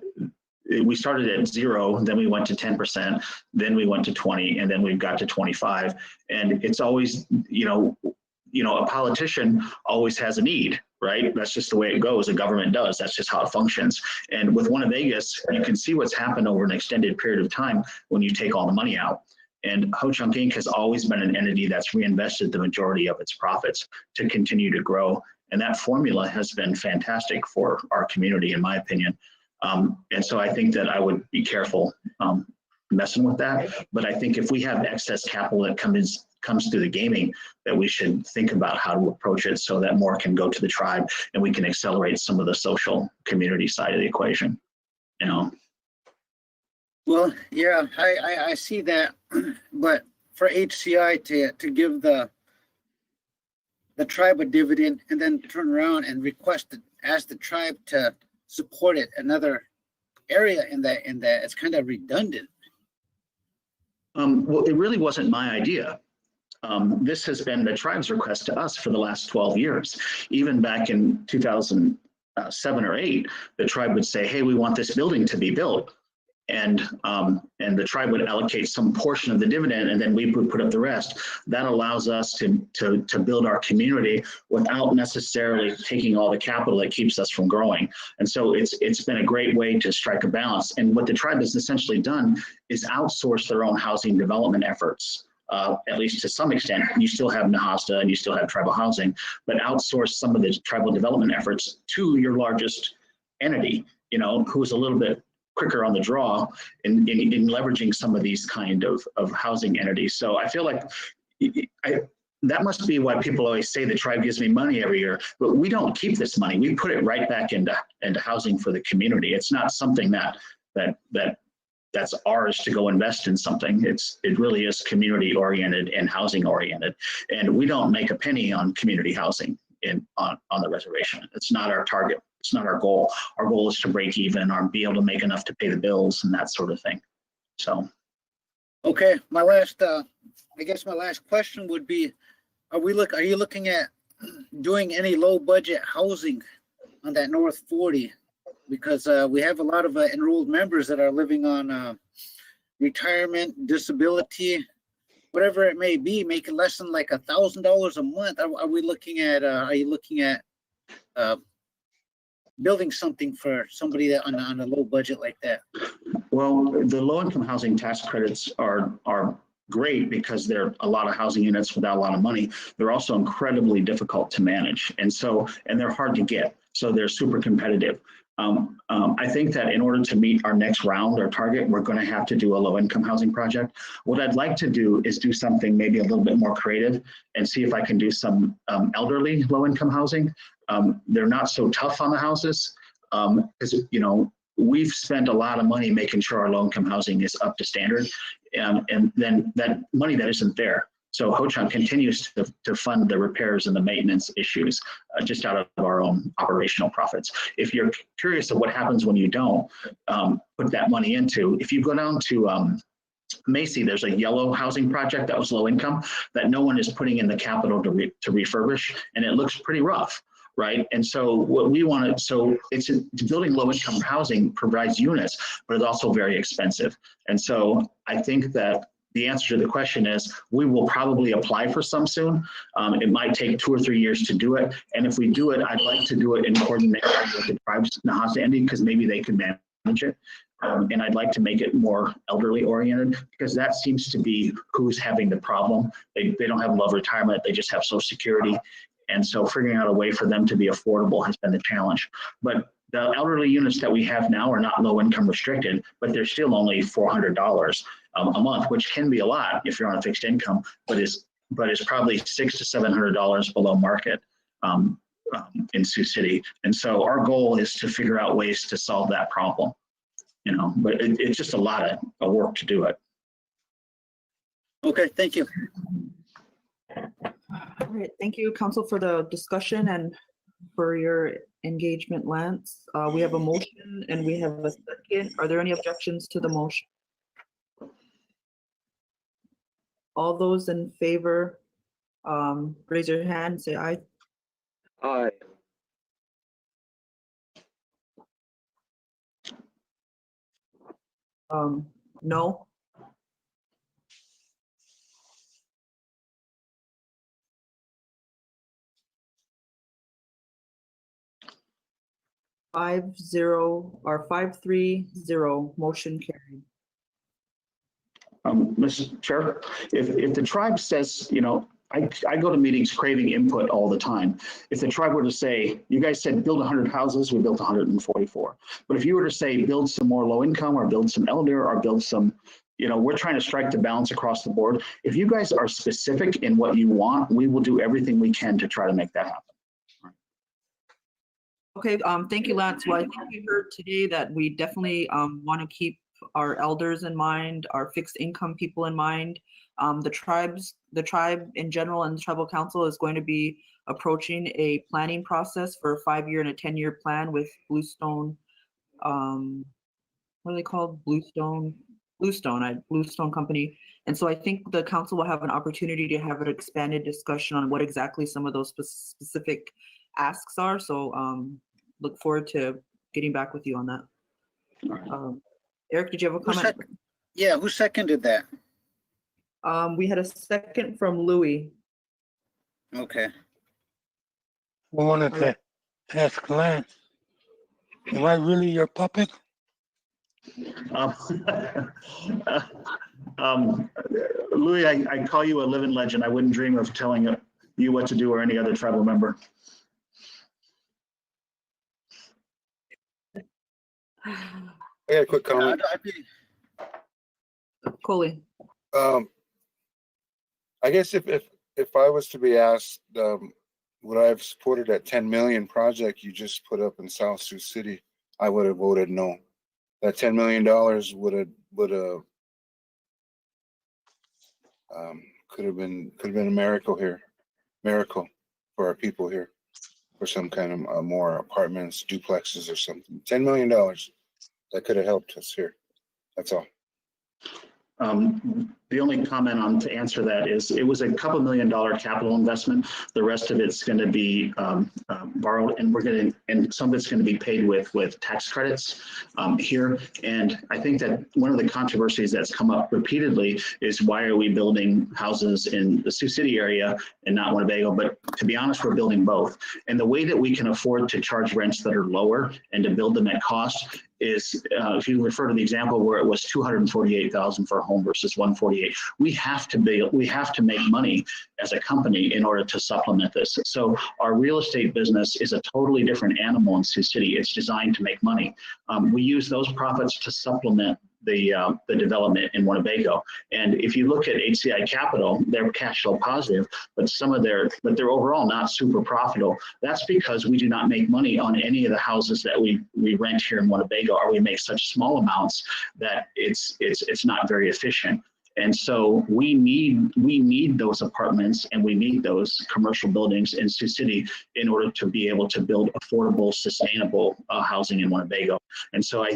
M: we started at 0, then we went to 10%, then we went to 20, and then we've got to 25. And it's always, a politician always has a need, right? That's just the way it goes. The government does. That's just how it functions. And with Winnebago, you can see what's happened over an extended period of time when you take all the money out. And Ho-Chunk Inc. has always been an entity that's reinvested the majority of its profits to continue to grow. And that formula has been fantastic for our community, in my opinion. And so I think that I would be careful messing with that. But I think if we have excess capital that comes through the gaming, that we should think about how to approach it so that more can go to the tribe and we can accelerate some of the social community side of the equation.
D: Well, yeah, I see that, but for HCI to give the tribe a dividend and then turn around and ask the tribe to support it another area in that it's kind of redundant.
M: Well, it really wasn't my idea. This has been the tribe's request to us for the last 12 years. Even back in 2007 or 8, the tribe would say, hey, we want this building to be built. And the tribe would allocate some portion of the dividend, and then we would put up the rest. That allows us to build our community without necessarily taking all the capital that keeps us from growing. And so it's been a great way to strike a balance. And what the tribe has essentially done is outsource their own housing development efforts. At least to some extent. You still have Nahasta and you still have tribal housing, but outsource some of the tribal development efforts to your largest entity, who's a little bit quicker on the draw in leveraging some of these kind of housing entities. So I feel like that must be why people always say the tribe gives me money every year, but we don't keep this money. We put it right back into housing for the community. It's not something that's ours to go invest in something. It really is community oriented and housing oriented. And we don't make a penny on community housing on the reservation. It's not our target. It's not our goal. Our goal is to break even or be able to make enough to pay the bills and that sort of thing. So.
D: Okay, my last question would be, are you looking at doing any low budget housing on that North 40? Because we have a lot of enrolled members that are living on retirement, disability, whatever it may be, making less than like $1,000 a month. Are you looking at building something for somebody that on a low budget like that?
M: Well, the low income housing tax credits are great because there are a lot of housing units without a lot of money. They're also incredibly difficult to manage. And they're hard to get. So they're super competitive. I think that in order to meet our next round or target, we're going to have to do a low income housing project. What I'd like to do is do something maybe a little bit more creative and see if I can do some elderly low income housing. They're not so tough on the houses because, we've spent a lot of money making sure our low income housing is up to standard. and then that money that isn't there. So Ho-Chunk continues to fund the repairs and the maintenance issues just out of our own operational profits. If you're curious of what happens when you don't put that money into, if you go down to Macy, there's a yellow housing project that was low income that no one is putting in the capital to refurbish, and it looks pretty rough, right? And so what we want to, so it's building low income housing provides units, but it's also very expensive. And so I think that the answer to the question is we will probably apply for some soon. It might take 2 or 3 years to do it. And if we do it, I'd like to do it in coordination with the tribes Nahasa Indian, because maybe they can manage it. And I'd like to make it more elderly oriented, because that seems to be who's having the problem. They don't have love retirement, they just have Social Security. And so figuring out a way for them to be affordable has been the challenge. But the elderly units that we have now are not low income restricted, but they're still only $400 a month, which can be a lot if you're on a fixed income, but is probably $600 to $700 below market in Sioux City. And so our goal is to figure out ways to solve that problem, you know, but it's just a lot of work to do it.
D: Okay, thank you.
B: All right, thank you, Council, for the discussion and for your engagement, Lance. We have a motion and we have a second. Are there any objections to the motion? All those in favor, raise your hand and say aye.
E: Aye.
B: No? Five, 3-0, motion carried.
M: Mr. Chair, if the tribe says, you know, I go to meetings craving input all the time. If the tribe were to say, you guys said build 100 houses, we built 144. But if you were to say build some more low income or build some elder or build some, you know, we're trying to strike the balance across the board. If you guys are specific in what you want, we will do everything we can to try to make that happen.
B: Okay, thank you, Lance. Well, I think we heard today that we definitely want to keep our elders in mind, our fixed income people in mind. The tribe in general and the tribal council is going to be approaching a planning process for a 5-year and a 10-year plan with Bluestone. What are they called? Bluestone Company. And so I think the council will have an opportunity to have an expanded discussion on what exactly some of those specific asks are. So look forward to getting back with you on that. Eric, did you have a comment?
D: Who seconded that?
B: We had a second from Louis.
D: Okay.
J: I wanted to ask Lance, am I really your puppet?
M: Louis, I call you a living legend. I wouldn't dream of telling you what to do or any other tribal member.
G: I got a quick comment.
B: Coley.
G: I guess if I was to be asked, would I have supported that 10 million project you just put up in South Sioux City, I would have voted no. That $10 million could have been a miracle for our people here, for some kind of more apartments, duplexes or something. $10 million that could have helped us here. That's all.
M: The only comment on to answer that is it was a couple $1 million capital investment. The rest of it's going to be borrowed, and some of it's going to be paid with tax credits here. And I think that one of the controversies that's come up repeatedly is why are we building houses in the Sioux City area and not Winnebago? But to be honest, we're building both. And the way that we can afford to charge rents that are lower and to build them at cost is if you refer to the example where it was $248,000 for a home versus $148,000, we have to make money as a company in order to supplement this. So our real estate business is a totally different animal in Sioux City. It's designed to make money. We use those profits to supplement the development in Winnebago. And if you look at HCI Capital, they're cash flow positive, but they're overall not super profitable. That's because we do not make money on any of the houses that we rent here in Winnebago, or we make such small amounts that it's not very efficient. And so we need those apartments and we need those commercial buildings in Sioux City in order to be able to build affordable, sustainable housing in Winnebago. And so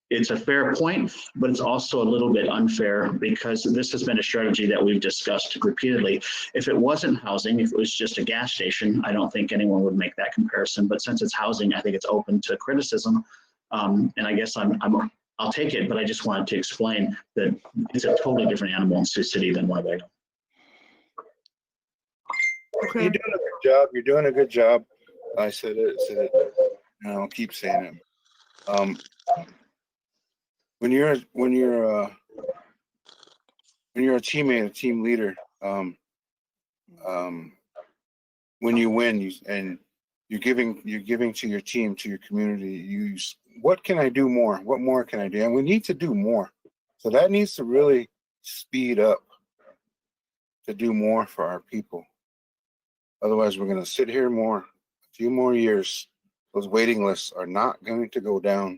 M: it's a fair point, but it's also a little bit unfair because this has been a strategy that we've discussed repeatedly. If it wasn't housing, if it was just a gas station, I don't think anyone would make that comparison. But since it's housing, I think it's open to criticism. And I guess I'll take it, but I just wanted to explain that it's a totally different animal in Sioux City than Winnebago.
B: Okay.
G: You're doing a good job. You're doing a good job. I said it. And I'll keep saying it. When you're a teammate, a team leader, when you win, you're giving to your team, to your community. What can I do more? What more can I do? And we need to do more. So that needs to really speed up to do more for our people. Otherwise, we're going to sit here a few more years. Those waiting lists are not going to go down.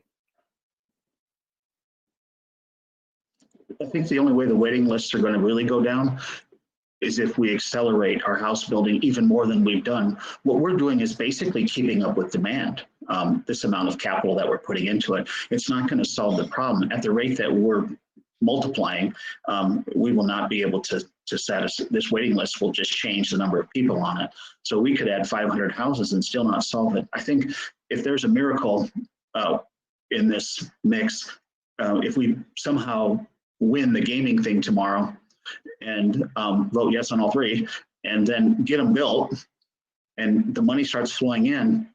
M: I think the only way the waiting lists are going to really go down is if we accelerate our house building even more than we've done. What we're doing is basically keeping up with demand. This amount of capital that we're putting into it, it's not going to solve the problem. At the rate that we're multiplying, we will not be able to satisfy this waiting list. Will just change the number of people on it. So we could add 500 houses and still not solve it. I think if there's a miracle in this mix, if we somehow win the gaming thing tomorrow and vote yes on all three, and then get them built, and the money starts flowing in,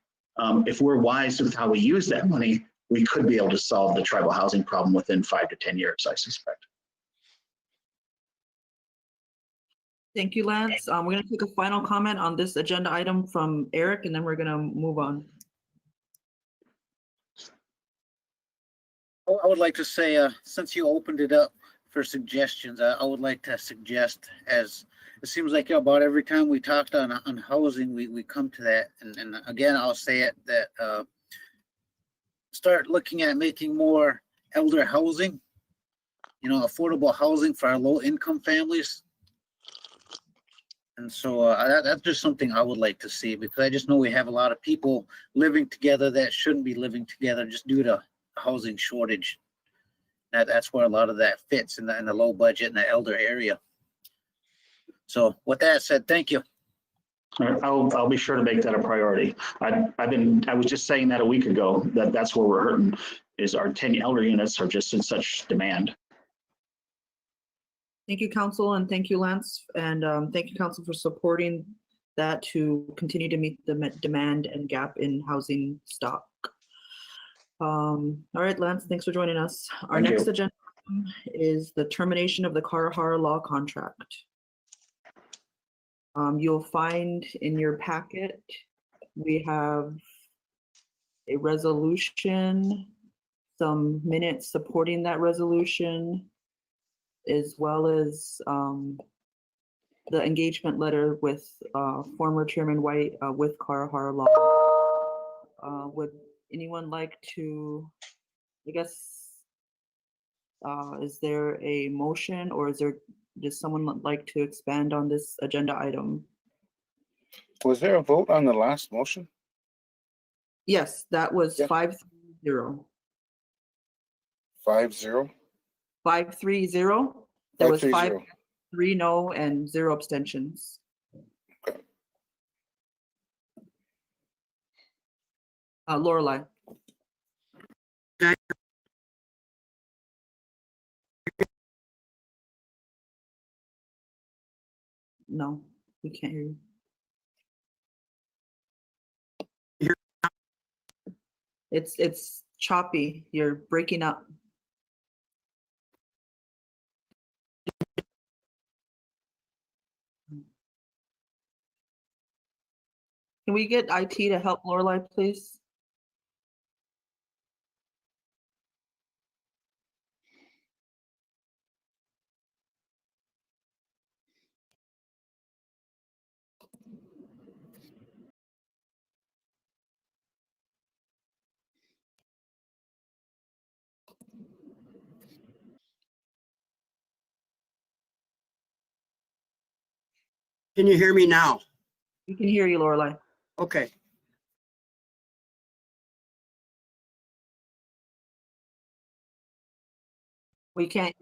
M: if we're wise with how we use that money, we could be able to solve the tribal housing problem within 5 to 10 years, I suspect.
B: Thank you, Lance. We're going to take a final comment on this agenda item from Eric, and then we're going to move on.
D: I would like to say, since you opened it up for suggestions, I would like to suggest, as it seems like about every time we talked on housing, we come to that. And again, I'll say it, that start looking at making more elder housing, affordable housing for our low income families. And so that's just something I would like to see, because I just know we have a lot of people living together that shouldn't be living together just due to housing shortage. That's where a lot of that fits in the low budget in the elder area. So with that said, thank you.
M: All right, I'll be sure to make that a priority. I was just saying that a week ago, that's where we're hurting, is our 10 elder units are just in such demand.
B: Thank you, Council, and thank you, Lance, and thank you, Council, for supporting that to continue to meet the demand and gap in housing stock. All right, Lance, thanks for joining us. Our
M: Thank
B: next
M: you.
B: agenda item is the termination of the Carahara Law contract. You'll find in your packet, we have a resolution, some minutes supporting that resolution, as well as the engagement letter with former Chairman White with Carahara Law. Would anyone like to, I guess, is there a motion, or does someone like to expand on this agenda item?
G: Was there a vote on the last motion?
B: Yes, that was
G: Yeah.
B: 5-0.
G: 5-0?
B: 5-3-0. There was
G: 5-3-0.
B: 5-3 no and 0 abstentions.
G: Okay.
B: Lorelei. No, we can't hear you. It's choppy. You're breaking up. Can we get IT to help Lorelei, please?
I: Can you hear me now?
B: We can hear you, Lorelei.
I: Okay.
B: We can't.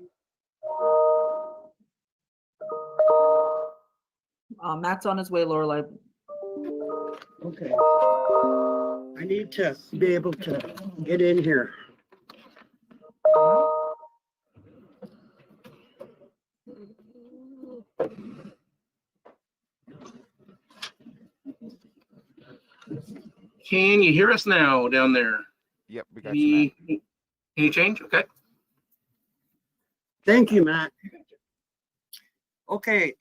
B: Matt's on his way, Lorelei.
I: Okay. I need to be able to get in here.
N: Can you hear us now down there?
K: Yep, we got you, Matt.
N: Any change? Okay.
I: Thank you, Matt. Okay,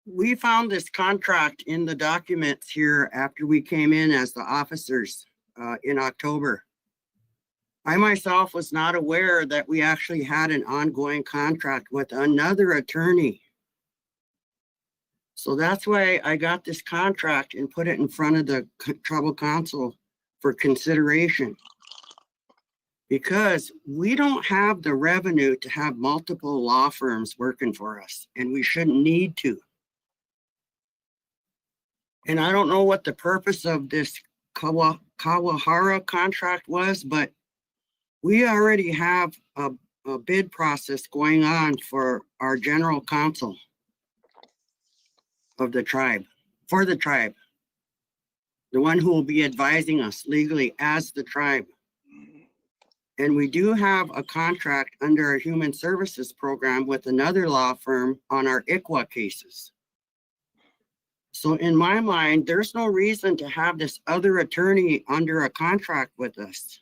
I: we found this contract in the documents here after we came in as the officers in October. I myself was not aware that we actually had an ongoing contract with another attorney. So that's why I got this contract and put it in front of the tribal council for consideration. Because we don't have the revenue to have multiple law firms working for us, and we shouldn't need to. And I don't know what the purpose of this Kawahara contract was, but we already have a bid process going on for our general counsel of the tribe, for the tribe, the one who will be advising us legally as the tribe. And we do have a contract under our human services program with another law firm on our ICWA cases. So in my mind, there's no reason to have this other attorney under a contract with us.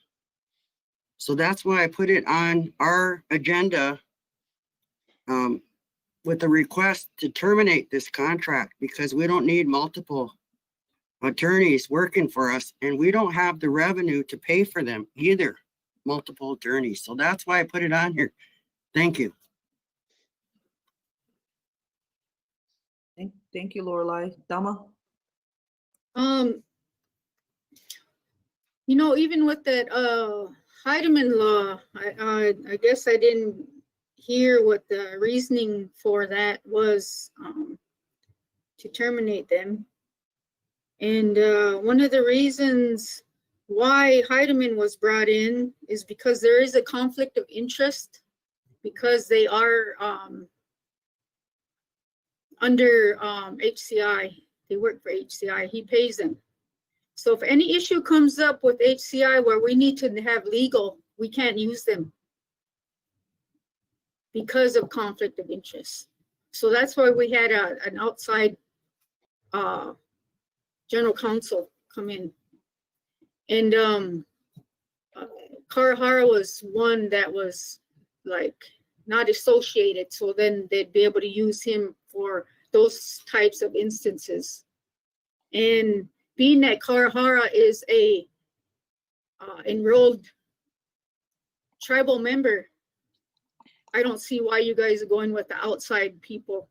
I: So that's why I put it on our agenda with a request to terminate this contract, because we don't need multiple attorneys working for us, and we don't have the revenue to pay for them either, multiple attorneys. So that's why I put it on here. Thank you.
B: Thank you, Lorelei. Dama?
H: You know, even with that Heidemann law, I guess I didn't hear what the reasoning for that was to terminate them. And one of the reasons why Heidemann was brought in is because there is a conflict of interest, because they are under HCI. They work for HCI. He pays them. So if any issue comes up with HCI where we need to have legal, we can't use them because of conflict of interest. So that's why we had an outside general counsel come in. And Karahara was one that was like not associated. So then they'd be able to use him for those types of instances. And being that Karahara is a enrolled tribal member, I don't see why you guys are going with the outside people.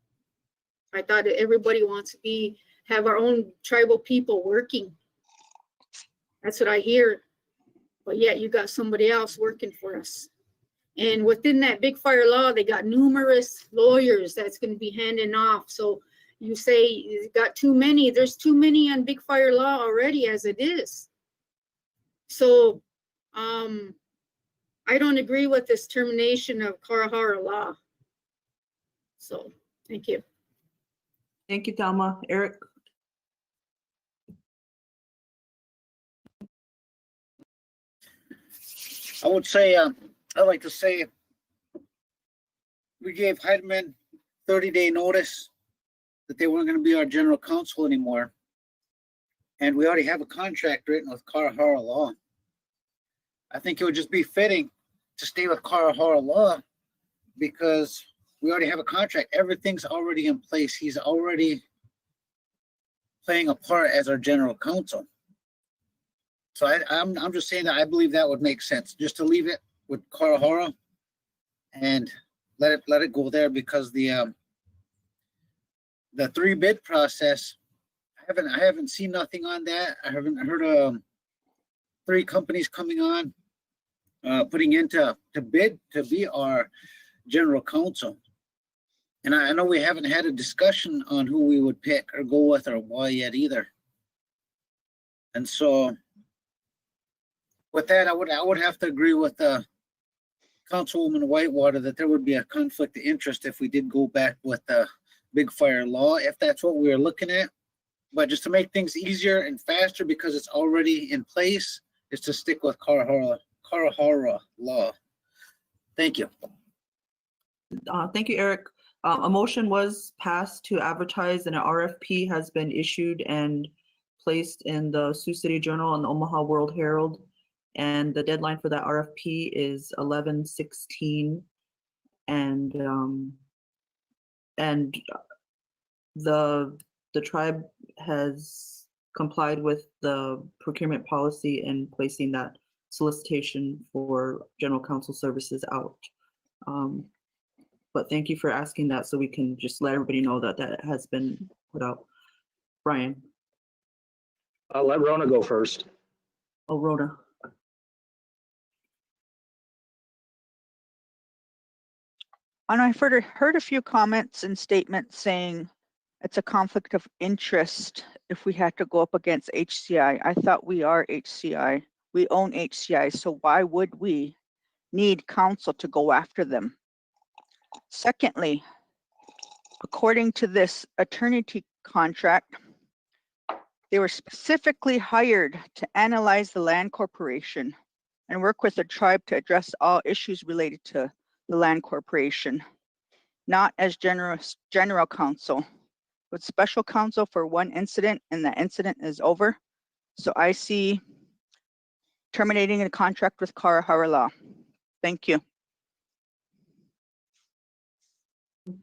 H: I thought that everybody wants to have our own tribal people working. That's what I hear. But yet you got somebody else working for us. And within that big fire law, they got numerous lawyers that's going to be handing off. So you say you got too many. There's too many on big fire law already as it is. So I don't agree with this termination of Karahara law. So thank you.
B: Thank you, Thelma. Eric?
D: I would say, I'd like to say we gave Heidemann 30-day notice that they weren't going to be our general counsel anymore. And we already have a contract written with Karahara law. I think it would just be fitting to stay with Karahara law because we already have a contract. Everything's already in place. He's already playing a part as our general counsel. So I'm just saying that I believe that would make sense, just to leave it with Karahara and let it go there, because the 3-bid process, I haven't seen nothing on that. I haven't heard 3 companies coming on putting into to bid to be our general counsel. And I know we haven't had a discussion on who we would pick or go with or why yet either. And so with that, I would have to agree with Councilwoman Whitewater that there would be a conflict of interest if we did go back with the big fire law, if that's what we were looking at. But just to make things easier and faster because it's already in place, is to stick with Karahara law. Thank you.
B: Thank you, Eric. A motion was passed to advertise and an RFP has been issued and placed in the Sioux City Journal and the Omaha World Herald. And the deadline for that RFP is 11/16. And the tribe has complied with the procurement policy in placing that solicitation for general counsel services out. But thank you for asking that so we can just let everybody know that that has been put out. Brian.
E: I'll let Rona go first.
B: Oh, Rhoda.
F: And I've heard a few comments and statements saying it's a conflict of interest if we had to go up against HCI. I thought we are HCI. We own HCI, so why would we need counsel to go after them? Secondly, according to this attorney contract, they were specifically hired to analyze the land corporation and work with the tribe to address all issues related to the land corporation, not as general counsel, but special counsel for one incident, and that incident is over. So I see terminating a contract with Karahara law. Thank you.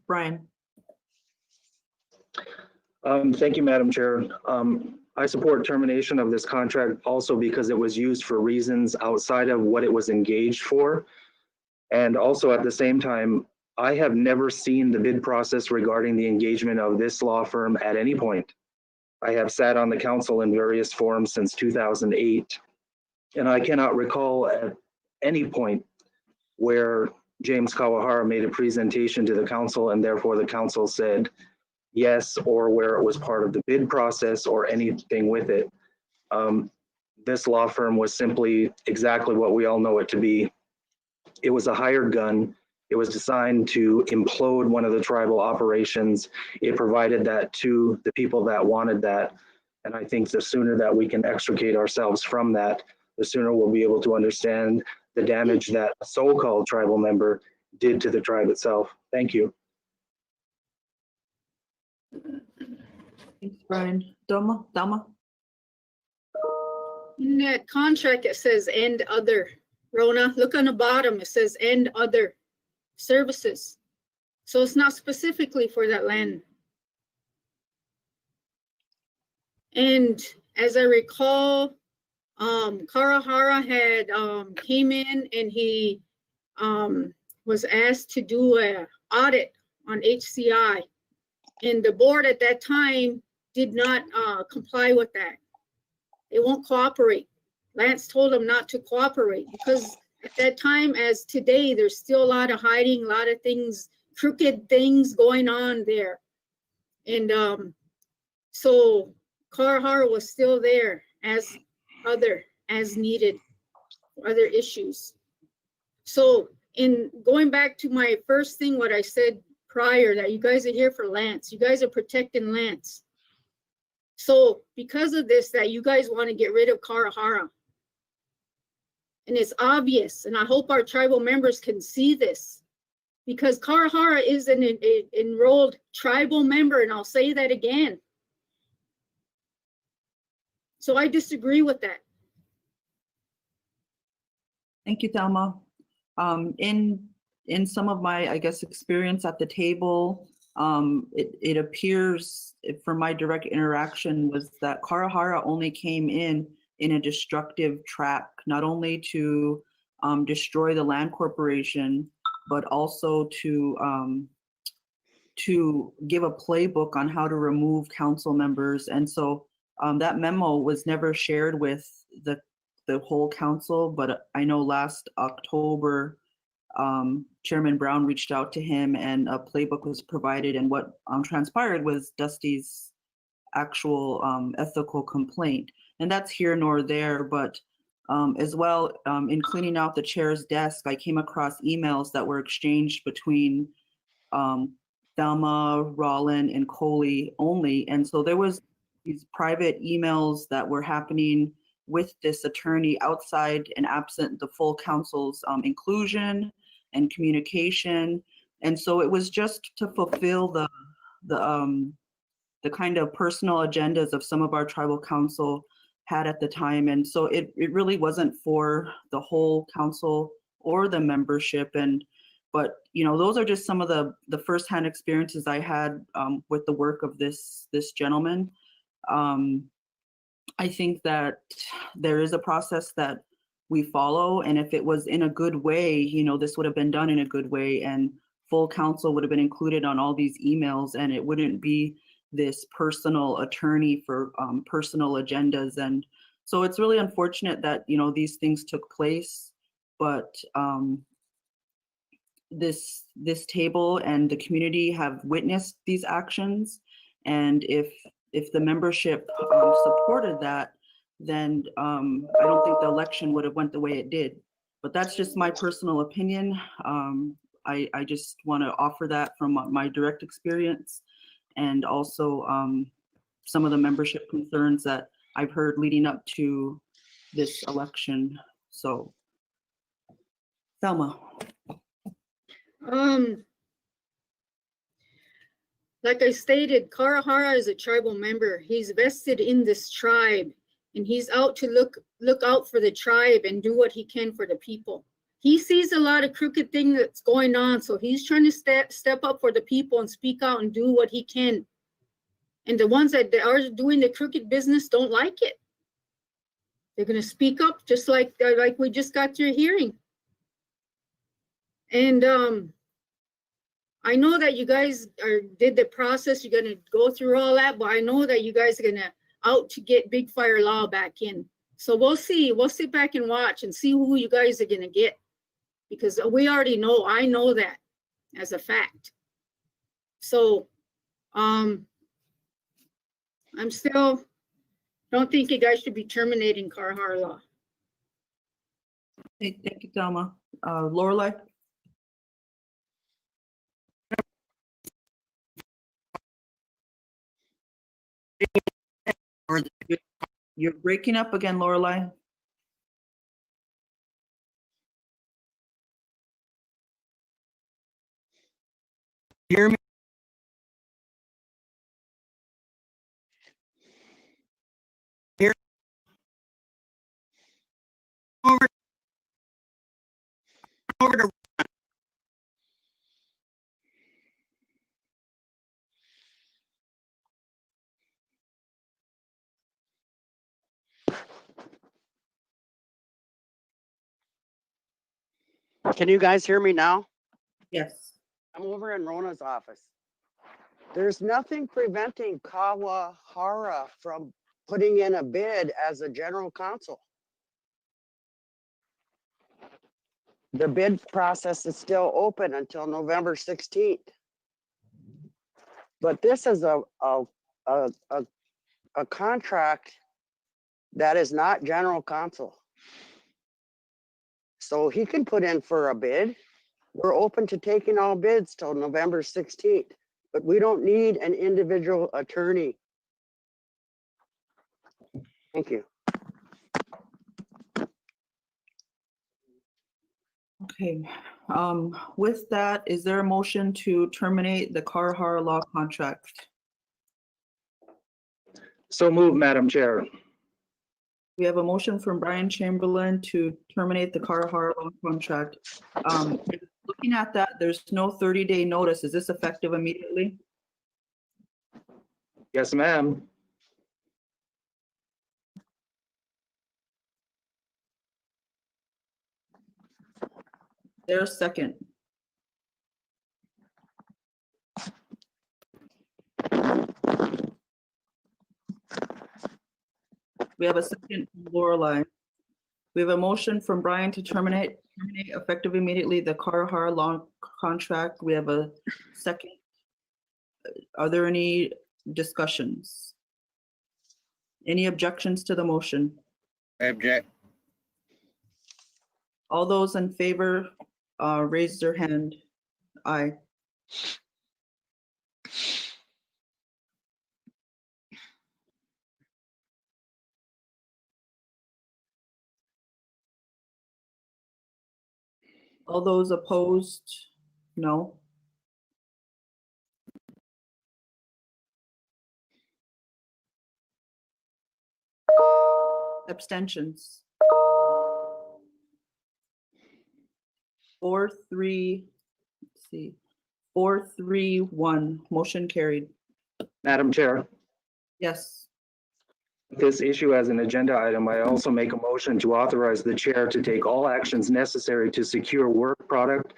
B: Brian.
E: Thank you, Madam Chair. I support termination of this contract also because it was used for reasons outside of what it was engaged for. And also at the same time, I have never seen the bid process regarding the engagement of this law firm at any point. I have sat on the council in various forums since 2008, and I cannot recall at any point where James Kawahara made a presentation to the council and therefore the council said yes, or where it was part of the bid process or anything with it. This law firm was simply exactly what we all know it to be. It was a hired gun. It was designed to implode one of the tribal operations. It provided that to the people that wanted that. And I think the sooner that we can extricate ourselves from that, the sooner we'll be able to understand the damage that a so-called tribal member did to the tribe itself. Thank you.
B: Thanks, Brian. Dama.
H: In that contract, it says "and other." Rona, look on the bottom. It says "and other services." So it's not specifically for that land. And as I recall, Karahara had came in and he was asked to do an audit on HCI. And the board at that time did not comply with that. They won't cooperate. Lance told them not to cooperate because at that time, as today, there's still a lot of hiding, a lot of things, crooked things going on there. And so Karahara was still there as needed, other issues. So in going back to my first thing, what I said prior, that you guys are here for Lance, you guys are protecting Lance. So because of this, that you guys want to get rid of Karahara. And it's obvious, and I hope our tribal members can see this, because Karahara is an enrolled tribal member, and I'll say that again. So I disagree with that.
B: Thank you, Thelma. In some of my, I guess, experience at the table, it appears from my direct interaction was that Karahara only came in a destructive track, not only to destroy the land corporation, but also to give a playbook on how to remove council members. And so that memo was never shared with the whole council, but I know last October, Chairman Brown reached out to him and a playbook was provided, and what transpired was Dusty's actual ethical complaint. And that's here nor there, but as well, in cleaning out the chair's desk, I came across emails that were exchanged between Thelma, Rollin, and Coley only. And so there was these private emails that were happening with this attorney outside and absent the full council's inclusion and communication. And so it was just to fulfill the kind of personal agendas of some of our tribal council had at the time. And so it really wasn't for the whole council or the membership. But you know, those are just some of the firsthand experiences I had with the work of this gentleman. I think that there is a process that we follow, and if it was in a good way, you know, this would have been done in a good way, and full council would have been included on all these emails, and it wouldn't be this personal attorney for personal agendas. And so it's really unfortunate that, you know, these things took place, but this table and the community have witnessed these actions, and if the membership supported that, then I don't think the election would have went the way it did. But that's just my personal opinion. I just want to offer that from my direct experience, and also some of the membership concerns that I've heard leading up to this election. So, Thelma.
H: Like I stated, Karahara is a tribal member. He's vested in this tribe, and he's out to look out for the tribe and do what he can for the people. He sees a lot of crooked things that's going on, so he's trying to step up for the people and speak out and do what he can. And the ones that are doing the crooked business don't like it. They're going to speak up, just like we just got through hearing. And I know that you guys did the process. You're going to go through all that, but I know that you guys are going to out to get Big Fire Law back in. So we'll see. We'll sit back and watch and see who you guys are going to get, because we already know. I know that as a fact. So I'm still don't think you guys should be terminating Karahara Law.
B: Hey, thank you, Thelma. Lorelei? You're breaking up again, Lorelei.
I: Hear me? Hear over to Can you guys hear me now?
B: Yes.
I: I'm over in Rona's office. There's nothing preventing Kawahara from putting in a bid as a general counsel. The bid process is still open until November 16th. But this is a contract that is not general counsel. So he can put in for a bid. We're open to taking all bids till November 16th, but we don't need an individual attorney. Thank you.
B: Okay. With that, is there a motion to terminate the Karahara Law contract?
E: So moved, Madam Chair.
B: We have a motion from Brian Chamberlain to terminate the Karahara Law contract. Looking at that, there's no 30-day notice. Is this effective immediately?
E: Yes, ma'am.
B: There's a second. We have a second from Lorelei. We have a motion from Brian to terminate effective immediately the Carhar Law contract. We have a second. Are there any discussions? Any objections to the motion?
D: I object.
B: All those in favor, raise their hand. Aye. All those opposed, no. Abstentions. 4-3, let's see, 4-3-1, motion carried.
E: Madam Chair,
B: Yes,
E: this issue as an agenda item, I also make a motion to authorize the chair to take all actions necessary to secure work product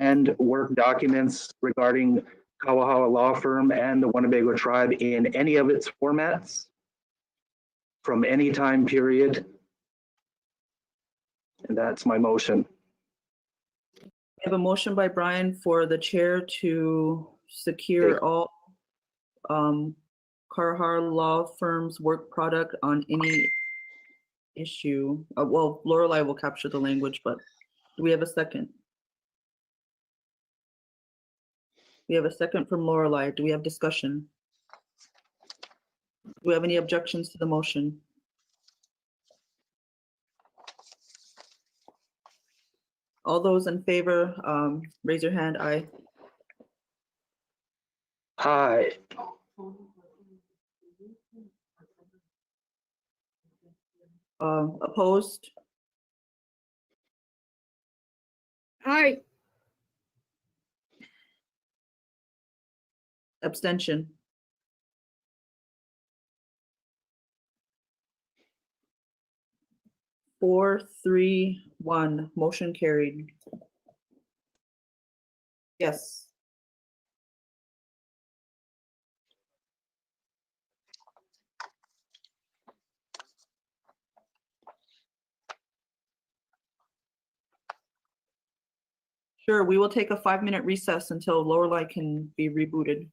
E: and work documents regarding Kawahawa Law Firm and the Winnebago Tribe in any of its formats from any time period. And that's my motion.
B: we have a motion by Brian for the chair to secure all Carhar Law Firm's work product on any issue. Well, Lorelei will capture the language, but do we have a second? We have a second from Lorelei. Do we have discussion? Do we have any objections to the motion? All those in favor, raise your hand. Aye.
E: Aye.
B: Opposed?
H: Aye.
B: Abstention? Four, three, one, motion carried. Yes. Sure, we will take a 5-minute recess until Lorelei can be rebooted.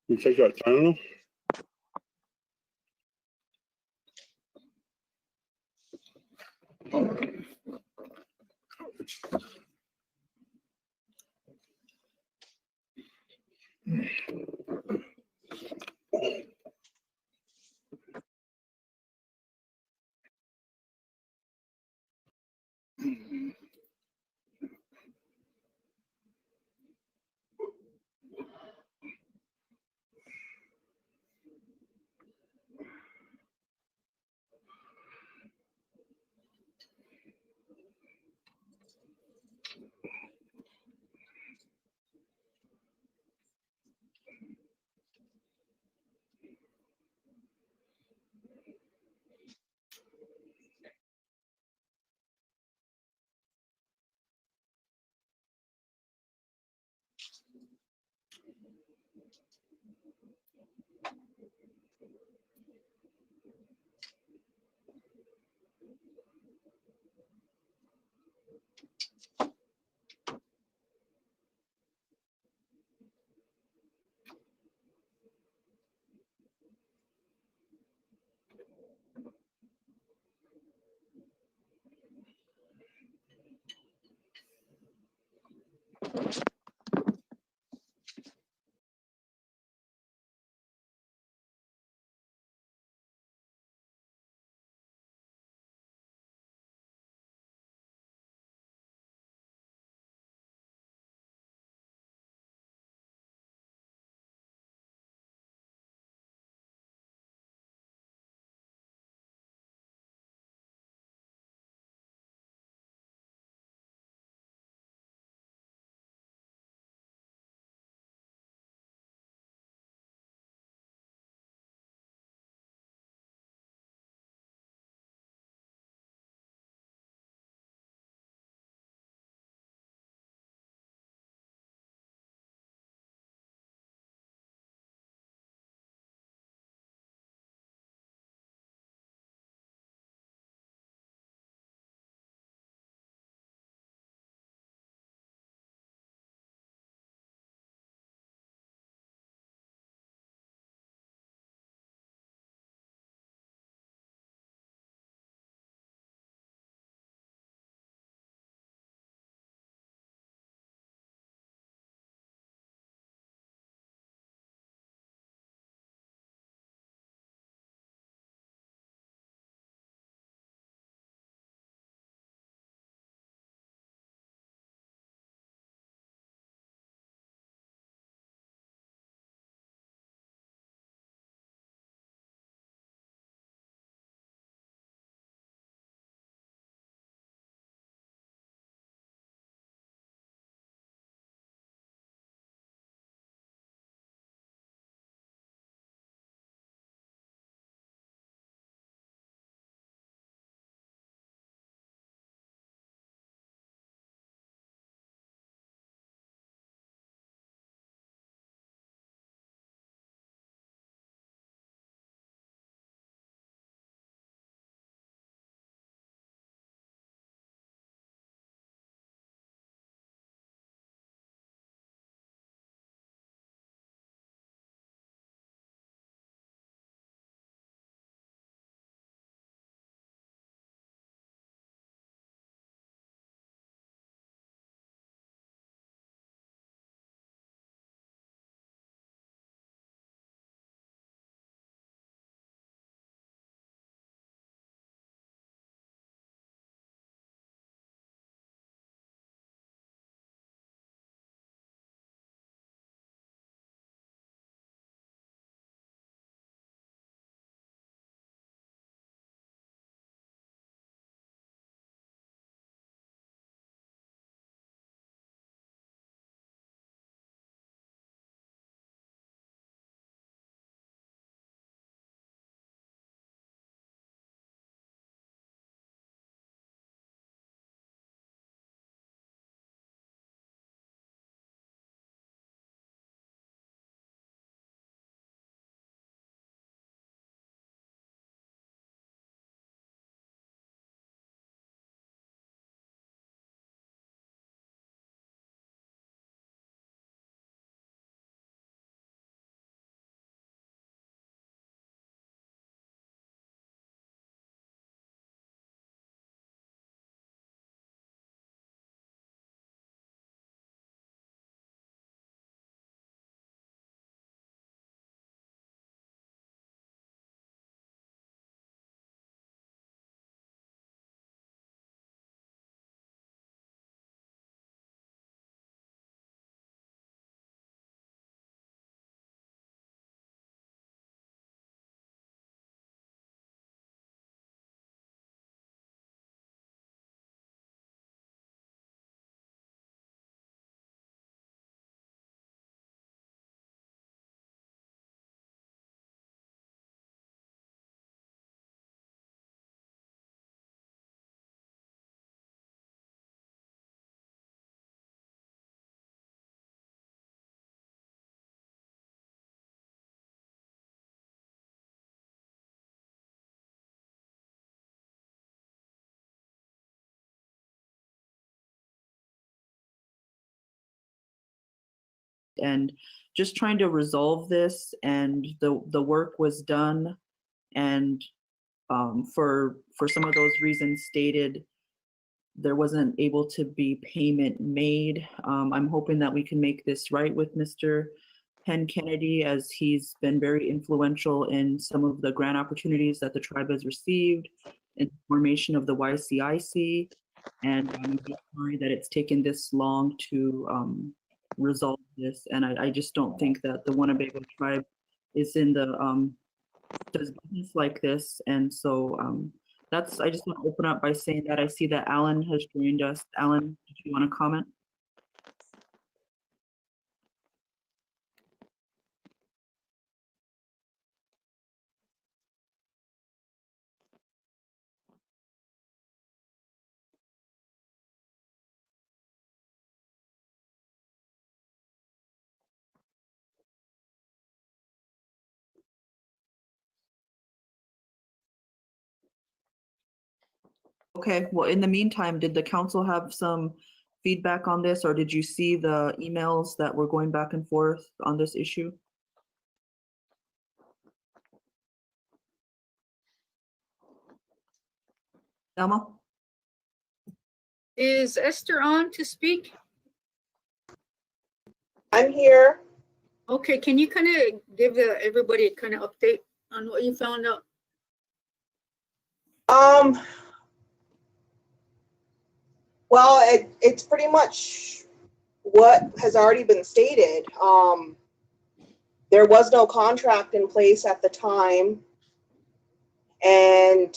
C: You take your time.
B: and just trying to resolve this, and the work was done. And for some of those reasons stated, there wasn't able to be payment made. I'm hoping that we can make this right with Mr. Penn Kennedy, as he's been very influential in some of the grant opportunities that the tribe has received in the formation of the YCIC. And I'm just sorry that it's taken this long to resolve this. And I just don't think that the Winnebago tribe is in the does business like this. And so I just want to open up by saying that I see that Alan has joined us. Alan, did you want to comment? Okay, well, in the meantime, did the council have some feedback on this, or did you see the emails that were going back and forth on this issue? Elma?
H: Is Esther on to speak?
O: I'm here.
H: Okay, can you kind of give everybody a kind of update on what you found out?
O: Well, it's pretty much what has already been stated. There was no contract in place at the time, and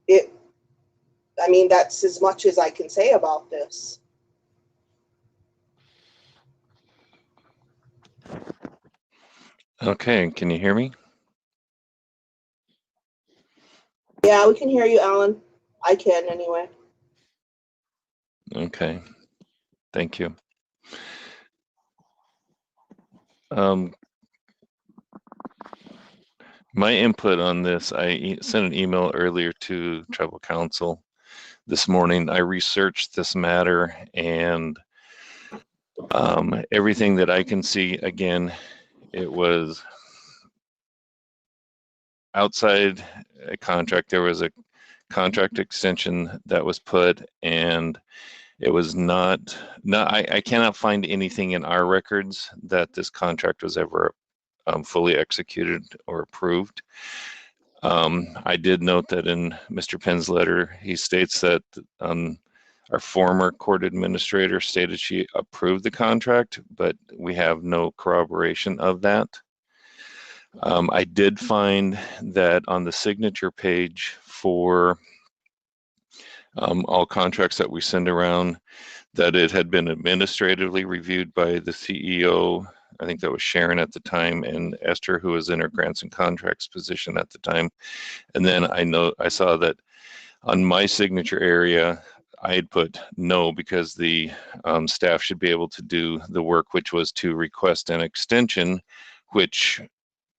O: I mean, that's as much as I can say about this.
P: Okay, can you hear me?
O: Yeah, we can hear you, Alan. I can anyway.
P: Okay, thank you. My input on this, I sent an email earlier to Tribal Council this morning. I researched this matter, and everything that I can see, again, it was outside a contract. There was a contract extension that was put, and it was not I cannot find anything in our records that this contract was ever fully executed or approved. I did note that in Mr. Penn's letter, he states that our former court administrator stated she approved the contract, but we have no corroboration of that. I did find that on the signature page for all contracts that we send around, that it had been administratively reviewed by the CEO. I think that was Sharon at the time, and Esther, who was in her grants and contracts position at the time. And then I saw that on my signature area, I had put no, because the staff should be able to do the work, which was to request an extension, which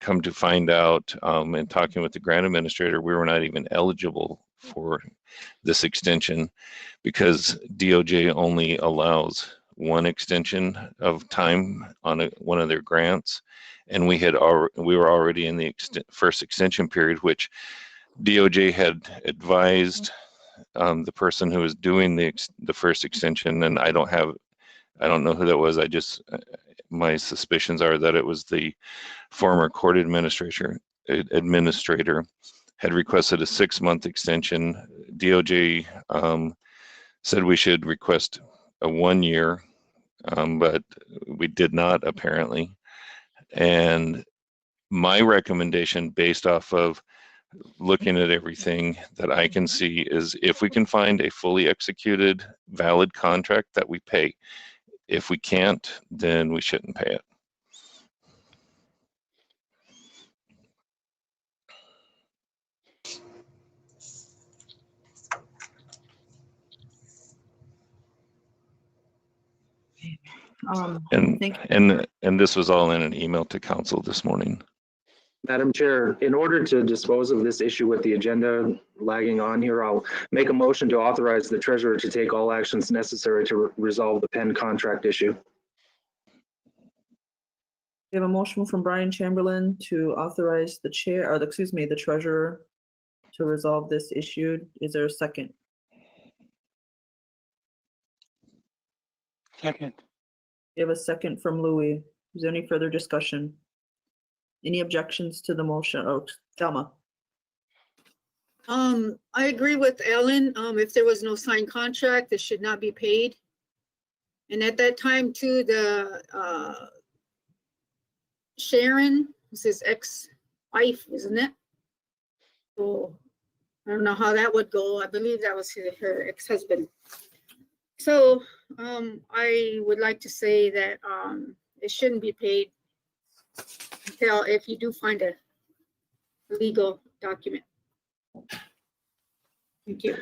P: come to find out in talking with the grant administrator, we were not even eligible for this extension because DOJ only allows one extension of time on one of their grants, and we were already in the first extension period, which DOJ had advised the person who was doing the first extension, and I don't know who that was. My suspicions are that it was the former court administrator had requested a 6-month extension. DOJ said we should request a 1 year, but we did not apparently. And my recommendation, based off of looking at everything that I can see, is if we can find a fully executed valid contract, that we pay. If we can't, then we shouldn't pay it. And this was all in an email to council this morning.
E: Madam Chair, in order to dispose of this issue with the agenda lagging on here, I'll make a motion to authorize the treasurer to take all actions necessary to resolve the Penn contract issue.
B: We have a motion from Brian Chamberlain to authorize the chair, or excuse me, the treasurer to resolve this issue. Is there a second?
J: Second.
B: We have a second from Louis. Is there any further discussion? Any objections to the motion? Oh, Thelma.
H: I agree with Ellen. If there was no signed contract, it should not be paid. And at that time too, the, Sharon was his ex-wife, isn't it? So I don't know how that would go. I believe that was her ex-husband. So, I would like to say that, it shouldn't be paid until if you do find a legal document. Thank you.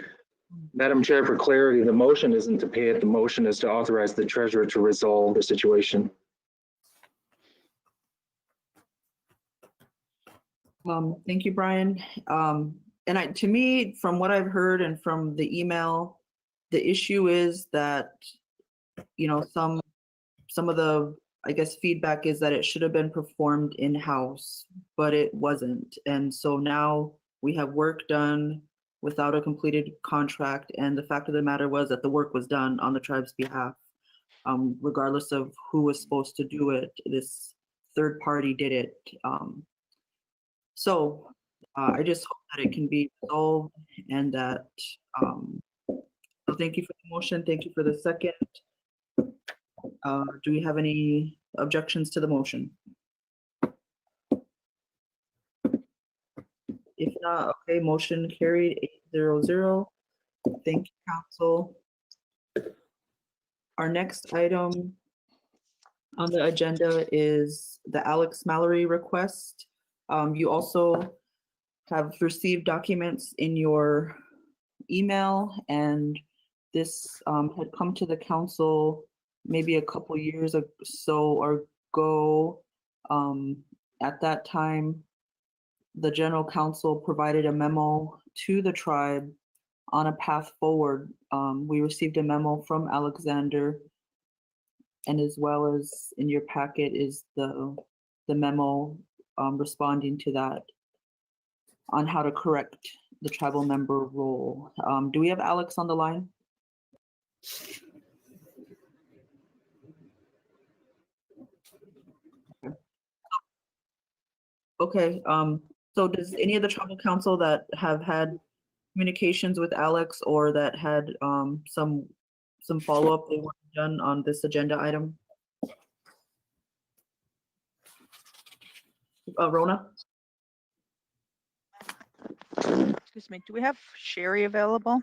E: Madam Chair, for clarity, the motion isn't to pay it. The motion is to authorize the treasurer to resolve the situation.
B: Thank you, Brian. And to me, from what I've heard and from the email, the issue is that, you know, some of the, I guess, feedback is that it should have been performed in-house, but it wasn't. And so now we have work done without a completed contract. And the fact of the matter was that the work was done on the tribe's behalf. Regardless of who was supposed to do it, this third party did it. So I just hope that it can be resolved and that, so thank you for the motion. Thank you for the second. Do we have any objections to the motion? If not, okay, motion carried 8-0-0. Thank you, council. Our next item on the agenda is the Alex Mallory request. You also have received documents in your email, and this had come to the council maybe a couple years or so ago. At that time, the general counsel provided a memo to the tribe on a path forward. We received a memo from Alexander, and as well as in your packet is the memo responding to that on how to correct the tribal member role. Do we have Alex on the line? Okay, so does any of the tribal council that have had communications with Alex or that had some follow-up they want done on this agenda item? Rona?
F: Excuse me, do we have Sherry available?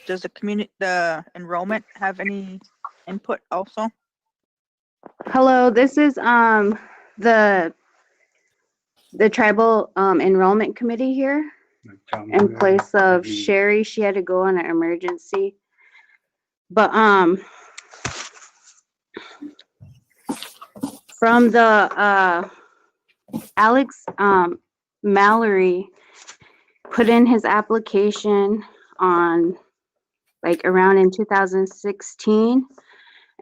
F: Does the enrollment have any input also?
Q: Hello, this is the tribal enrollment committee here in place of Sherry. She had to go on an emergency. But from the Alex Mallory put in his application on like around in 2016,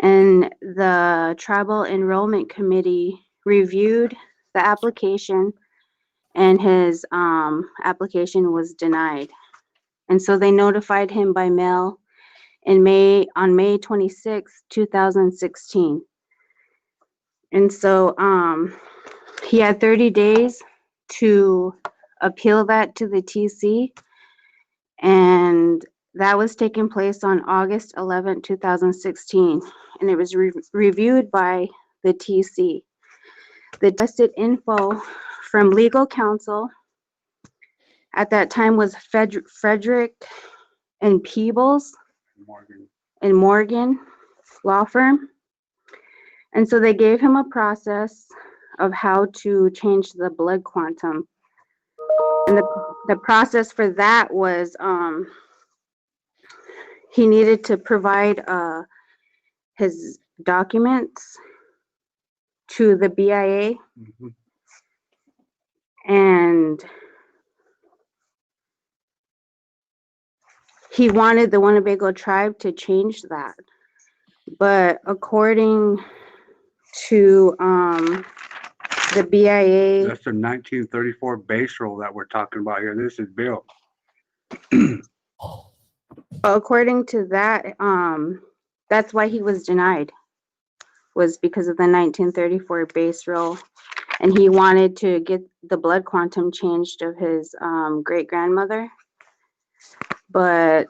Q: and the tribal enrollment committee reviewed the application, and his application was denied. And so they notified him by mail on May 26, 2016. And so he had 30 days to appeal that to the TC, and that was taking place on August 11, 2016, and it was reviewed by the TC. The tested info from legal counsel at that time was Frederick and Peebles and Morgan law firm. And so they gave him a process of how to change the blood quantum. And the process for that was he needed to provide his documents to the BIA. And he wanted the Winnebago tribe to change that. But according to the BIA.
R: That's the 1934 base roll that we're talking about here. This is Bill.
Q: According to that, that's why he was denied, was because of the 1934 base roll. And he wanted to get the blood quantum changed of his great-grandmother. But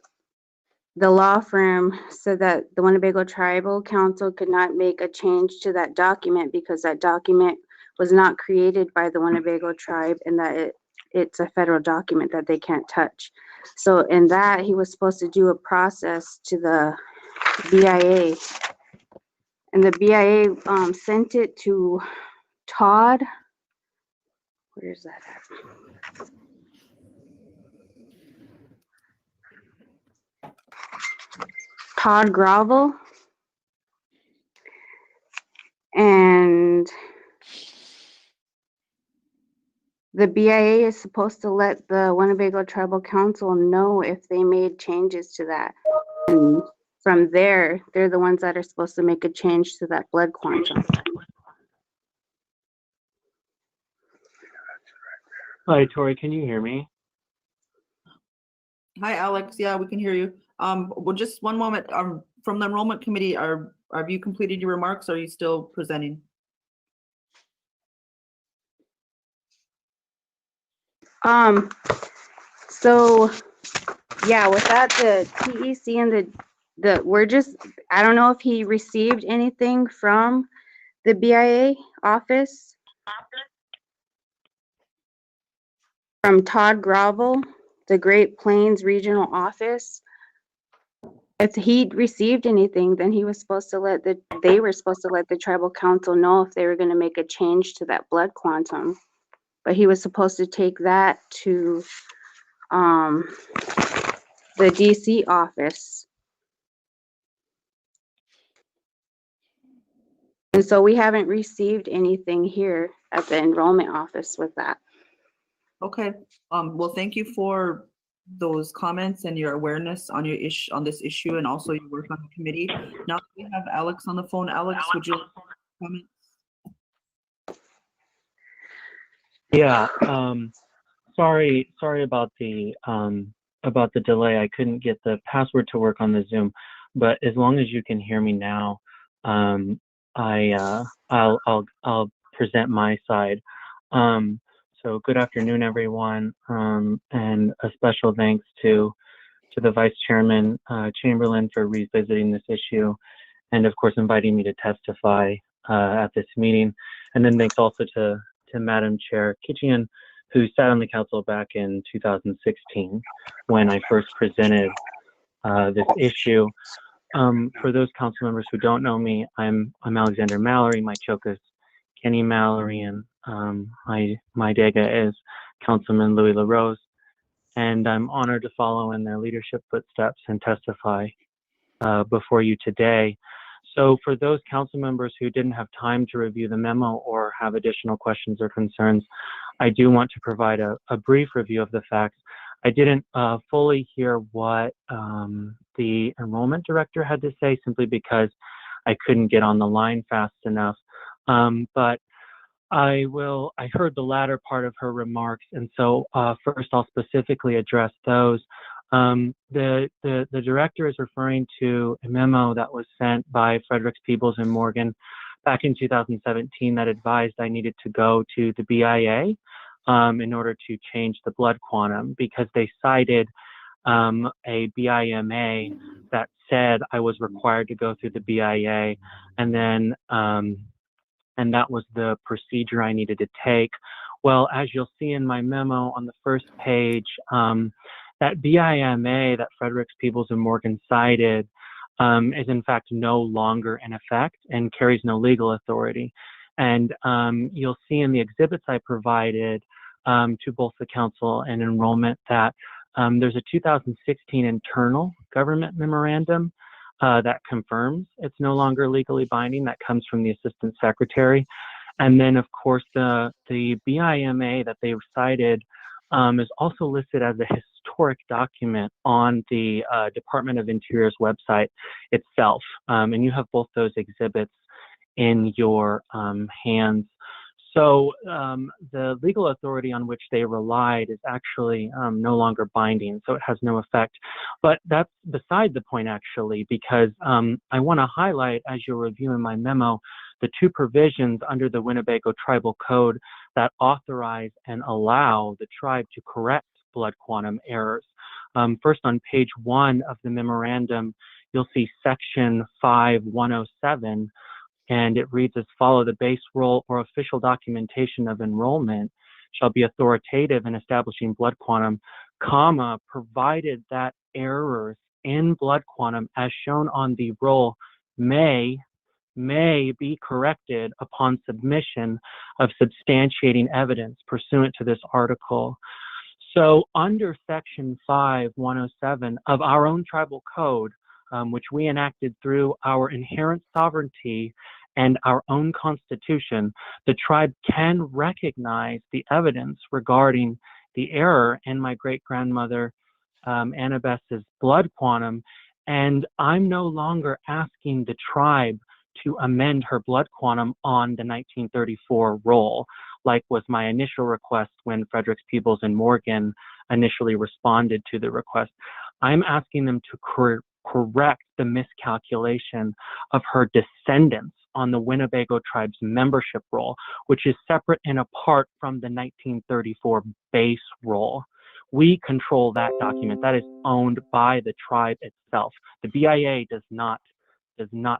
Q: the law firm said that the Winnebago Tribal Council could not make a change to that document because that document was not created by the Winnebago tribe, and that it's a federal document that they can't touch. So in that, he was supposed to do a process to the BIA. And the BIA sent it to Todd. Where's that at? Todd Grovel. And the BIA is supposed to let the Winnebago Tribal Council know if they made changes to that. And from there, they're the ones that are supposed to make a change to that blood quantum.
S: Hi, Tori, can you hear me?
B: Hi, Alex. Yeah, we can hear you. Well, just one moment. From the enrollment committee, have you completed your remarks? Or are you still presenting?
Q: So yeah, with that, the TEC and we're just, I don't know if he received anything from the BIA office from Todd Grovel, the Great Plains Regional Office. If he received anything, then he was supposed to they were supposed to let the tribal council know if they were going to make a change to that blood quantum. But he was supposed to take that to the DC office. And so we haven't received anything here at the enrollment office with that.
B: Okay. Well, thank you for those comments and your awareness on on this issue, and also your work on the committee. Now we have Alex on the phone. Alex, would you comment?
S: Yeah, sorry about the delay. I couldn't get the password to work on the Zoom, but as long as you can hear me now, I'll present my side. So good afternoon, everyone, and a special thanks to the Vice Chairman Chamberlain for revisiting this issue, and of course inviting me to testify at this meeting. And then thanks also to Madam Chair Kitchian, who sat on the council back in 2016 when I first presented this issue. For those council members who don't know me, I'm Alexander Mallory. My choke is Kenny Mallory, and my Dega is Councilman Louis LaRose. And I'm honored to follow in their leadership footsteps and testify before you today. So for those council members who didn't have time to review the memo or have additional questions or concerns, I do want to provide a brief review of the facts. I didn't fully hear what the enrollment director had to say, simply because I couldn't get on the line fast enough. But I heard the latter part of her remarks, and so first I'll specifically address those. The director is referring to a memo that was sent by Fredericks, Peebles, and Morgan back in 2017 that advised I needed to go to the BIA in order to change the blood quantum, because they cited a BIMA that said I was required to go through the BIA, and then and that was the procedure I needed to take. Well, as you'll see in my memo on the first page, that BIMA that Fredericks, Peebles, and Morgan cited is in fact no longer in effect and carries no legal authority. And you'll see in the exhibits I provided to both the council and enrollment that there's a 2016 internal government memorandum that confirms it's no longer legally binding. That comes from the assistant secretary. And then of course the BIMA that they cited is also listed as a historic document on the Department of Interior's website itself. And you have both those exhibits in your hands. So the legal authority on which they relied is actually no longer binding, so it has no effect. But that's beside the point, actually, because I want to highlight, as you're reviewing my memo, the two provisions under the Winnebago Tribal Code that authorize and allow the tribe to correct blood quantum errors. First, on page 1 of the memorandum, you'll see section 5107, and it reads as follows: the base roll or official documentation of enrollment shall be authoritative in establishing blood quantum, comma, provided that errors in blood quantum as shown on the roll may be corrected upon submission of substantiating evidence pursuant to this article. So under section 5107 of our own tribal code, which we enacted through our inherent sovereignty and our own constitution, the tribe can recognize the evidence regarding the error in my great-grandmother Annabeth's blood quantum, and I'm no longer asking the tribe to amend her blood quantum on the 1934 roll, like was my initial request when Fredericks, Peebles, and Morgan initially responded to the request. I'm asking them to correct the miscalculation of her descendants on the Winnebago tribe's membership roll, which is separate and apart from the 1934 base roll. We control that document. That is owned by the tribe itself. The BIA does not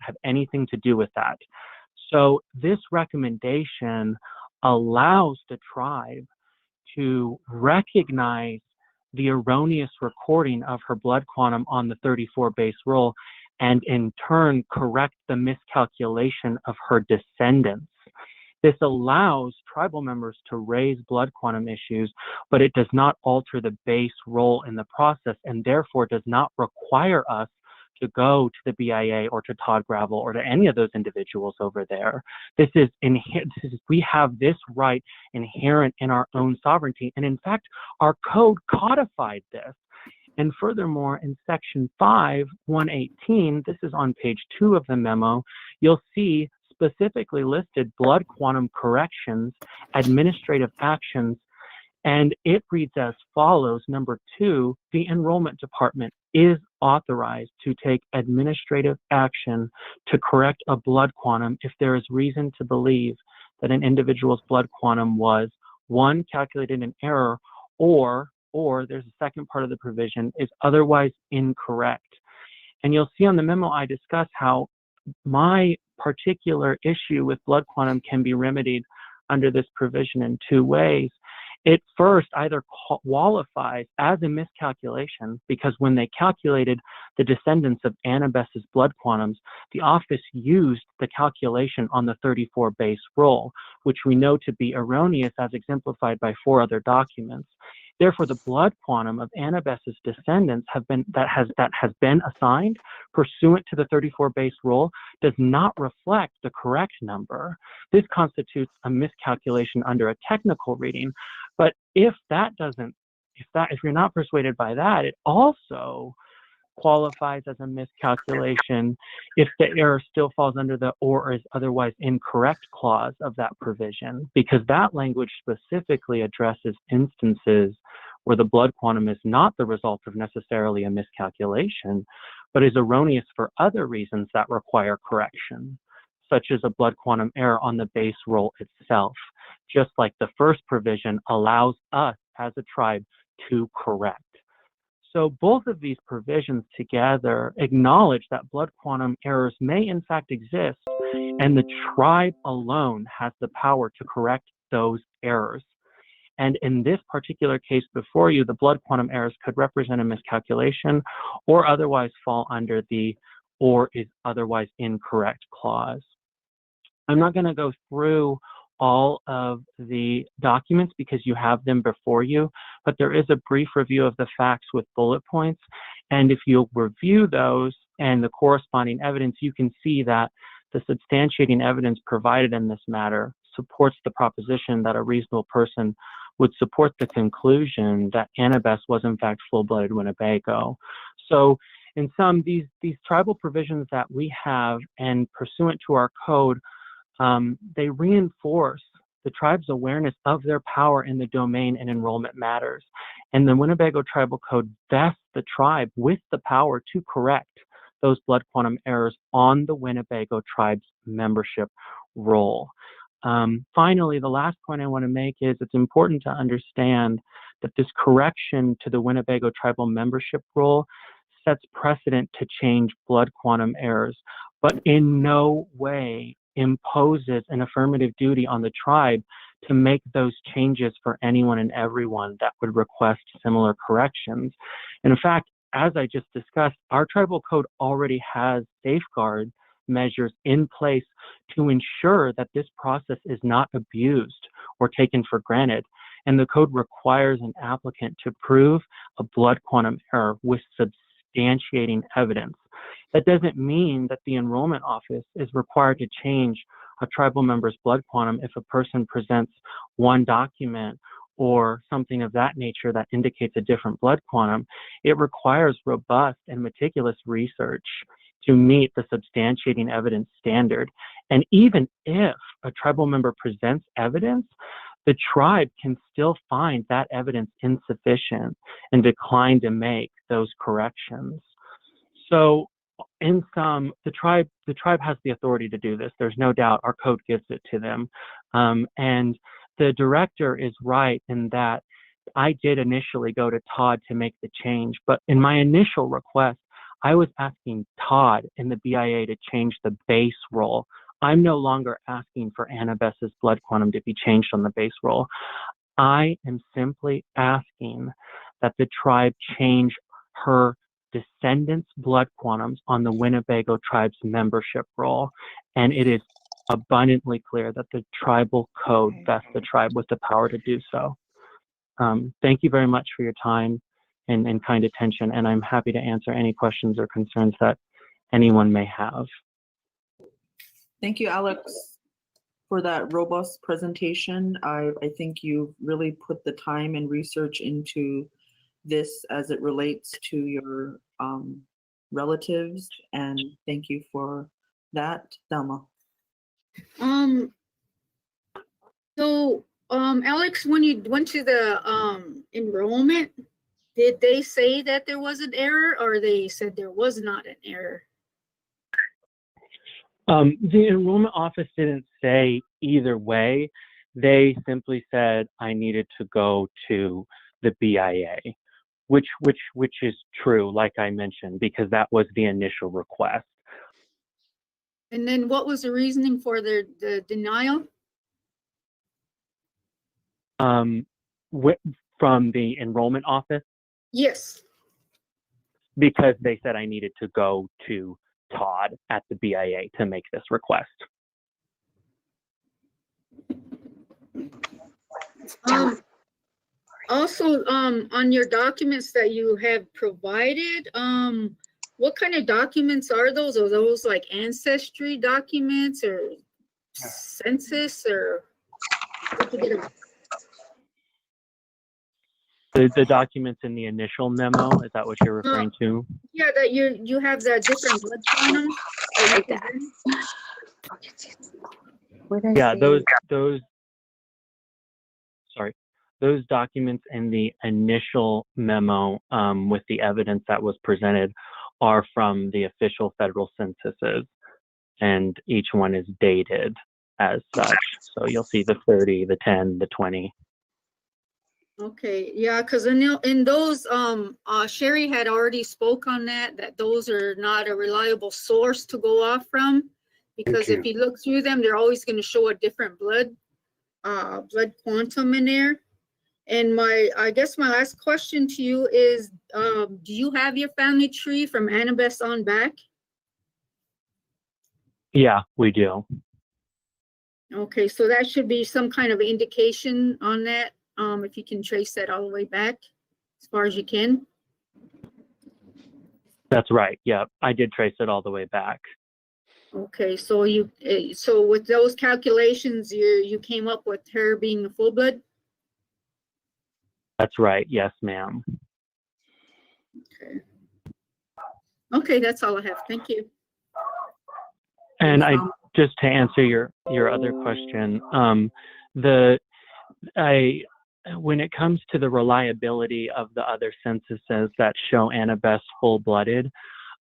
S: have anything to do with that. So this recommendation allows the tribe to recognize the erroneous recording of her blood quantum on the 34 base roll and in turn correct the miscalculation of her descendants. This allows tribal members to raise blood quantum issues, but it does not alter the base roll in the process and therefore does not require us to go to the BIA or to Todd Gravel or to any of those individuals over there. We have this right inherent in our own sovereignty. And in fact, our code codified this. And furthermore, in section 5118, this is on page 2 of the memo, you'll see specifically listed blood quantum corrections, administrative actions, and it reads as follows. Number 2, the enrollment department is authorized to take administrative action to correct a blood quantum if there is reason to believe that an individual's blood quantum was 1, calculated in error, or there's a second part of the provision, is otherwise incorrect. And you'll see on the memo I discuss how my particular issue with blood quantum can be remedied under this provision in 2 ways. It first either qualifies as a miscalculation because when they calculated the descendants of Annabeth's blood quantums, the office used the calculation on the 34 base roll, which we know to be erroneous as exemplified by 4 other documents. Therefore, the blood quantum of Annabeth's descendants that has been assigned pursuant to the 34 base roll does not reflect the correct number. This constitutes a miscalculation under a technical reading. But if you're not persuaded by that, it also qualifies as a miscalculation if the error still falls under the or is otherwise incorrect clause of that provision, because that language specifically addresses instances where the blood quantum is not the result of necessarily a miscalculation, but is erroneous for other reasons that require correction, such as a blood quantum error on the base roll itself, just like the first provision allows us as a tribe to correct. So both of these provisions together acknowledge that blood quantum errors may in fact exist, and the tribe alone has the power to correct those errors. And in this particular case before you, the blood quantum errors could represent a miscalculation or otherwise fall under the or is otherwise incorrect clause. I'm not going to go through all of the documents because you have them before you, but there is a brief review of the facts with bullet points. And if you'll review those and the corresponding evidence, you can see that the substantiating evidence provided in this matter supports the proposition that a reasonable person would support the conclusion that Annabeth was in fact full-blooded Winnebago. So in sum, these tribal provisions that we have and pursuant to our code they reinforce the tribe's awareness of their power in the domain and enrollment matters. And the Winnebago Tribal Code vests the tribe with the power to correct those blood quantum errors on the Winnebago tribe's membership roll. Finally, the last point I want to make is it's important to understand that this correction to the Winnebago tribal membership roll sets precedent to change blood quantum errors, but in no way imposes an affirmative duty on the tribe to make those changes for anyone and everyone that would request similar corrections. And in fact, as I just discussed, our tribal code already has safeguard measures in place to ensure that this process is not abused or taken for granted. And the code requires an applicant to prove a blood quantum error with substantiating evidence. That doesn't mean that the enrollment office is required to change a tribal member's blood quantum if a person presents one document or something of that nature that indicates a different blood quantum. It requires robust and meticulous research to meet the substantiating evidence standard. And even if a tribal member presents evidence, the tribe can still find that evidence insufficient and decline to make those corrections. So in sum, the tribe has the authority to do this. There's no doubt our code gives it to them. And the director is right in that I did initially go to Todd to make the change, but in my initial request, I was asking Todd and the BIA to change the base roll. I'm no longer asking for Annabeth's blood quantum to be changed on the base roll. I am simply asking that the tribe change her descendants' blood quantums on the Winnebago tribe's membership roll. And it is abundantly clear that the tribal code vests the tribe with the power to do so. Thank you very much for your time and kind attention, and I'm happy to answer any questions or concerns that anyone may have.
B: Thank you, Alex, for that robust presentation. I think you really put the time and research into this as it relates to your relatives, and thank you for that, Thelma.
H: Alex, when you went to the enrollment, did they say that there was an error, or they said there was not an error?
S: The enrollment office didn't say either way. They simply said I needed to go to the BIA, which is true, like I mentioned, because that was the initial request.
H: And then what was the reasoning for the denial?
S: From the enrollment office?
H: Yes.
S: Because they said I needed to go to Todd at the BIA to make this request.
H: Also, on your documents that you have provided, what kind of documents are those? Are those like ancestry documents or census, or what you get?
S: The documents in the initial memo, is that what you're referring to?
H: Yeah, that you have the different blood quantums.
S: Yeah, those documents in the initial memo with the evidence that was presented are from the official federal censuses, and each one is dated as such. So you'll see the 30, the 10, the 20.
H: Okay, yeah, because in those, Sherry had already spoke on that those are not a reliable source to go off from, because if you look through them, they're always going to show a different blood quantum in there. And I guess my last question to you is, do you have your family tree from Annabeth on back?
S: Yeah, we do.
H: Okay, so that should be some kind of indication on that. If you can trace that all the way back as far as you can.
S: That's right. Yeah, I did trace it all the way back.
H: Okay, so so with those calculations, you came up with her being a full blood?
S: That's right. Yes, ma'am.
H: Okay, that's all I have. Thank you.
S: And just to answer your other question, when it comes to the reliability of the other censuses that show Annabeth full-blooded,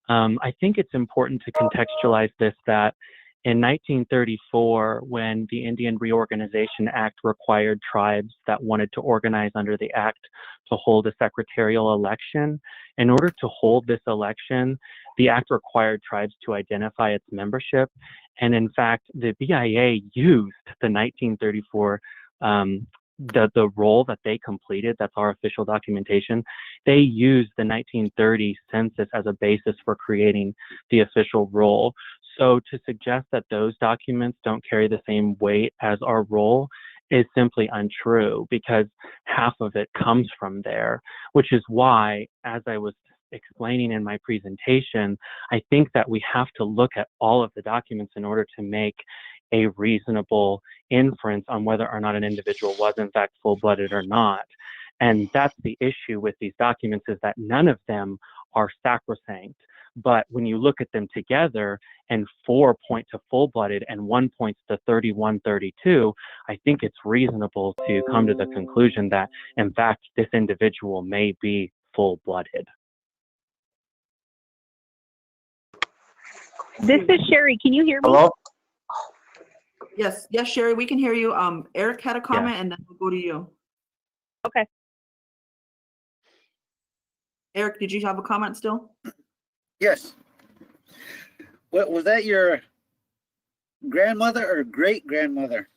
S: I think it's important to contextualize this, that in 1934, when the Indian Reorganization Act required tribes that wanted to organize under the act to hold a secretarial election, in order to hold this election, the act required tribes to identify its membership. And in fact, the BIA used the 1934 the role that they completed, that's our official documentation, they used the 1930 census as a basis for creating the official roll. So to suggest that those documents don't carry the same weight as our roll is simply untrue, because half of it comes from there, which is why, as I was explaining in my presentation, I think that we have to look at all of the documents in order to make a reasonable inference on whether or not an individual was in fact full-blooded or not. And that's the issue with these documents, is that none of them are sacrosanct. But when you look at them together and 4 point to full-blooded and 1 points to 3132, I think it's reasonable to come to the conclusion that, in fact, this individual may be full-blooded.
T: This is Sherry. Can you hear me?
B: Hello? Yes, Sherry, we can hear you. Eric had a comment, and then we'll go to you.
T: Okay.
B: Eric, did you have a comment still?
D: Yes. What was that, your grandmother or great grandmother?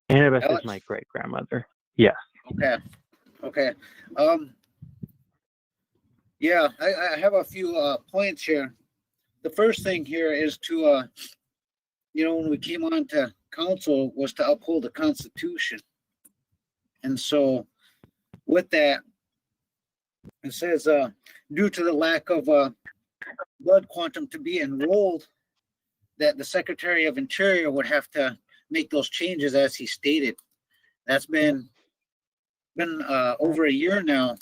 S: Annabeth is my great grandmother. Yes.
D: Okay. Yeah, I have a few points here. The first thing here is to when we came on to council, was to uphold the Constitution. And so with that, it says, due to the lack of blood quantum to be enrolled, that the Secretary of Interior would have to make those changes as he stated. That's been over a year now,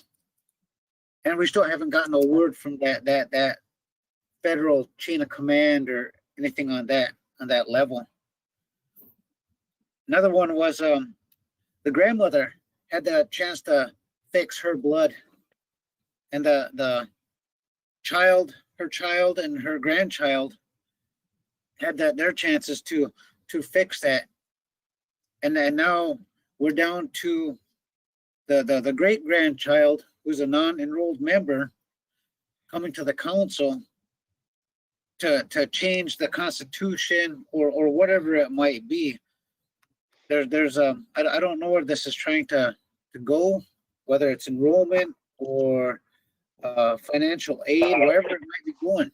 D: and we still haven't gotten a word from that federal chain of command or anything on that level. Another one was the grandmother had the chance to fix her blood, and the child, her child and her grandchild had their chances to fix that. And then now we're down to the great grandchild, who's a non-enrolled member, coming to the council to change the Constitution or whatever it might be. There's I don't know where this is trying to go, whether it's enrollment or financial aid, wherever it might be going.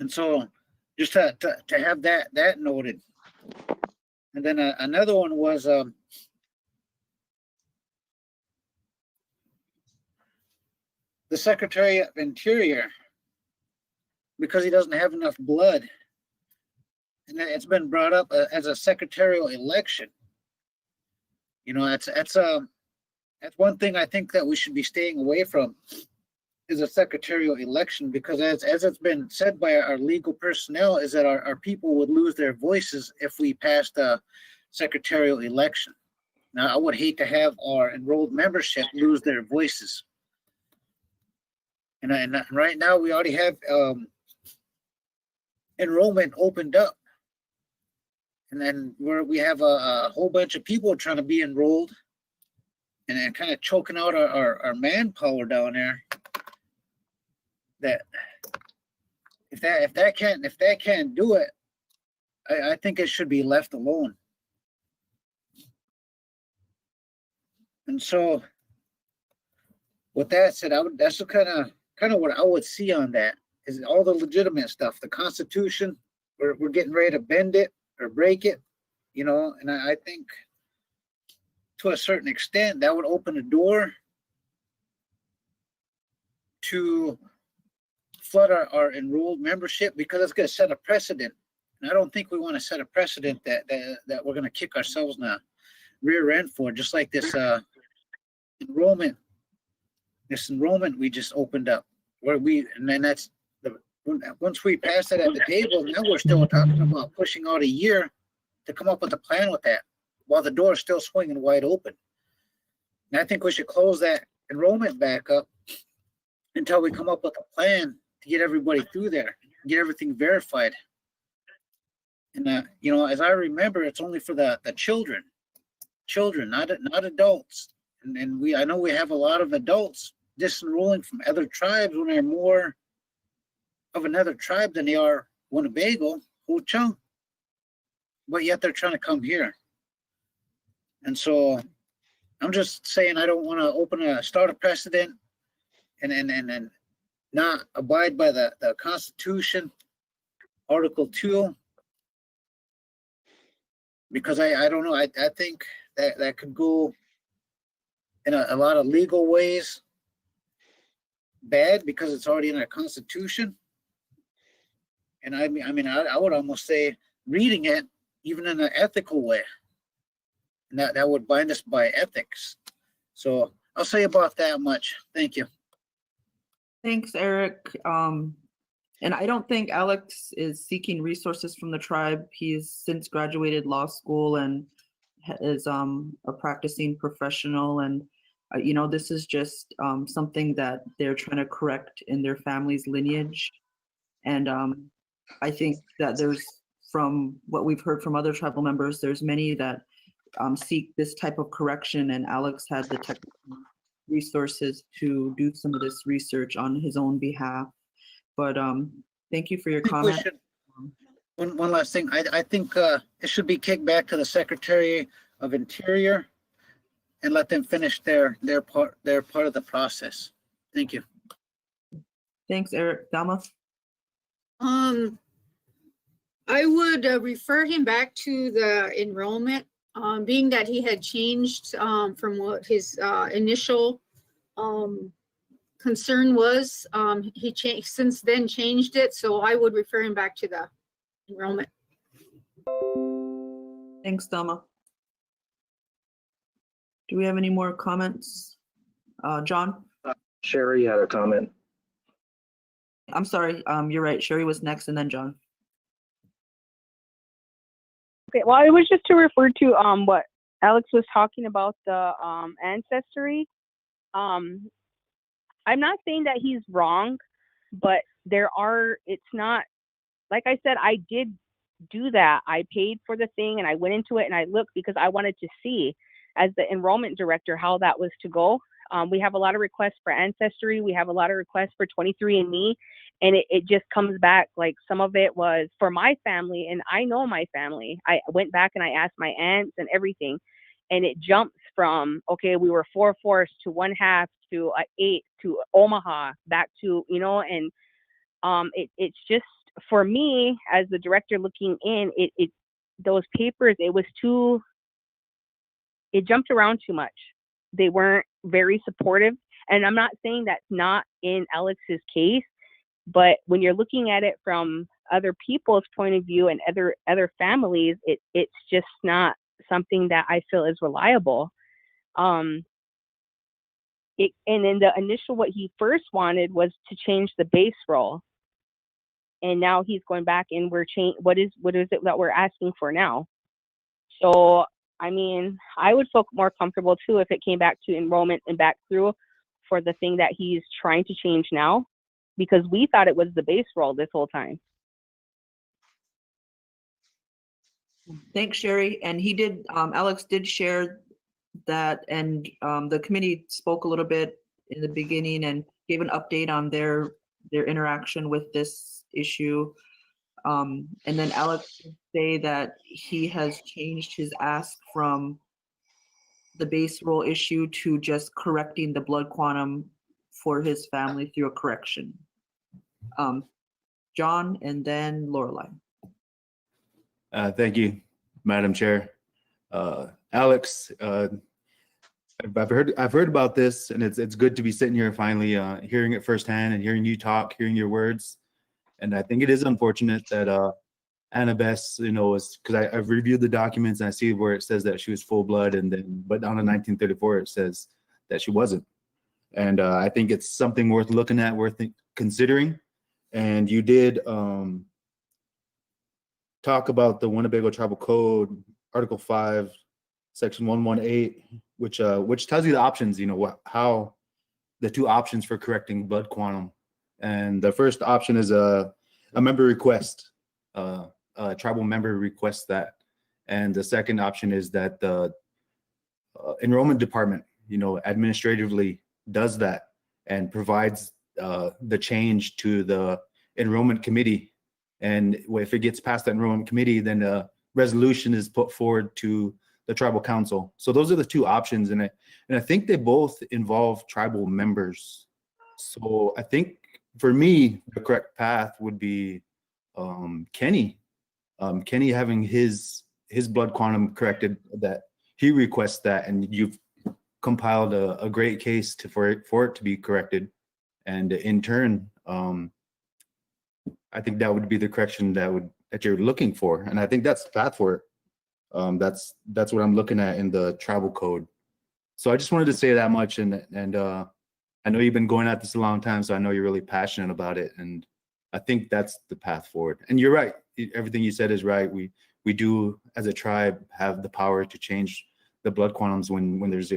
D: And so just to have that noted. And then another one was the Secretary of Interior, because he doesn't have enough blood. And it's been brought up as a secretarial election. That's one thing I think that we should be staying away from, is a secretarial election, because as it's been said by our legal personnel, is that our people would lose their voices if we passed a secretarial election. Now, I would hate to have our enrolled membership lose their voices. And right now we already have enrollment opened up, and then we have a whole bunch of people trying to be enrolled, and then kind of choking out our manpower down there. That if that can't do it, I think it should be left alone. And so with that said, that's the kind of what I would see on that, is all the legitimate stuff. The Constitution, we're getting ready to bend it or break it, and I think to a certain extent that would open a door to flood our enrolled membership, because it's going to set a precedent. And I don't think we want to set a precedent that we're going to kick ourselves in the rear end for, just like this enrollment we just opened up, and then that's once we pass it at the table, now we're still talking about pushing out a year to come up with a plan with that, while the door is still swinging wide open. And I think we should close that enrollment back up until we come up with a plan to get everybody through there, get everything verified. And you know, as I remember, it's only for the children, not adults. And I know we have a lot of adults disenrolling from other tribes when they're more of another tribe than they are Winnebago, Ho-Chunk. But yet they're trying to come here. And so I'm just saying, I don't want to start a precedent and not abide by the Constitution, Article 2, because I don't know. I think that could go in a lot of legal ways bad, because it's already in our Constitution. And I would almost say reading it even in an ethical way, and that would bind us by ethics. So I'll say about that much. Thank you.
B: Thanks, Eric. And I don't think Alex is seeking resources from the tribe. He's since graduated law school and is a practicing professional. And, you know, this is just something that they're trying to correct in their family's lineage. And I think that from what we've heard from other tribal members, there's many that seek this type of correction, and Alex had the technical resources to do some of this research on his own behalf. But thank you for your comment.
D: One last thing. I think it should be kicked back to the Secretary of Interior and let them finish their part of the process. Thank you.
B: Thanks, Eric. Dama?
H: I would refer him back to the enrollment, being that he had changed from what his initial concern was. He since then changed it, so I would refer him back to the enrollment.
B: Thanks, Dama. Do we have any more comments? John?
E: Sherry had a comment.
B: I'm sorry, you're right. Sherry was next and then John.
T: Okay, well, it was just to refer to what Alex was talking about, the ancestry. I'm not saying that he's wrong, but it's not, like I said, I did do that. I paid for the thing and I went into it and I looked because I wanted to see, as the enrollment director, how that was to go. We have a lot of requests for ancestry. We have a lot of requests for 23andMe, and it just comes back like some of it was for my family, and I know my family. I went back and I asked my aunts and everything, and it jumps from, okay, we were 4/4 to 1/2 to 8 to Omaha back to, you know, and it's just, for me as the director looking in, it those papers, it jumped around too much. They weren't very supportive. And I'm not saying that's not in Alex's case, but when you're looking at it from other people's point of view and other families, it's just not something that I feel is reliable. And then the initial, what he first wanted was to change the base roll. And now he's going back and what is it that we're asking for now? So, I mean, I would feel more comfortable too if it came back to enrollment and back through for the thing that he's trying to change now, because we thought it was the base roll this whole time.
B: Thanks, Sherry. And he did, Alex did share that, and the committee spoke a little bit in the beginning and gave an update on their interaction with this issue. And then Alex did say that he has changed his ask from the base roll issue to just correcting the blood quantum for his family through a correction. John and then Lorelei.
L: Thank you, Madam Chair. Alex, I've heard about this, and it's good to be sitting here finally hearing it firsthand and hearing you talk, hearing your words. And I think it is unfortunate that Annabeth, you know, is, because I've reviewed the documents and I see where it says that she was full blood, and then but down in 1934 it says that she wasn't. And I think it's something worth looking at, worth considering. and you did talk about the Winnebago Tribal Code, Article 5, Section 118, which tells you the options, how the two options for correcting blood quantum. And the first option is a member request, a tribal member requests that. And the second option is that the enrollment department, administratively does that and provides the change to the enrollment committee. And if it gets past the enrollment committee, then a resolution is put forward to the tribal council. So those are the two options. And I think they both involve tribal members. So I think for me, the correct path would be Kenny having his blood quantum corrected, that he requests that, and you've compiled a great case for it to be corrected. And in turn, I think that would be the correction that you're looking for. And I think that's the path for it. That's what I'm looking at in the tribal code. So I just wanted to say that much. And I know you've been going at this a long time, so I know you're really passionate about it. And I think that's the path forward. And you're right. Everything you said is right. We do, as a tribe, have the power to change the blood quantums when there's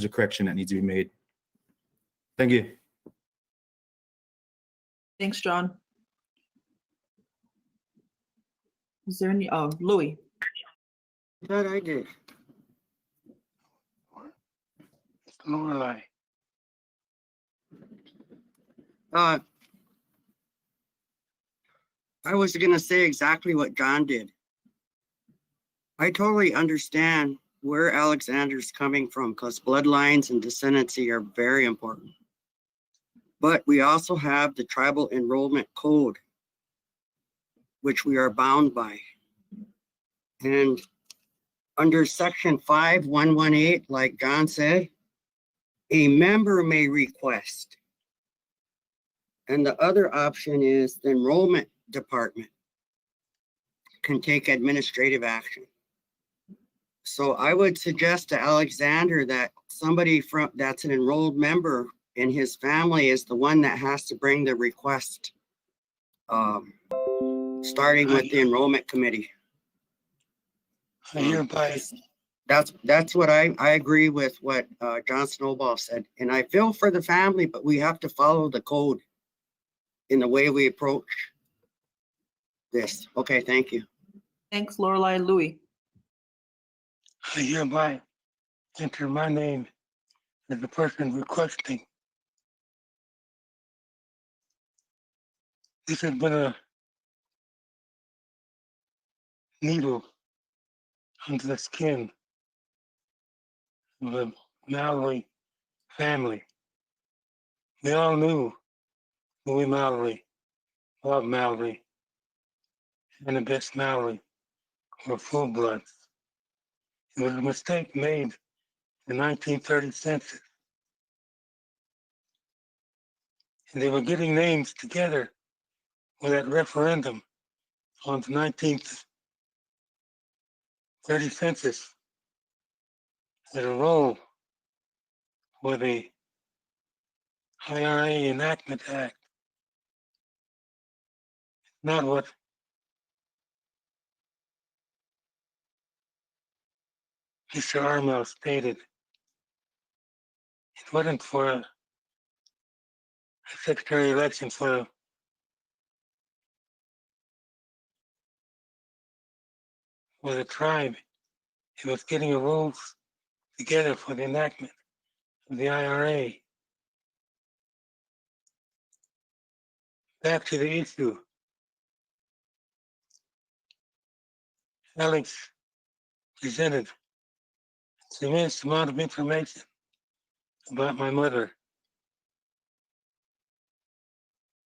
L: a correction that needs to be made. Thank you.
B: Thanks, John. Is there any, Louis?
I: That I did.
J: Lorelei.
I: I was gonna say exactly what John did. I totally understand where Alexander's coming from, because bloodlines and descendancy are very important. But we also have the tribal enrollment code, which we are bound by. And under section 5118, like John said, a member may request. And the other option is the enrollment department can take administrative action. So I would suggest to Alexander that somebody that's an enrolled member in his family is the one that has to bring the request, starting with the enrollment committee. That's what I agree with what John Snowball said. And I feel for the family, but we have to follow the code in the way we approach this. Okay, thank you.
B: Thanks, Lorelei. Louis?
J: I hereby enter my name as the person requesting. This has been a needle under the skin of the Mallory family. They all knew Louis Mallory, Bob Mallory, and the best Mallory were full bloods. It was a mistake made in the 1930 census. And they were getting names together with that referendum on the 1930 census that a role for the IRA Enactment Act. Not what Mr. Armel stated. It wasn't for a secretary election for the tribe. It was getting the rules together for the enactment of the IRA. Back to the issue. Alex presented a tremendous amount of information about my mother.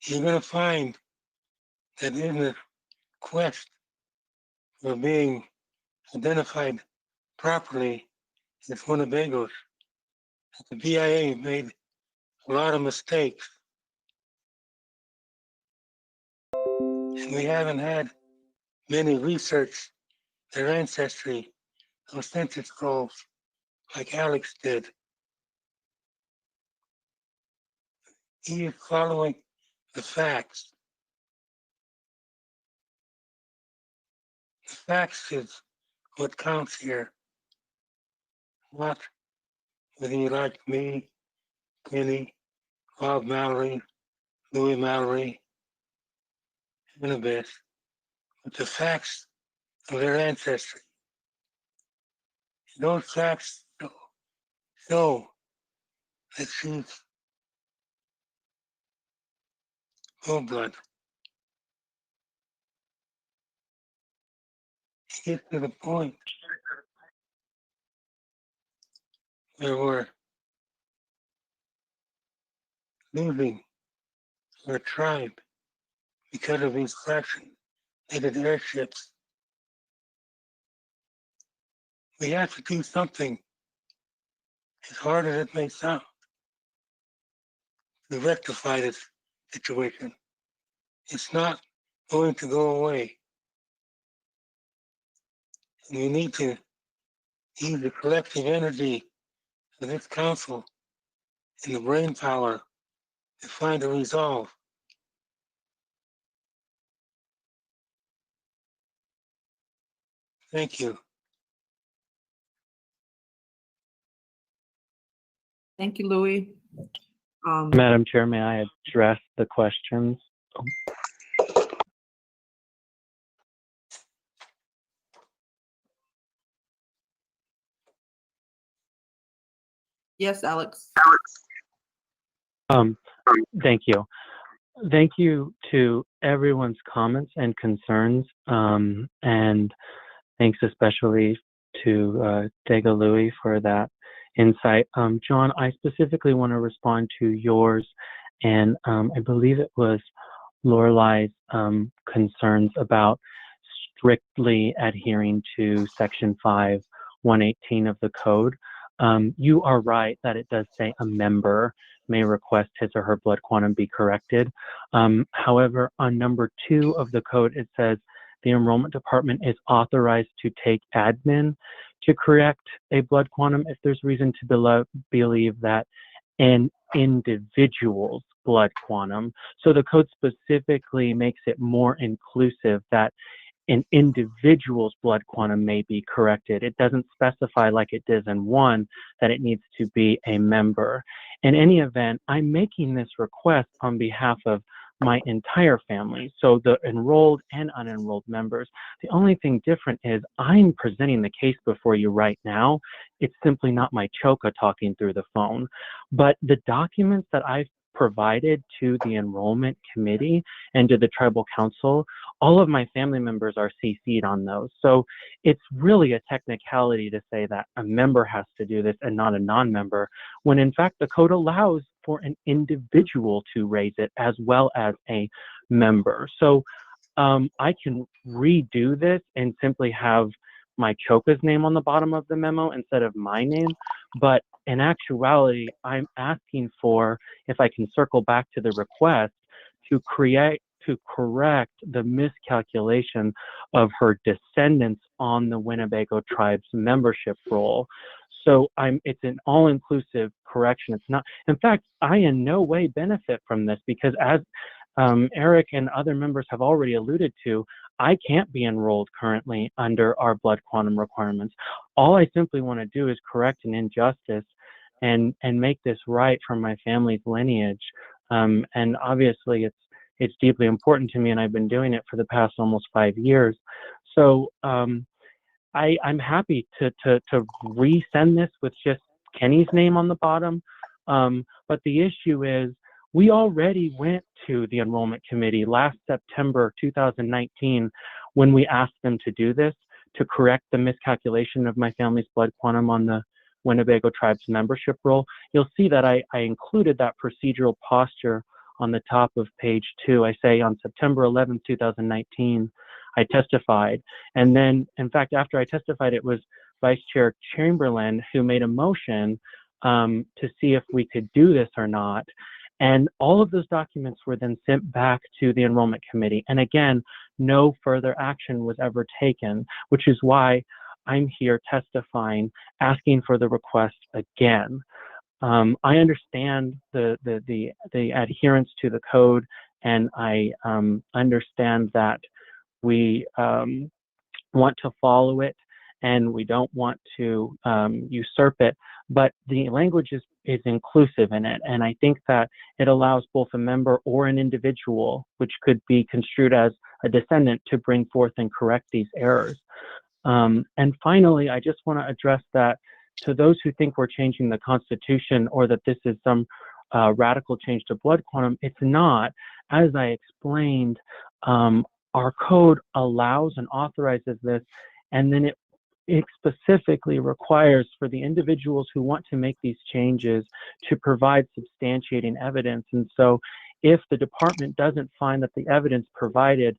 J: You're going to find that in the quest for being identified properly as Winnebagos, the BIA made a lot of mistakes. And we haven't had many research their ancestry or census rolls like Alex did. He is following the facts. The facts is what counts here. Not whether you like me, Kenny, Bob Mallory, Louis Mallory, and the best, but the facts of their ancestry. Those facts show that she's full blood. It gets to the point where we're losing our tribe because of these fractionated airships. We have to do something, as hard as it may sound, to rectify this situation. It's not going to go away. And we need to use the collective energy of this council and the brain power to find a resolve. Thank you.
B: Thank you, Louis.
S: Madam Chair, may I address the questions?
B: Yes, Alex.
S: Thank you. Thank you to everyone's comments and concerns, and thanks especially to Dega Louis for that insight. John, I specifically want to respond to yours, and I believe it was Lorelai's concerns about strictly adhering to Section 5.118 of the code. You are right that it does say a member may request his or her blood quantum be corrected. However, on number 2 of the code, it says the enrollment department is authorized to take admin to correct a blood quantum if there's reason to believe that an individual's blood quantum. So the code specifically makes it more inclusive that an individual's blood quantum may be corrected. It doesn't specify, like it does in 1, that it needs to be a member. In any event, I'm making this request on behalf of my entire family, so the enrolled and unenrolled members. The only thing different is I'm presenting the case before you right now. It's simply not my choka talking through the phone. But the documents that I've provided to the enrollment committee and to the tribal council, all of my family members are CC'd on those. So it's really a technicality to say that a member has to do this and not a non-member, when in fact the code allows for an individual to raise it as well as a member. So I can redo this and simply have my choka's name on the bottom of the memo instead of my name. But in actuality, I'm asking for, if I can circle back to the request, to correct the miscalculation of her descendants on the Winnebago tribe's membership roll. So it's an all-inclusive correction. It's not, in fact, I in no way benefit from this because as Eric and other members have already alluded to, I can't be enrolled currently under our blood quantum requirements. All I simply want to do is correct an injustice and make this right for my family's lineage. And obviously it's deeply important to me, and I've been doing it for the past almost 5 years. So I'm happy to resend this with just Kenny's name on the bottom. But the issue is, we already went to the enrollment committee last September 2019 when we asked them to do this, to correct the miscalculation of my family's blood quantum on the Winnebago tribe's membership roll. You'll see that I included that procedural posture on the top of page 2. I say on September 11, 2019, I testified. And then, in fact, after I testified, it was Vice Chair Chamberlain who made a motion to see if we could do this or not. And all of those documents were then sent back to the enrollment committee. And again, no further action was ever taken, which is why I'm here testifying, asking for the request again. I understand the adherence to the code, and I understand that we want to follow it and we don't want to usurp it, but the language is inclusive in it. And I think that it allows both a member or an individual, which could be construed as a descendant, to bring forth and correct these errors. And finally, I just want to address that to those who think we're changing the Constitution or that this is some radical change to blood quantum. It's not. As I explained, our code allows and authorizes this, and then it specifically requires for the individuals who want to make these changes to provide substantiating evidence. And so if the department doesn't find that the evidence provided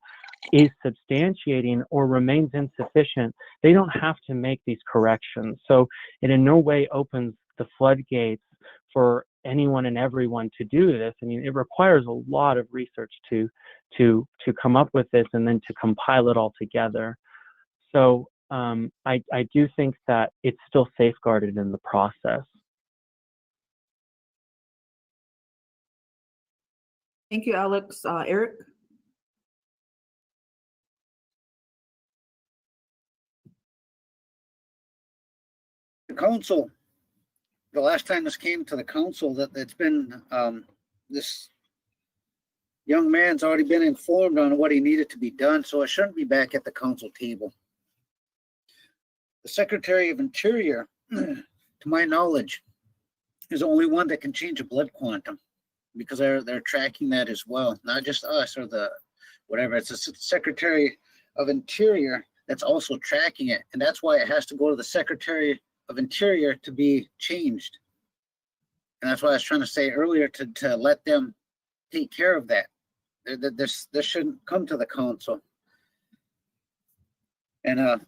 S: is substantiating or remains insufficient, they don't have to make these corrections. So it in no way opens the floodgates for anyone and everyone to do this. I mean, it requires a lot of research to come up with this and then to compile it all together. So I do think that it's still safeguarded in the process.
B: Thank you, Alex. Eric?
D: The council, the last time this came to the council, that it's been, this young man's already been informed on what he needed to be done, so it shouldn't be back at the council table. The Secretary of Interior, to my knowledge, is the only one that can change a blood quantum, because they're tracking that as well, not just us or the whatever. It's the Secretary of Interior that's also tracking it, and that's why it has to go to the Secretary of Interior to be changed. And that's why I was trying to say earlier to let them take care of that. This shouldn't come to the council. And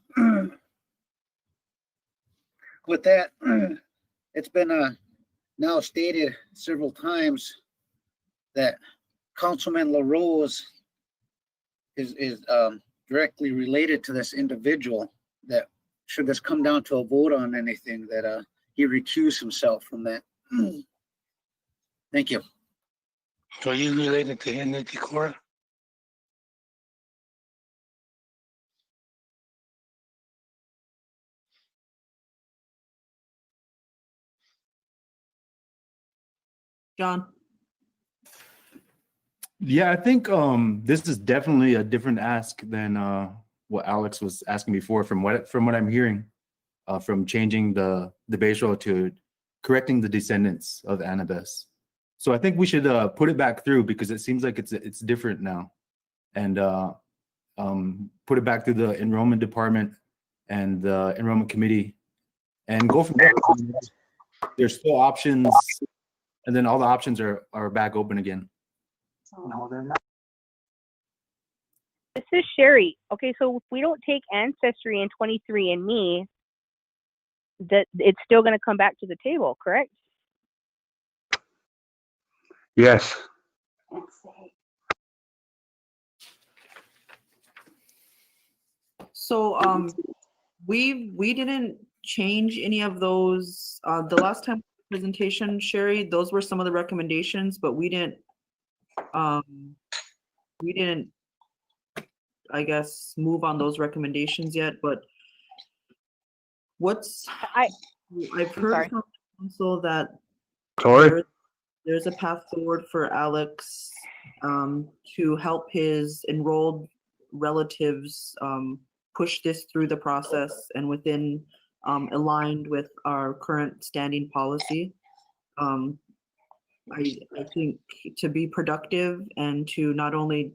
D: with that, it's been now stated several times that Councilman LaRose is directly related to this individual, that should this come down to a vote on anything, that he recuse himself from that. Thank you.
J: Are you related to him, Cora?
B: John?
L: Yeah, I think this is definitely a different ask than what Alex was asking before. From what I'm hearing, from changing the base row to correcting the descendants of Annabeth. So I think we should put it back through, because it seems like it's different now, and put it back through the enrollment department and the enrollment committee, and go from there. There's still options, and then all the options are back open again.
T: No, they're not. This is Sherry. Okay, so if we don't take Ancestry and 23andMe, that it's still going to come back to the table, correct?
R: Yes.
B: So we didn't change any of those. The last time presentation, Sherry, those were some of the recommendations, but we didn't, I guess, move on those recommendations yet. But I've heard from council that there's a path forward for Alex to help his enrolled relatives push this through the process and within aligned with our current standing policy. I think to be productive and to not only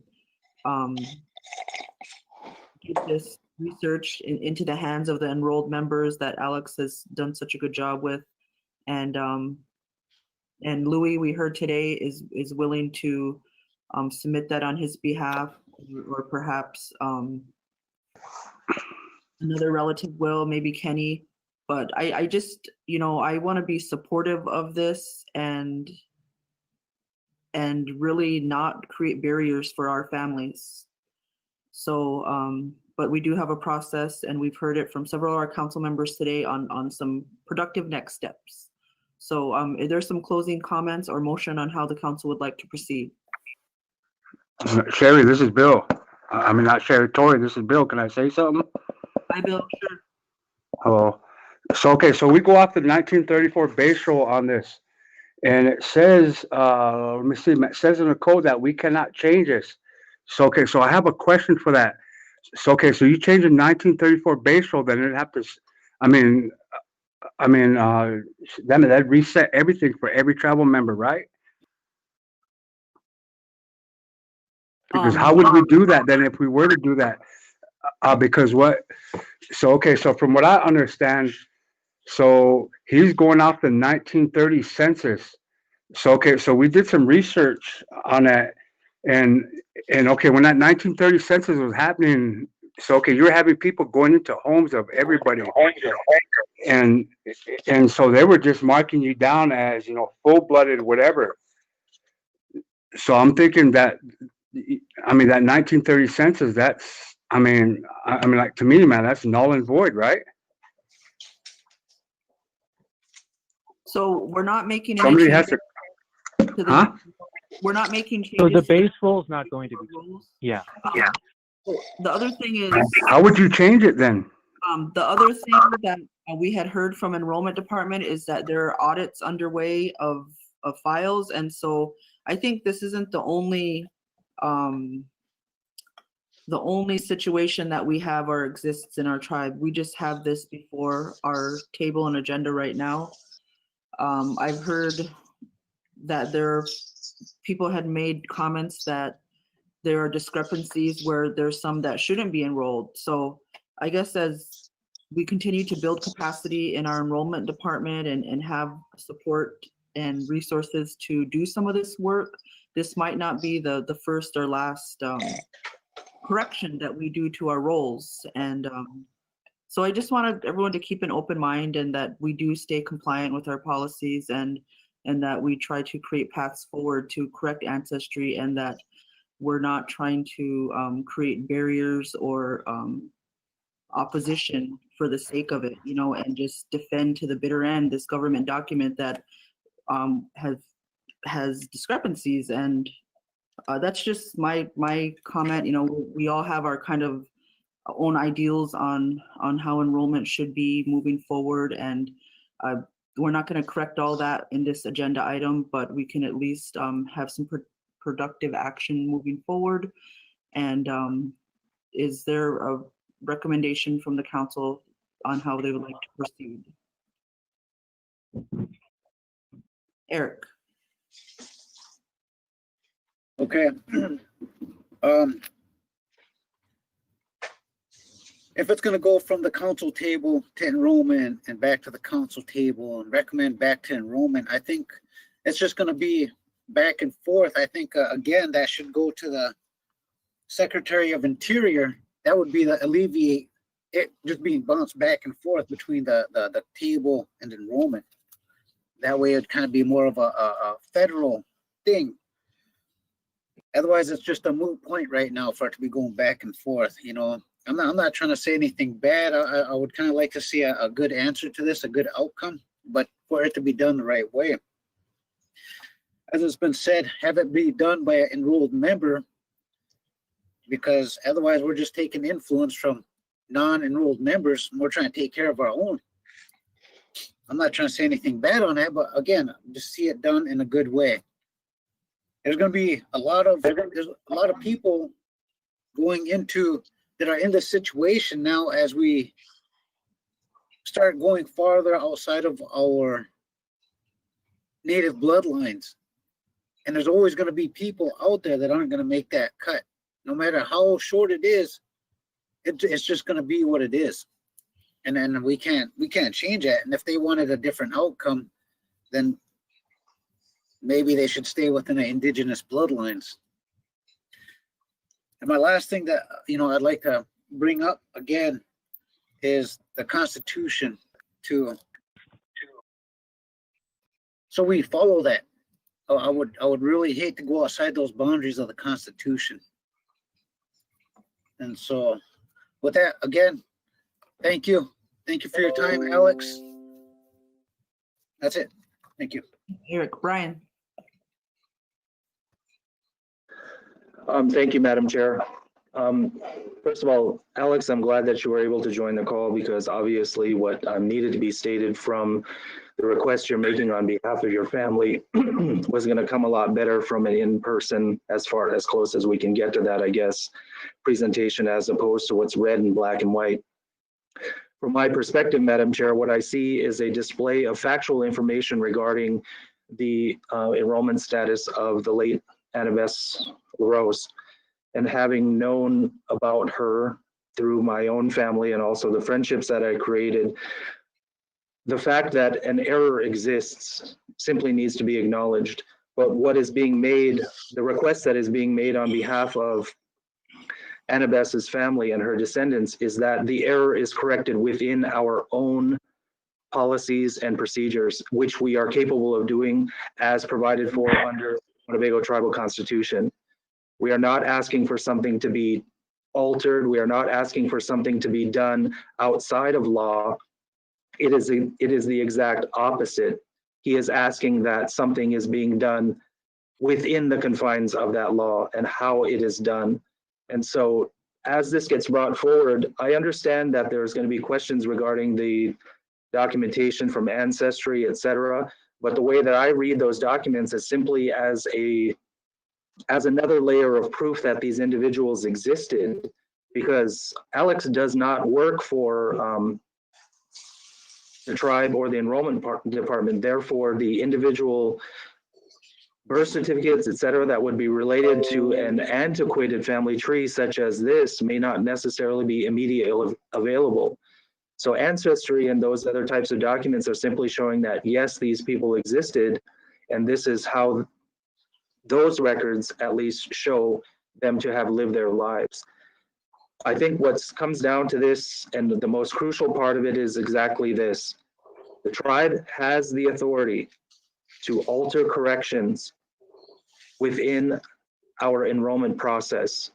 B: get this research into the hands of the enrolled members that Alex has done such a good job with, and Louis, we heard today, is willing to submit that on his behalf, or perhaps another relative will, maybe Kenny. But I just, I want to be supportive of this and really not create barriers for our families. So, but we do have a process, and we've heard it from several of our council members today on some productive next steps. So are there some closing comments or motion on how the council would like to proceed?
R: Sherry, this is Bill. I mean, not Sherry, Tori, this is Bill. Can I say something?
B: Hi, Bill. Sure.
R: Hello. So, okay, so we go off the 1934 base rule on this. And it says, let me see, it says in the code that we cannot change this. So, okay, so I have a question for that. So, okay, so you change the 1934 base rule, then it'd have to, I mean, then that'd reset everything for every tribal member, right? Because how would we do that then if we were to do that? Because okay, so from what I understand, so he's going off the 1930 census. So, okay, so we did some research on that and okay, when that 1930 census was happening, so, okay, you're having people going into homes of everybody. And so they were just marking you down as, full-blooded, whatever. So I'm thinking that, that 1930 census, that's, like, to me, man, that's null and void, right?
B: So we're not making any
R: Somebody has
B: changes
R: to,
B: to the,
R: huh?
B: we're not making changes.
S: So the
B: to
S: base rule is not going to be,
B: rules.
S: yeah.
B: The other thing is,
R: How would you change it then?
B: the other thing that we had heard from enrollment department is that there are audits underway of files. And so I think this isn't the only situation that we have or exists in our tribe. We just have this before our table and agenda right now. I've heard that people had made comments that there are discrepancies where there's some that shouldn't be enrolled. So I guess as we continue to build capacity in our enrollment department and have support and resources to do some of this work, this might not be the first or last correction that we do to our roles. And so I just wanted everyone to keep an open mind and that we do stay compliant with our policies and that we try to create paths forward to correct ancestry, and that we're not trying to create barriers or opposition for the sake of it, and just defend to the bitter end this government document that has discrepancies. And that's just my comment. We all have our kind of own ideals on how enrollment should be moving forward, and we're not going to correct all that in this agenda item, but we can at least have some productive action moving forward. And is there a recommendation from the council on how they would like to proceed? Eric.
D: Okay. If it's going to go from the council table to enrollment and back to the council table and recommend back to enrollment, I think it's just going to be back and forth. I think, again, that should go to the Secretary of Interior. That would be the alleviate it just being bounced back and forth between the table and enrollment. That way it'd kind of be more of a federal thing. Otherwise, it's just a moot point right now for it to be going back and forth. I'm not trying to say anything bad. I would kind of like to see a good answer to this, a good outcome, but for it to be done the right way. As it's been said, have it be done by an enrolled member, because otherwise we're just taking influence from non-enrolled members and we're trying to take care of our own. I'm not trying to say anything bad on that, but again, just see it done in a good way. There's going to be a lot of people going into that are in this situation now as we start going farther outside of our native bloodlines. And there's always going to be people out there that aren't going to make that cut. No matter how short it is, it's just going to be what it is. And then we can't change that. And if they wanted a different outcome, then maybe they should stay within the indigenous bloodlines. And my last thing that I'd like to bring up again is the Constitution so we follow that. I would really hate to go outside those boundaries of the Constitution. And so with that, again, thank you. Thank you for your time, Alex. That's it. Thank you.
B: Eric. Brian.
E: Thank you, Madam Chair. First of all, Alex, I'm glad that you were able to join the call because obviously what needed to be stated from the request you're making on behalf of your family was going to come a lot better from an in-person, as close as we can get to that, I guess, presentation as opposed to what's read in black and white. From my perspective, Madam Chair, what I see is a display of factual information regarding the enrollment status of the late Annabeth LaRose. And having known about her through my own family and also the friendships that I created, the fact that an error exists simply needs to be acknowledged. But what is being made, the request that is being made on behalf of Annabeth's family and her descendants is that the error is corrected within our own policies and procedures, which we are capable of doing as provided for under Winnebago Tribal Constitution. We are not asking for something to be altered. We are not asking for something to be done outside of law. It is the exact opposite. He is asking that something is being done within the confines of that law and how it is done. And so as this gets brought forward, I understand that there's going to be questions regarding the documentation from Ancestry, et cetera. But the way that I read those documents is simply as another layer of proof that these individuals existed, because Alex does not work for the tribe or the enrollment department. Therefore, the individual birth certificates, et cetera, that would be related to an antiquated family tree such as this may not necessarily be immediately available. So Ancestry and those other types of documents are simply showing that, yes, these people existed, and this is how those records at least show them to have lived their lives. I think what comes down to this, and the most crucial part of it is exactly this. The tribe has the authority to alter corrections within our enrollment process.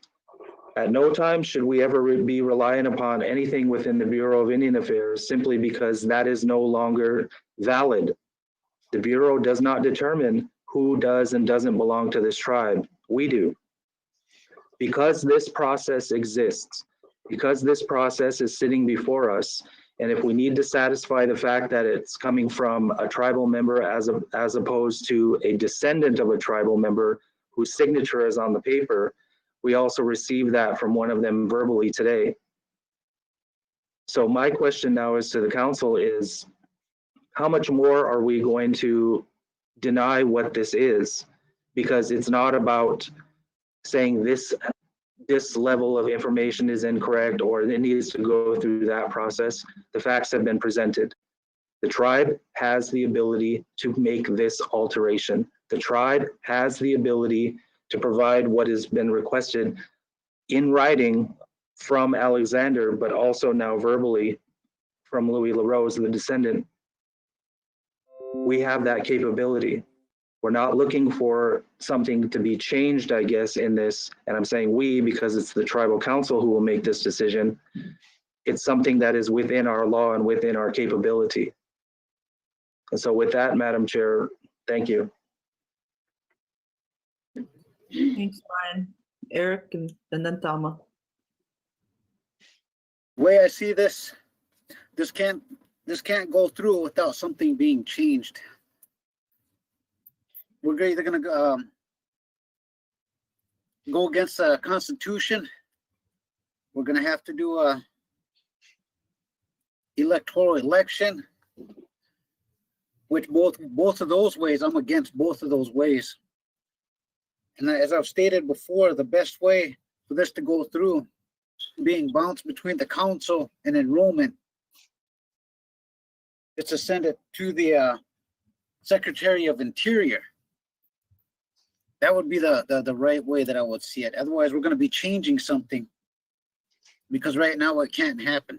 E: At no time should we ever be relying upon anything within the Bureau of Indian Affairs simply because that is no longer valid. The Bureau does not determine who does and doesn't belong to this tribe. We do. Because this process exists, because this process is sitting before us, and if we need to satisfy the fact that it's coming from a tribal member as opposed to a descendant of a tribal member whose signature is on the paper, we also received that from one of them verbally today. So my question now is to the council is, how much more are we going to deny what this is? Because it's not about saying this level of information is incorrect or it needs to go through that process. The facts have been presented. The tribe has the ability to make this alteration. The tribe has the ability to provide what has been requested in writing from Alexander, but also now verbally from Louis LaRose, the descendant. We have that capability. We're not looking for something to be changed, I guess, in this, and I'm saying we because it's the tribal council who will make this decision. It's something that is within our law and within our capability. And so with that, Madam Chair, thank you.
B: Thanks, Brian. Eric and then Thelma.
D: The way I see this, this can't go through without something being changed. We're either going to go against the Constitution. We're going to have to do a electoral election, which both of those ways, I'm against both of those ways. And as I've stated before, the best way for this to go through, being bounced between the council and enrollment, is to send it to the Secretary of Interior. That would be the right way that I would see it. Otherwise, we're going to be changing something because right now it can't happen.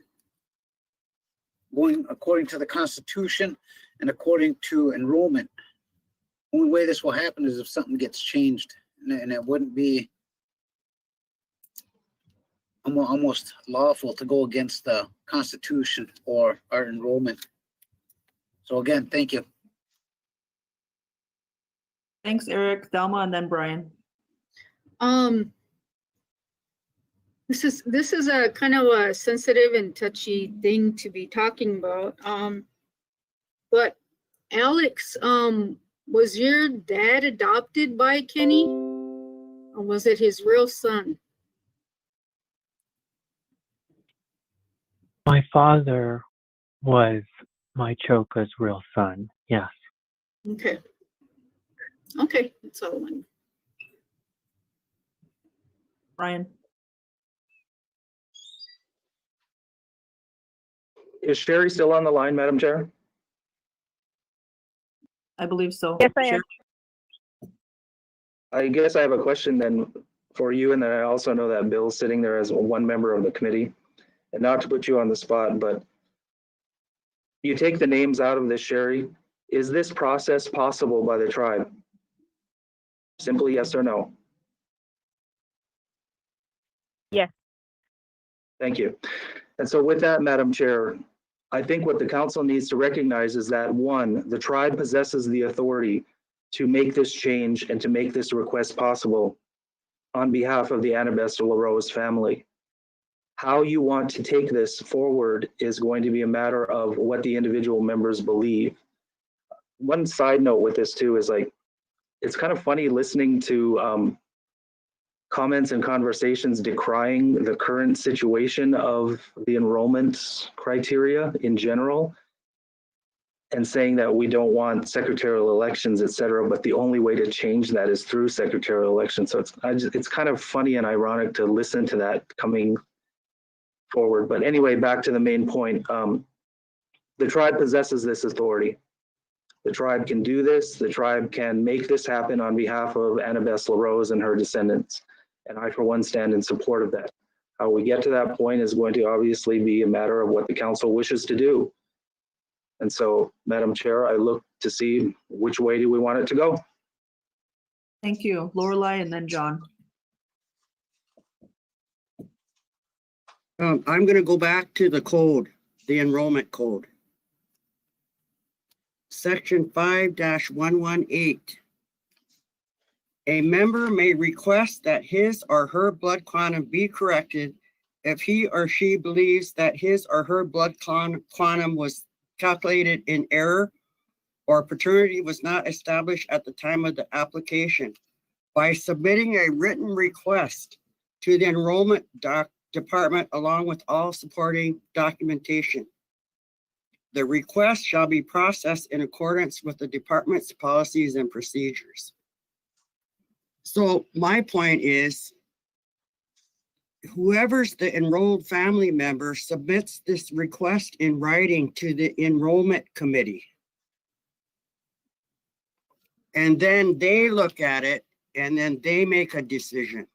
D: Going according to the Constitution and according to enrollment. Only way this will happen is if something gets changed, and it wouldn't be almost lawful to go against the Constitution or our enrollment. So again, thank you.
B: Thanks, Eric, Thelma, and then Brian.
H: This is a kind of a sensitive and touchy thing to be talking about. But Alex, was your dad adopted by Kenny? Or was it his real son?
S: My father was my Choka's real son. Yes.
H: Okay. Okay, that's all I wanted.
B: Brian?
E: Is Sherry still on the line, Madam Chair?
B: I believe so.
T: Yes, I am.
B: Sherry?
E: I guess I have a question then for you, and then I also know that Bill's sitting there as one member of the committee. And not to put you on the spot, but you take the names out of this, Sherry. Is this process possible by the tribe? Simply yes or no.
T: Yes.
E: Thank you. And so with that, Madam Chair, I think what the council needs to recognize is that one, the tribe possesses the authority to make this change and to make this request possible on behalf of the Annabesta LaRose family. How you want to take this forward is going to be a matter of what the individual members believe. One side note with this too is like, it's kind of funny listening to comments and conversations decrying the current situation of the enrollment criteria in general and saying that we don't want secretarial elections, et cetera, but the only way to change that is through secretarial elections. So it's kind of funny and ironic to listen to that coming forward. But anyway, back to the main point. The tribe possesses this authority. The tribe can do this. The tribe can make this happen on behalf of Annabesta LaRose and her descendants. And I, for one, stand in support of that. How we get to that point is going to obviously be a matter of what the council wishes to do. And so, Madam Chair, I look to see which way do we want it to go.
B: Thank you. Lorelei and then John.
I: I'm going to go back to the code, the enrollment code. Section 5-118. A member may request that his or her blood quantum be corrected if he or she believes that his or her blood quantum was calculated in error or paternity was not established at the time of the application by submitting a written request to the enrollment department along with all supporting documentation. The request shall be processed in accordance with the department's policies and procedures. So my point is, whoever's the enrolled family member submits this request in writing to the enrollment committee. And then they look at it and then they make a decision.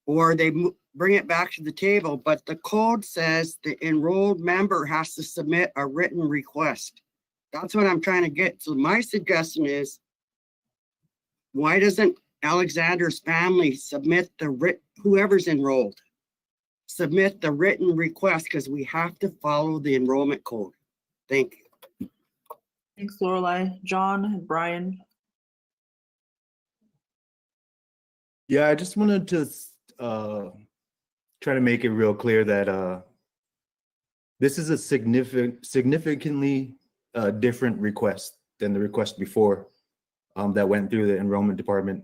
I: Or they bring it back to the table, but the code says the enrolled member has to submit a written request. That's what I'm trying to get. So my suggestion is, why doesn't Alexander's family submit whoever's enrolled, submit the written request, because we have to follow the enrollment code. Thank you.
B: Thanks, Lorelei. John and Brian.
L: Yeah, I just wanted to try to make it real clear that this is a significantly different request than the request before that went through the enrollment department,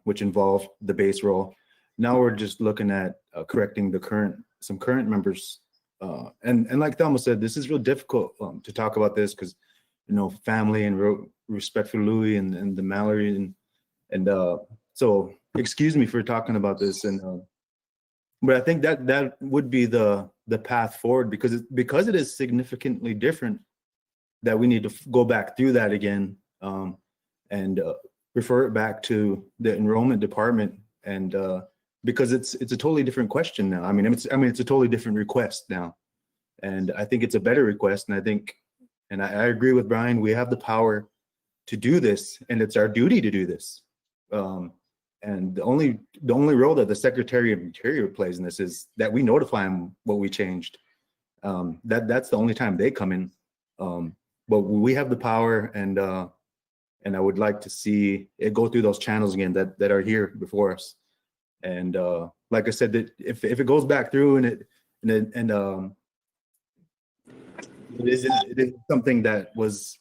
L: which involved the base roll. Now we're just looking at correcting some current members. And like Thelma said, this is real difficult to talk about this because, you know, family and respect for Louis and the Mallory and so excuse me for talking about this, but I think that would be the path forward because it is significantly different that we need to go back through that again and refer it back to the enrollment department and because it's a totally different question now. I mean it's a totally different request now, and I think it's a better request. And I agree with Brian. We have the power to do this, and it's our duty to do this. And the only role that the Secretary of Interior plays in this is that we notify them what we changed. That's the only time they come in. But we have the power, and I would like to see it go through those channels again that are here before us. And like I said, that if it goes back through and it is something that was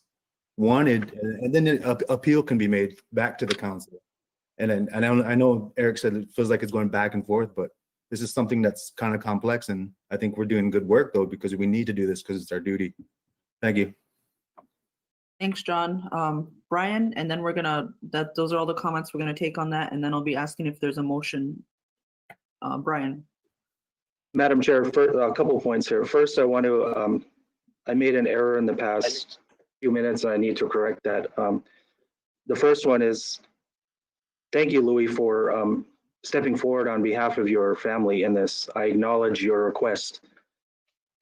L: wanted, and then an appeal can be made back to the council. And I know Eric said it feels like it's going back and forth, but this is something that's kind of complex, and I think we're doing good work though, because we need to do this because it's our duty. Thank you.
B: Thanks, John. Brian, and then those are all the comments we're gonna take on that, and then I'll be asking if there's a motion. Brian.
E: Madam Chair, for a couple of points here. First, I want to, I made an error in the past few minutes, and I need to correct that. The first one is, thank you, Louis, for stepping forward on behalf of your family in this. I acknowledge your request.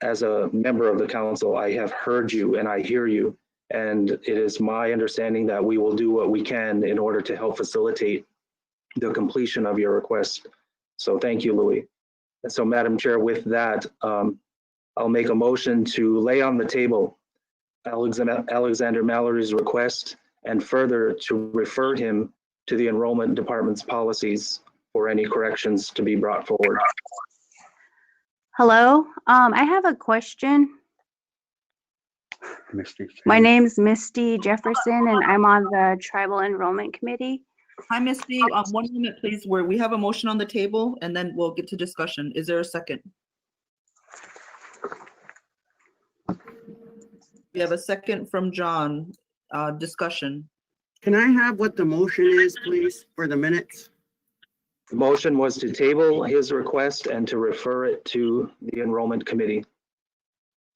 E: As a member of the council, I have heard you and I hear you. And it is my understanding that we will do what we can in order to help facilitate the completion of your request. So thank you, Louis. And so, Madam Chair, with that, I'll make a motion to lay on the table Alexander Mallory's request, and further to refer him to the enrollment department's policies for any corrections to be brought forward.
Q: Hello, I have a question. My name's Misty Jefferson, and I'm on the Tribal Enrollment Committee.
B: Hi, Misty. 1 minute, please, where we have a motion on the table, and then we'll get to discussion. Is there a second? We have a second from John. Discussion.
I: Can I have what the motion is, please, for the minutes?
E: The motion was to table his request and to refer it to the enrollment committee.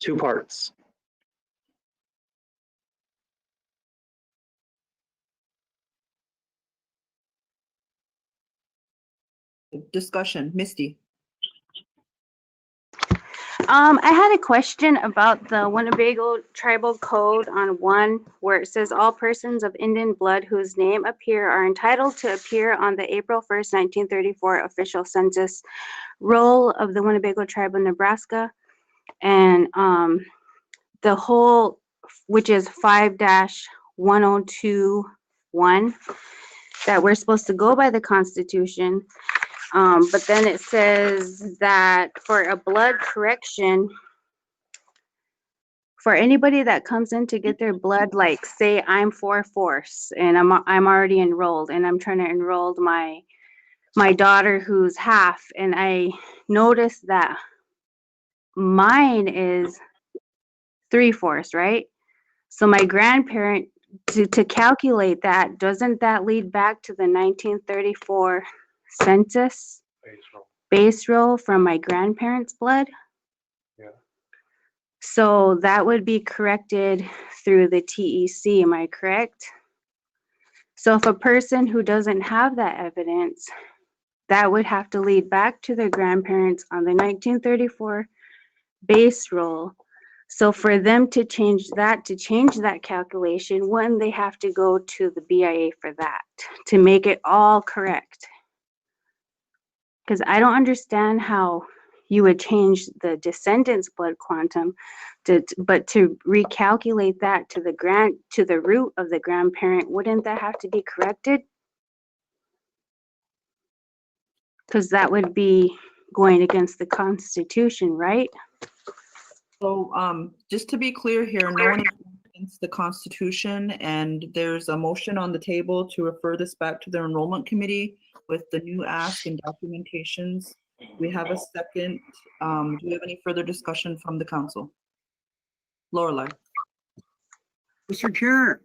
E: 2 parts.
B: Discussion. Misty.
Q: I had a question about the Winnebago Tribal Code on 1, where it says all persons of Indian blood whose name appear are entitled to appear on the April 1st, 1934 official census roll of the Winnebago tribe of Nebraska. And the whole, which is 5-1021, that we're supposed to go by the Constitution. But then it says that for a blood correction, for anybody that comes in to get their blood, like say I'm 4-4 and I'm already enrolled, and I'm trying to enroll my daughter who's half, and I noticed that mine is 3/4, right? So my grandparent, to calculate that, doesn't that lead back to the 1934 census base roll from my grandparents' blood?
R: Yeah.
Q: So that would be corrected through the TEC, am I correct? So if a person who doesn't have that evidence, that would have to lead back to their grandparents on the 1934 base roll. So for them to change that calculation, wouldn't they have to go to the BIA for that to make it all correct? Because I don't understand how you would change the descendant's blood quantum, but to recalculate that to the root of the grandparent, wouldn't that have to be corrected? Because that would be going against the Constitution, right?
B: So just to be clear here, no one is against the Constitution, and there's a motion on the table to refer this back to the enrollment committee with the new ask and documentations. We have a second. Do we have any further discussion from the council? Lorelei.
I: Mr. Chair,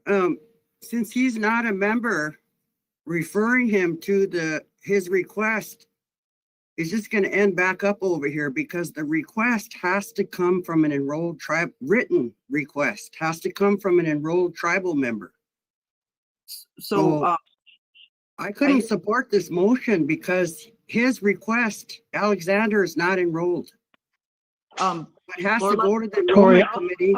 I: since he's not a member, referring him to his request is just going to end back up over here, because the request has to come from an enrolled tribe, written request has to come from an enrolled tribal member. So I couldn't support this motion because his request, Alexander, is not enrolled. It has to go to the enrollment committee.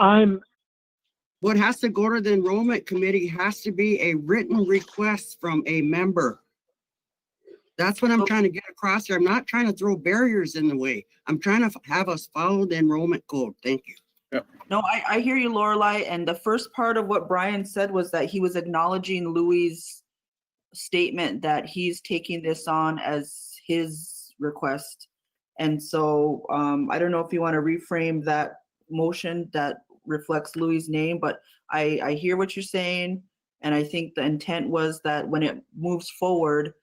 I: What has to go to the enrollment committee has to be a written request from a member. That's what I'm trying to get across here. I'm not trying to throw barriers in the way. I'm trying to have us follow the enrollment code. Thank you.
B: No, I hear you, Lorelei. And the first part of what Brian said was that he was acknowledging Louis' statement that he's taking this on as his request. And so I don't know if you want to reframe that motion that reflects Louis's name, but I hear what you're saying. And I think the intent was that when it moves forward,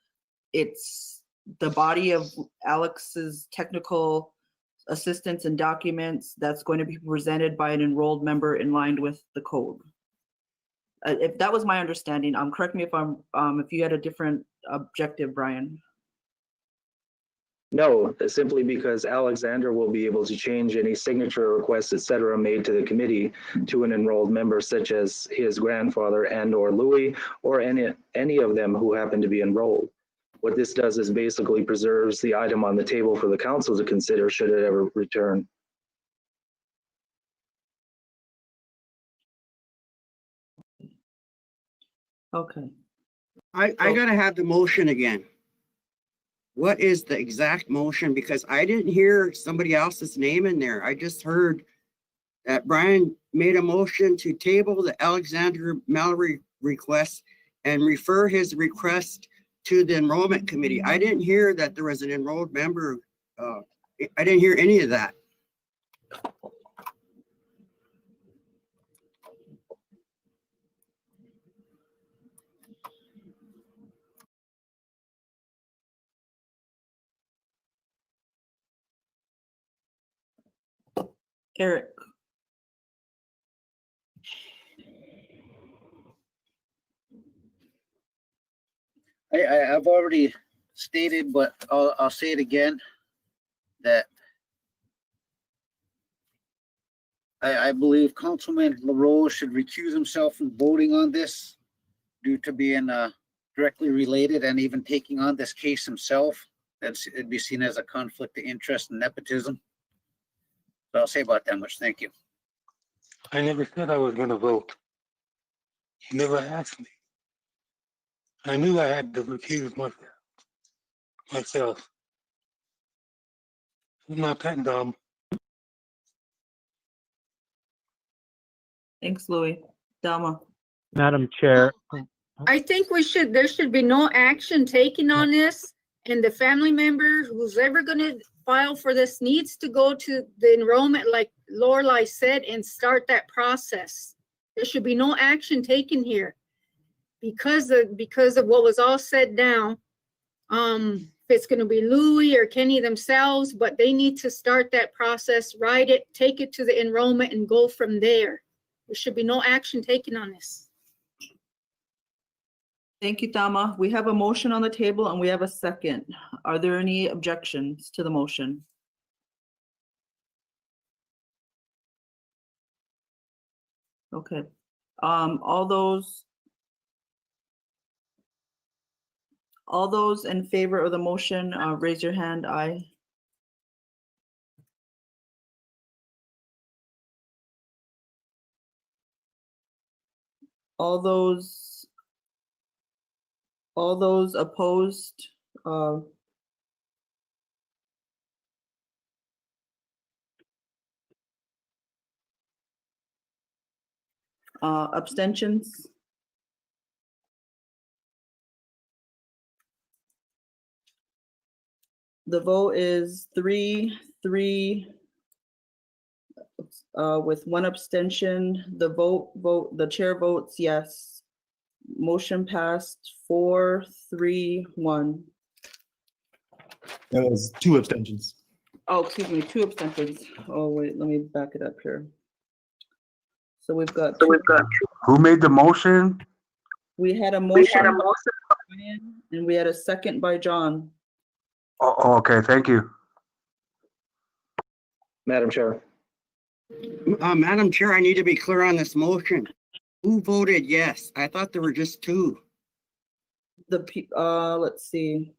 B: it's the body of Alex's technical assistance and documents that's going to be presented by an enrolled member in line with the code. If that was my understanding, correct me if you had a different objective, Brian.
E: No, simply because Alexander will be able to change any signature requests, et cetera, made to the committee to an enrolled member, such as his grandfather and or Louis, or any of them who happen to be enrolled. What this does is basically preserves the item on the table for the council to consider should it ever return.
B: Okay.
I: I gotta have the motion again. What is the exact motion? Because I didn't hear somebody else's name in there. I just heard that Brian made a motion to table the Alexander Mallory request and refer his request to the enrollment committee. I didn't hear that there was an enrolled member. I didn't hear any of that.
B: Eric.
D: I've already stated, but I'll say it again, that I believe Councilman LaRose should recuse himself from voting on this due to being directly related and even taking on this case himself. It'd be seen as a conflict of interest and nepotism. So I'll say about that much. Thank you.
J: I never said I was gonna vote. You never asked me. I knew I had to recuse myself. I'm not that dumb.
B: Thanks, Louis. Delma.
S: Madam Chair,
H: I think there should be no action taken on this. And the family member who's ever gonna file for this needs to go to the enrollment, like Lorelai said, and start that process. There should be no action taken here. Because of what was all said now, if it's gonna be Louis or Kenny themselves, but they need to start that process, write it, take it to the enrollment and go from there. There should be no action taken on this.
B: Thank you, Dama. We have a motion on the table and we have a second. Are there any objections to the motion? Okay. All those in favor of the motion, raise your hand. Aye. All those opposed, abstentions? The vote is 3-3 with one abstention. The chair votes yes. Motion passed 4-3-1.
L: That was 2 abstentions.
B: Oh, excuse me, 2 abstentions. Oh, wait, let me back it up here. So we've got.
R: Who made the motion?
B: We had a motion by Brian, and we had a second by John.
R: Oh, okay, thank you.
E: Madam Chair.
I: Madam Chair, I need to be clear on this motion. Who voted yes? I thought there were just 2.
B: Let's see.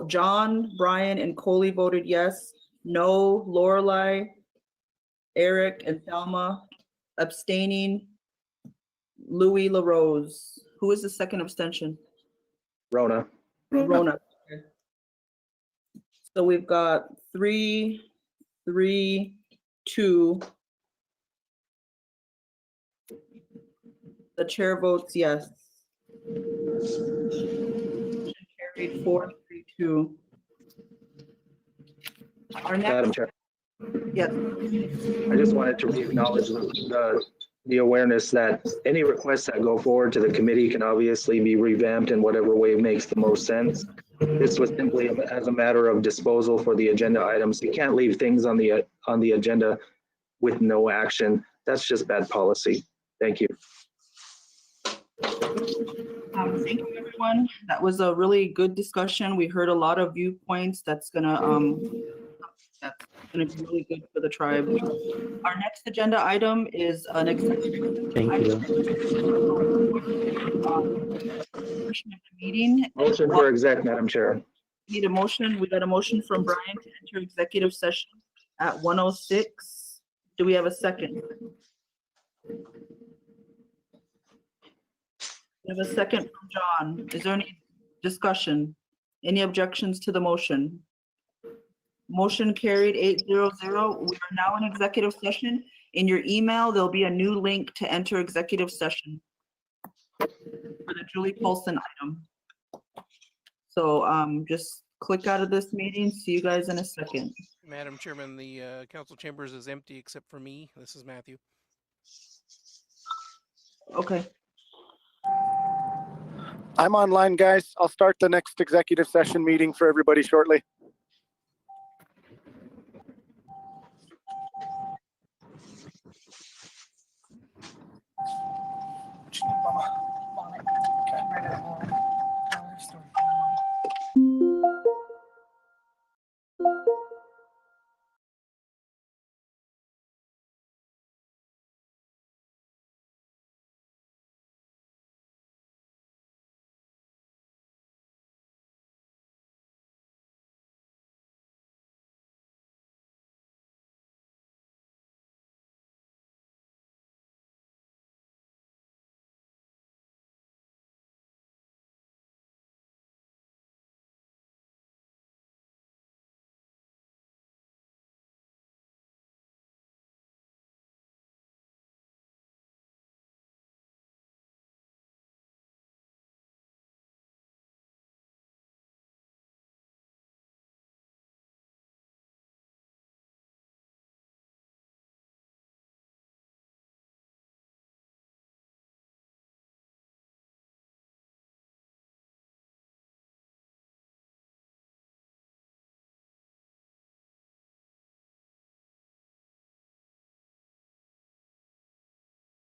B: John, Brian, and Coley voted yes. No, Lorelai, Eric, and Thelma. Abstaining, Louis LaRose. Who is the second abstention?
E: Rona.
B: Rona. Okay. So we've got 3-3-2. The chair votes yes. Carried 4-3-2. to. Our
E: Madam
B: next,
E: Chair,
B: yes,
E: I just wanted to acknowledge the awareness that any requests that go forward to the committee can obviously be revamped in whatever way makes the most sense. This was simply as a matter of disposal for the agenda items. You can't leave things on the agenda with no action. That's just bad policy. Thank you.
B: thank you, everyone. That was a really good discussion. We heard a lot of viewpoints. That's gonna be really good for the tribe. Our next agenda item is an executive.
S: Thank you.
B: Meeting.
E: Motion for exec, Madam Chair.
B: Need a motion. We got a motion from Brian to enter executive session at 1:06. Do we have a second? We have a second from John. Is there any discussion? Any objections to the motion? Motion carried 800. We are now in executive session. In your email, there'll be a new link to enter executive session for the Julie Paulson item. So just click out of this meeting. See you guys in a second.
N: Madam Chairman, the council chambers is empty except for me. This is Matthew.
B: Okay.
U: I'm online, guys. I'll start the next executive session meeting for everybody shortly.
V: Okay.